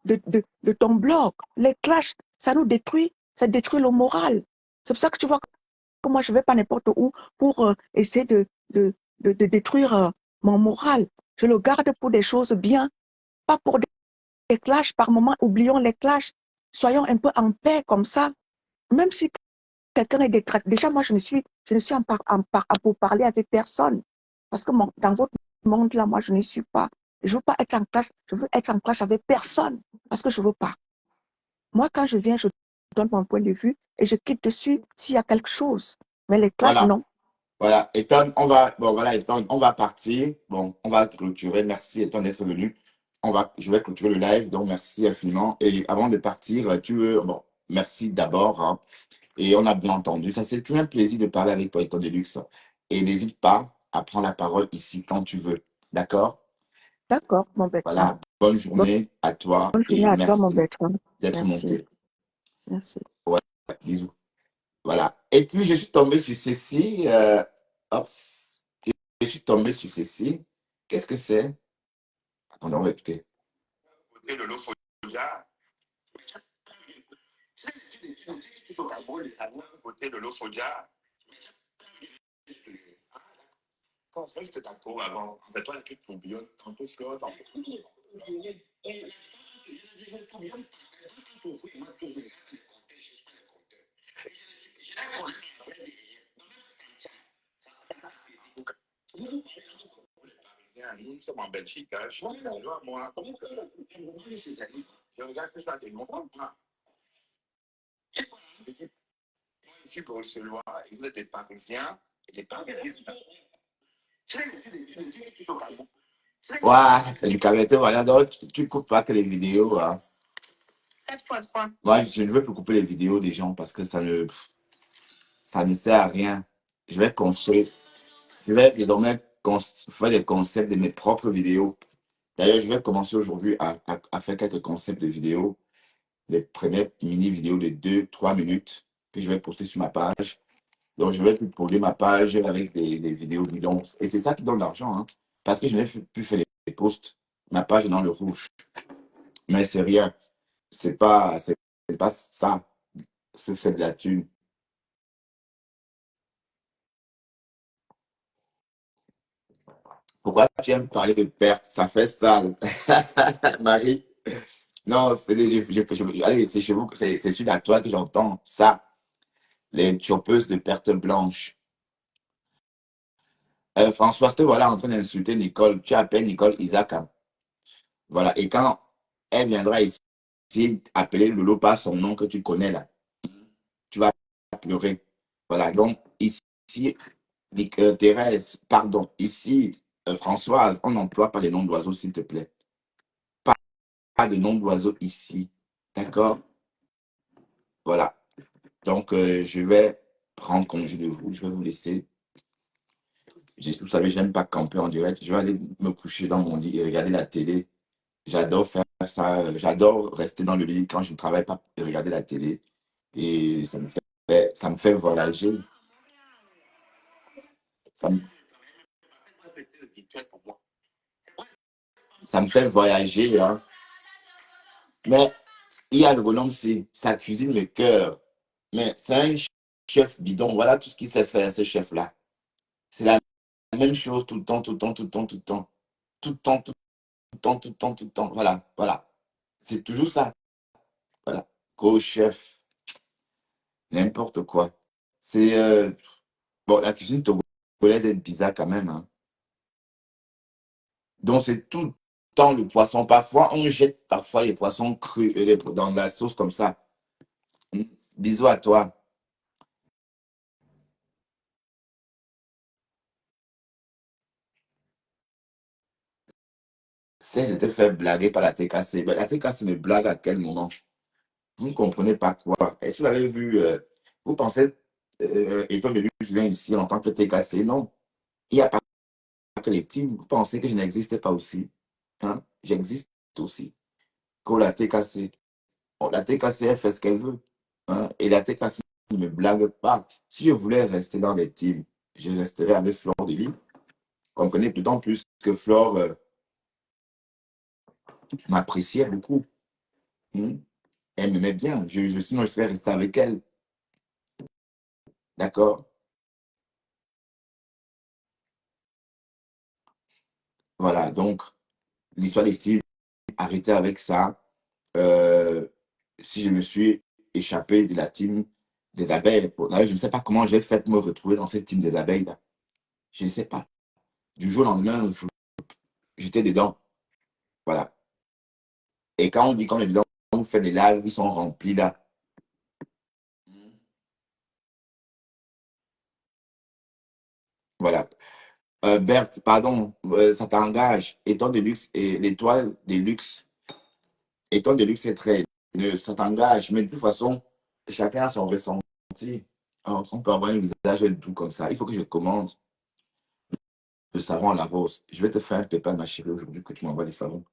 de ton blog. Les clashs, ça nous détruit, ça détruit le moral. C'est pour ça que tu vois que moi, je ne vais pas n'importe où pour essayer de détruire mon moral. Je le garde pour des choses bien, pas pour des clashs. Par moment, oublions les clashs. Soyons un peu en paix comme ça. Même si quelqu'un est détraqué. Déjà, moi, je ne suis pour parler avec personne. Parce que dans votre monde-là, moi, je ne suis pas. Je ne veux pas être en clash. Je veux être en clash avec personne. Parce que je ne veux pas. Moi, quand je viens, je donne mon point de vue et je quitte dessus s'il y a quelque chose. Mais les clashs, Voilà. non. Voilà, Ethan, Ethan, on va partir. Bon, on va clôturer. Merci, Ethan, d'être venu. Je vais clôturer le live, donc merci infiniment. Et avant de partir, bon, merci d'abord, hein. Et on a bien entendu. Ça, c'est toujours un plaisir de parler avec toi, Ethan Deluxe. Et n'hésite pas à prendre la parole ici quand tu veux. D'accord? D'accord, mon Bertrand. Voilà, bonne journée à toi. Bonne journée Et à toi, mon merci Bertrand. d'être Merci. monté. Merci. Ouais, bisous. Voilà. Et puis, je suis tombé sur ceci. Ops. Je suis tombé sur ceci. Qu'est-ce que c'est? Attendez, on va écouter. Côté de l'Ophodia. Côté de l'Ophodia. Comment ça, c'était ta peau avant? En fait, toi, la truc tourbillonne, tantôt flotte, tantôt. Nous sommes en Belgique, hein. Je suis moi. Je regarde que ça, t'es mon ici pour celui-là, vous êtes des Parisiens et des Parisiens. Ouais, du caractère, voilà, donc tu ne coupes pas que les vidéos. Hein. 4x3. Moi, je ne veux plus couper les vidéos des gens parce que ça ne sert à rien. Je vais construire. Je vais désormais faire des concepts de mes propres vidéos. D'ailleurs, je vais commencer aujourd'hui à faire quelques concepts de vidéos. Les premières mini-vidéos de 2-3 minutes que je vais poster sur ma page. Donc, je vais publier ma page avec des vidéos bidons. Et c'est ça qui donne l'argent. Hein, parce que je n'ai plus fait les posts. Ma page est dans le rouge. Mais c'est rien. C'est pas ça. C'est fait de la thune. Pourquoi tu aimes parler de perte? Ça fait sale. Marie. Non, allez, c'est chez vous, c'est sur la toile que j'entends ça. Les choppeuses de pertes blanches. François, te voilà en train d'insulter Nicole. Tu appelles Nicole Isaac. Hein. Voilà. Et quand elle viendra ici, appeler Lolo par son nom que tu connais là, tu vas pleurer. Voilà. Donc, ici, Thérèse, pardon, ici, Françoise, on n'emploie pas les noms d'oiseaux, s'il te plaît. Pas de nom d'oiseaux ici. D'accord? Voilà. Donc, je vais prendre congé de vous. Je vais vous laisser. Vous savez, j'aime pas camper en direct. Je vais aller me coucher dans mon lit et regarder la télé. J'adore faire ça. J'adore rester dans le lit quand je ne travaille pas et regarder la télé. Et ça me fait voyager. Ça me fait voyager. Hein. Mais il y a le bonhomme, ça cuisine le cœur. Mais c'est un chef bidon. Voilà tout ce qu'il sait faire, ce chef-là. C'est la même chose tout le temps, tout le temps, tout le temps, tout le temps. Tout le temps, tout le temps, tout le temps, tout le temps. Voilà, voilà. C'est toujours ça. Voilà. Gros chef. N'importe quoi. C'est... bon, la cuisine togolaise est bizarre quand même. Hein. Donc, c'est tout le temps le poisson. Parfois, on jette parfois les poissons crus dans la sauce comme ça. Bisous à toi. C'était fait blaguer par la TKC. Mais la TKC me blague à quel moment? Vous ne comprenez pas quoi. Est-ce que vous avez vu, vous pensez Étoile de luxe vient ici en tant que TKC. Non, il n'y a pas que les teams. Vous pensez que je n'existe pas aussi? Hein? J'existe aussi. Comme la TKC. Bon, la TKC, elle fait ce qu'elle veut. Hein? Et la TKC ne me blague pas. Si je voulais rester dans les teams, je resterais avec Flore de Lille. Comprenez d'autant plus que Flore m'appréciait beaucoup. Hmm? Elle m'aimait bien. Sinon, je serais resté avec elle. D'accord? Voilà. Donc, l'histoire des teams, arrêtez avec ça. Euh, si je me suis échappé de la team des abeilles, bon, là, je ne sais pas comment j'ai fait pour me retrouver dans cette team des abeilles là. Je ne sais pas. Du jour au lendemain, j'étais dedans. Voilà. Et quand on dit qu'on est dedans, on fait des lives, ils sont remplis là. Voilà. Berthe, pardon, ça t'engage. Étoile de luxe et l'étoile de luxe. Étoile de luxe, c'est très. Ça t'engage. Mais de toute façon, chacun a son ressenti. Alors, on peut avoir un visage doux comme ça. Il faut que je commande le savon à la rose. Je vais te faire un pépin, ma chérie, aujourd'hui, que tu m'envoies les savons.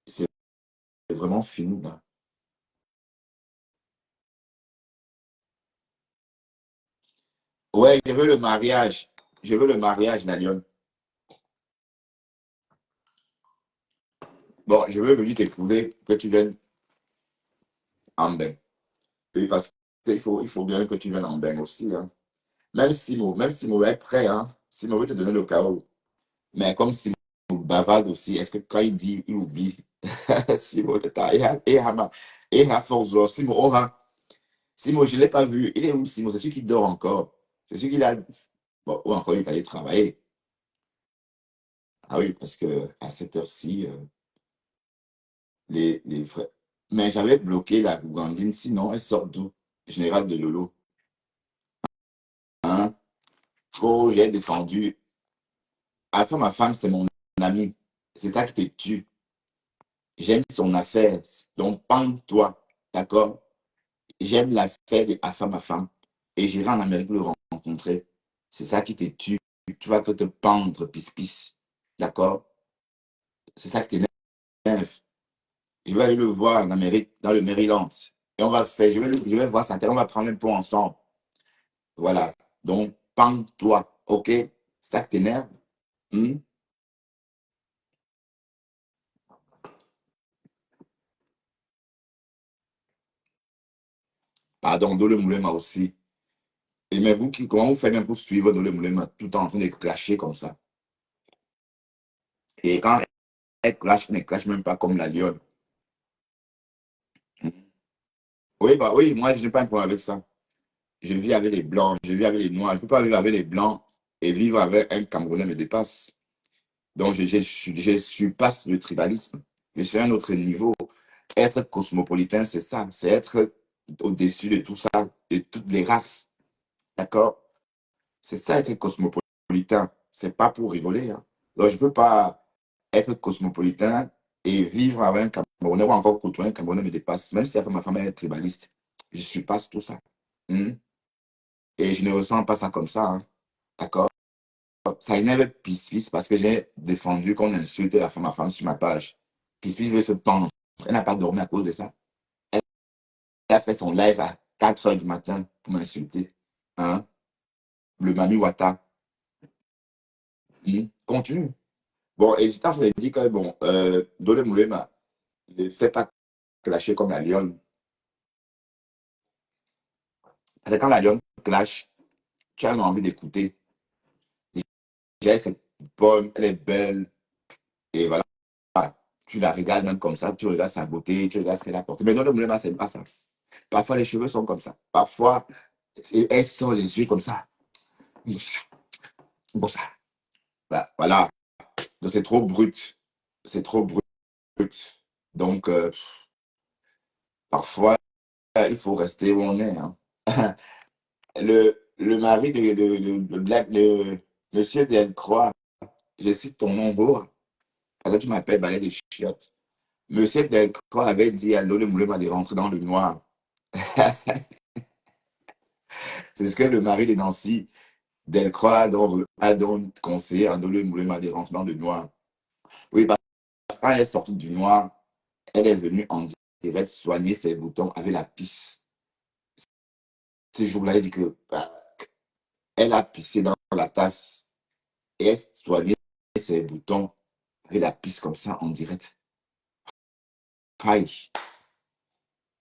C'est vraiment fini, là. Ouais, je veux le mariage. Je veux le mariage, Nalion. Bon, je veux venir t'éprouver que tu viennes en bain. Oui, parce qu'il faut bien que tu viennes en bain aussi. Hein. Même Simo est prêt. Hein. Simo veut te donner le chaos. Mais comme Simo bavarde aussi, est-ce que quand il dit, il oublie? Simo, et à force, Simo, Simo, je ne l'ai pas vu. Il est où, Simo? C'est sûr qu'il dort encore. C'est sûr qu'il a. Bon, ou encore, il est allé travailler. Ah oui, parce que à cette heure-ci, les vrais. Mais j'avais bloqué la Gougandine, sinon elle sort d'où? Général de Lolo. Hein? Oh, j'ai défendu. À ma femme, c'est mon ami. C'est ça qui te tue. J'aime son affaire. Donc, pends-toi. D'accord? J'aime l'affaire de Afam ma femme. Et j'irai en Amérique le rencontrer. C'est ça qui te tue. Tu vas que te pendre, pis-pis. D'accord? C'est ça qui t'énerve. Je vais aller le voir en Amérique, dans le Maryland. Et on va faire, je vais voir ça. On va prendre un pot ensemble. Voilà. Donc, pends-toi. OK? C'est ça qui t'énerve? Hmm? Pardon, Dole Moulema aussi. Et mais vous, comment vous faites même pour suivre Dole Moulema tout en train de clasher comme ça? Et quand elle ne clash même pas comme la lionne. Hmm. Oui, bah oui, moi, je n'ai pas un problème avec ça. Je vis avec les blancs, je vis avec les noirs. Je ne peux pas vivre avec les blancs et vivre avec un Camerounais me dépasse. Donc, je surpasse le tribalisme. Je suis à un autre niveau. Être cosmopolitain, c'est ça. C'est être au-dessus de tout ça, de toutes les races. D'accord? C'est ça, être cosmopolitain. C'est pas pour rigoler. Hein. Donc, je ne peux pas être cosmopolitain et vivre avec un Camerounais ou encore côtoyer un Camerounais me dépasse. Même si ma femme est tribaliste, je surpasse tout ça. Hmm? Et je ne ressens pas ça comme ça. Hein. D'accord? Ça énerve Pis parce que j'ai défendu qu'on insulte ma femme sur ma page. Pis veut se pendre. Elle n'a pas dormi à cause de ça. Elle a fait son live à 4 heures du matin pour m'insulter. Hein? Le Mami Wata. Continue. Bon, et j'étais en train de dire que, bon, Dole Moulema ne fait pas clasher comme la lionne. Parce que quand la lionne clash, tu as envie d'écouter. Déjà, c'est bonne, elle est belle, et voilà. Tu la regardes même comme ça, tu regardes sa beauté, tu regardes ce qu'elle a porté. Mais Dole Moulema, c'est pas ça. Parfois, les cheveux sont comme ça. Parfois, elle sort les yeux comme ça. Bon, ça. Voilà. Donc, c'est trop brut. C'est trop brut. Donc, parfois, il faut rester où on est. Hein. Le mari de Monsieur Delcroix, je cite ton nom beau, parce que tu m'appelles balai de chiottes. Monsieur Delcroix avait dit à Lolo Moulema de rentrer dans le noir. C'est ce que le mari de Nancy Delcroix a donc conseillé à Ndolo Moulema des rentrements de noir. Oui, parce que quand elle est sortie du noir, elle est venue en direct soigner ses boutons avec la pisse. Ce jour-là, elle dit que elle a pissé dans la tasse et elle soignait ses boutons avec la pisse comme ça en direct. Aïe.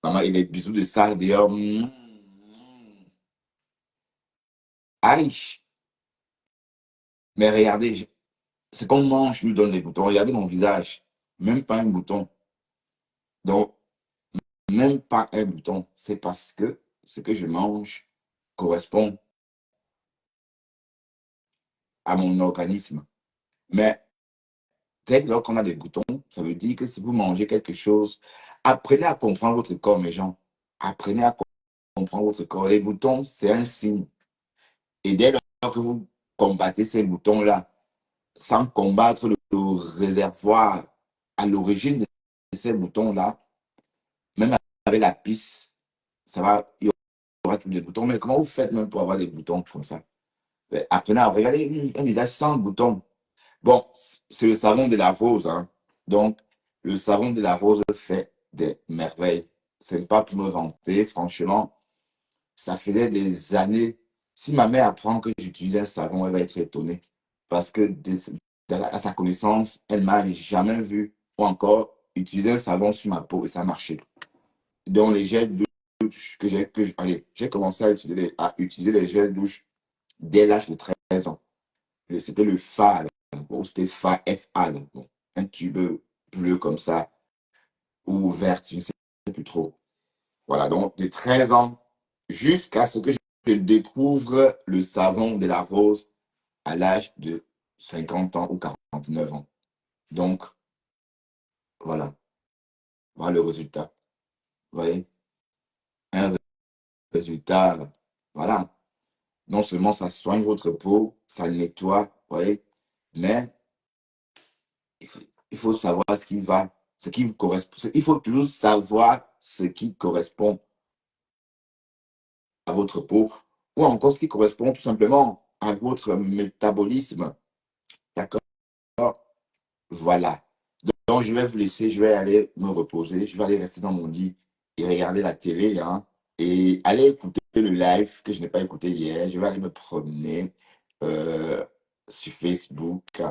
Maman, et les bisous de ça d'ailleurs. Aïe. Mais regardez, c'est qu'on mange, nous donne des boutons. Regardez mon visage. Même pas un bouton. Donc, même pas un bouton. C'est parce que ce que je mange correspond à mon organisme. Mais dès lors qu'on a des boutons, ça veut dire que si vous mangez quelque chose, apprenez à comprendre votre corps, mes gens. Apprenez à comprendre votre corps. Les boutons, c'est un signe. Et dès lors que vous combattez ces boutons-là, sans combattre le réservoir à l'origine de ces boutons-là, même avec la pisse, ça va, il y aura tous les boutons. Mais comment vous faites même pour avoir des boutons comme ça? Apprenez à regarder un visage sans boutons. Bon, c'est le savon de la rose. Hein. Donc, le savon de la rose fait des merveilles. C'est pas pour me vanter, franchement. Ça faisait des années. Si ma mère apprend que j'utilisais un savon, elle va être étonnée. Parce que à sa connaissance, elle m'a jamais vu ou encore utiliser un savon sur ma peau et ça marchait. Donc, les gels douche j'ai commencé à utiliser les gels douche dès l'âge de 13 ans. C'était le FA, là. Bon, c'était FA, FA, là. Bon, un tube bleu comme ça, ou vert, je ne sais plus trop. Voilà, donc de 13 ans jusqu'à ce que je découvre le savon de la rose à l'âge de 50 ans ou 49 ans. Donc, voilà. Voilà le résultat. Vous voyez? Un résultat, voilà. Non seulement ça soigne votre peau, ça nettoie, vous voyez, mais il faut savoir ce qui va, ce qui vous correspond. Il faut toujours savoir ce qui correspond à votre peau ou encore ce qui correspond tout simplement à votre métabolisme. D'accord? Voilà. Donc, je vais vous laisser, je vais aller me reposer, je vais aller rester dans mon lit et regarder la télé, hein, et aller écouter le live que je n'ai pas écouté hier. Je vais aller me promener sur Facebook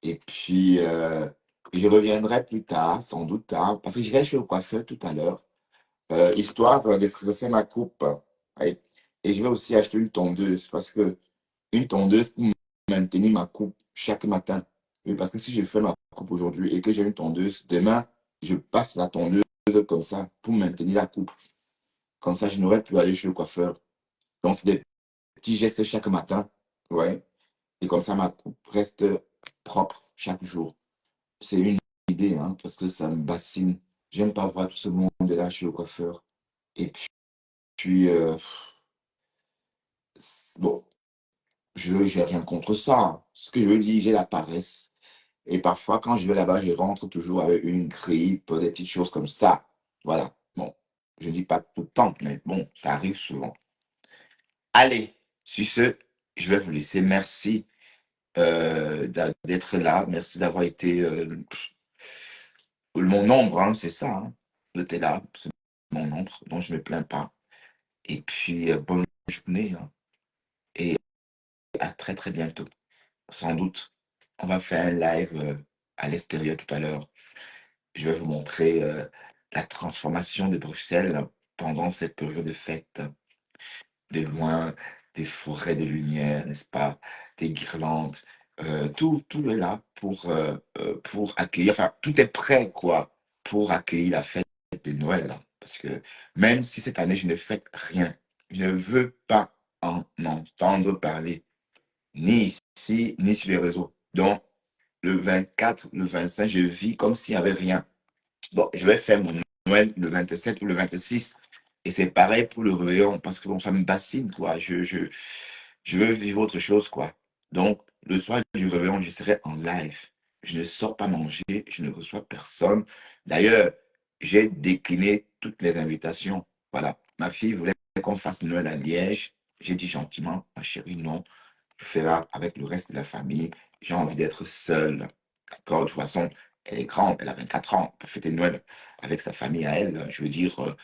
et puis je reviendrai plus tard, sans doute tard, parce que j'irai chez le coiffeur tout à l'heure, histoire de faire ma coupe. Ouais. Et je vais aussi acheter une tondeuse parce que une tondeuse pour maintenir ma coupe chaque matin. Oui, parce que si je fais ma coupe aujourd'hui et que j'ai une tondeuse, demain, je passe la tondeuse comme ça pour maintenir la coupe. Comme ça, je n'aurais plus à aller chez le coiffeur. Donc, c'est des petits gestes chaque matin. Ouais. Et comme ça, ma coupe reste propre chaque jour. C'est une idée, hein, parce que ça me bassine. J'aime pas voir tout ce monde-là chez le coiffeur. Et puis bon, je n'ai rien contre ça. Hein. Ce que je veux dire, j'ai la paresse. Et parfois, quand je vais là-bas, je rentre toujours avec une grippe, des petites choses comme ça. Voilà. Bon, je ne dis pas tout le temps, mais bon, ça arrive souvent. Allez, sur ce, je vais vous laisser. Merci d'être là. Merci d'avoir été mon nombre, hein, c'est ça. Hein. J'étais là, c'est mon nombre, donc je ne me plains pas. Et puis, bonne journée. Hein, et à très, très bientôt. Sans doute, on va faire un live à l'extérieur tout à l'heure. Je vais vous montrer la transformation de Bruxelles pendant cette période de fête. De loin, des forêts de lumière, n'est-ce pas? Des guirlandes. Tout est là pour accueillir. Enfin, tout est prêt, quoi, pour accueillir la fête de Noël. Hein. Parce que même si cette année, je ne fête rien, je ne veux pas en entendre parler, ni ici, ni sur les réseaux. Donc, le 24, le 25, je vis comme s'il n'y avait rien. Bon, je vais faire mon Noël le 27 ou le 26. Et c'est pareil pour le réveillon, parce que bon, ça me bassine, quoi. Je veux vivre autre chose, quoi. Donc, le soir du réveillon, je serai en live. Je ne sors pas manger, je ne reçois personne. D'ailleurs, j'ai décliné toutes les invitations. Voilà. Ma fille voulait qu'on fasse Noël à Liège. J'ai dit gentiment, ma chérie, non, je fais là avec le reste de la famille. J'ai envie d'être seule. D'accord? De toute façon, elle est grande, elle a 24 ans. Elle peut fêter Noël avec sa famille à elle. Je veux dire,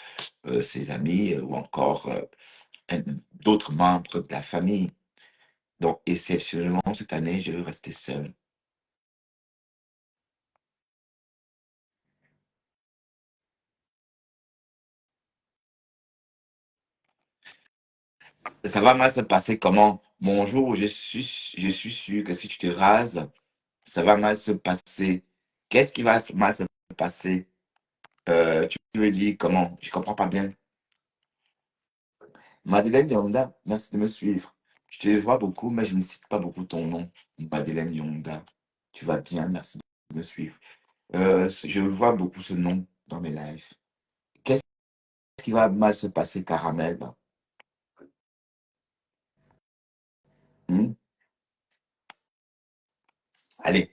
ses amis ou encore d'autres membres de la famille. Donc, exceptionnellement, cette année, je vais rester seule. Ça va mal se passer comment? Mon jour, je suis sûr que si tu te rases, ça va mal se passer. Qu'est-ce qui va mal se passer? Tu veux dire comment? Je comprends pas bien. Madeleine Yonda, merci de me suivre. Je te vois beaucoup, mais je ne cite pas beaucoup ton nom. Madeleine Yonda. Tu vas bien, merci de me suivre. Je vois beaucoup ce nom dans mes lives. Qu'est-ce qui va mal se passer, Caramel? Hmm? Allez,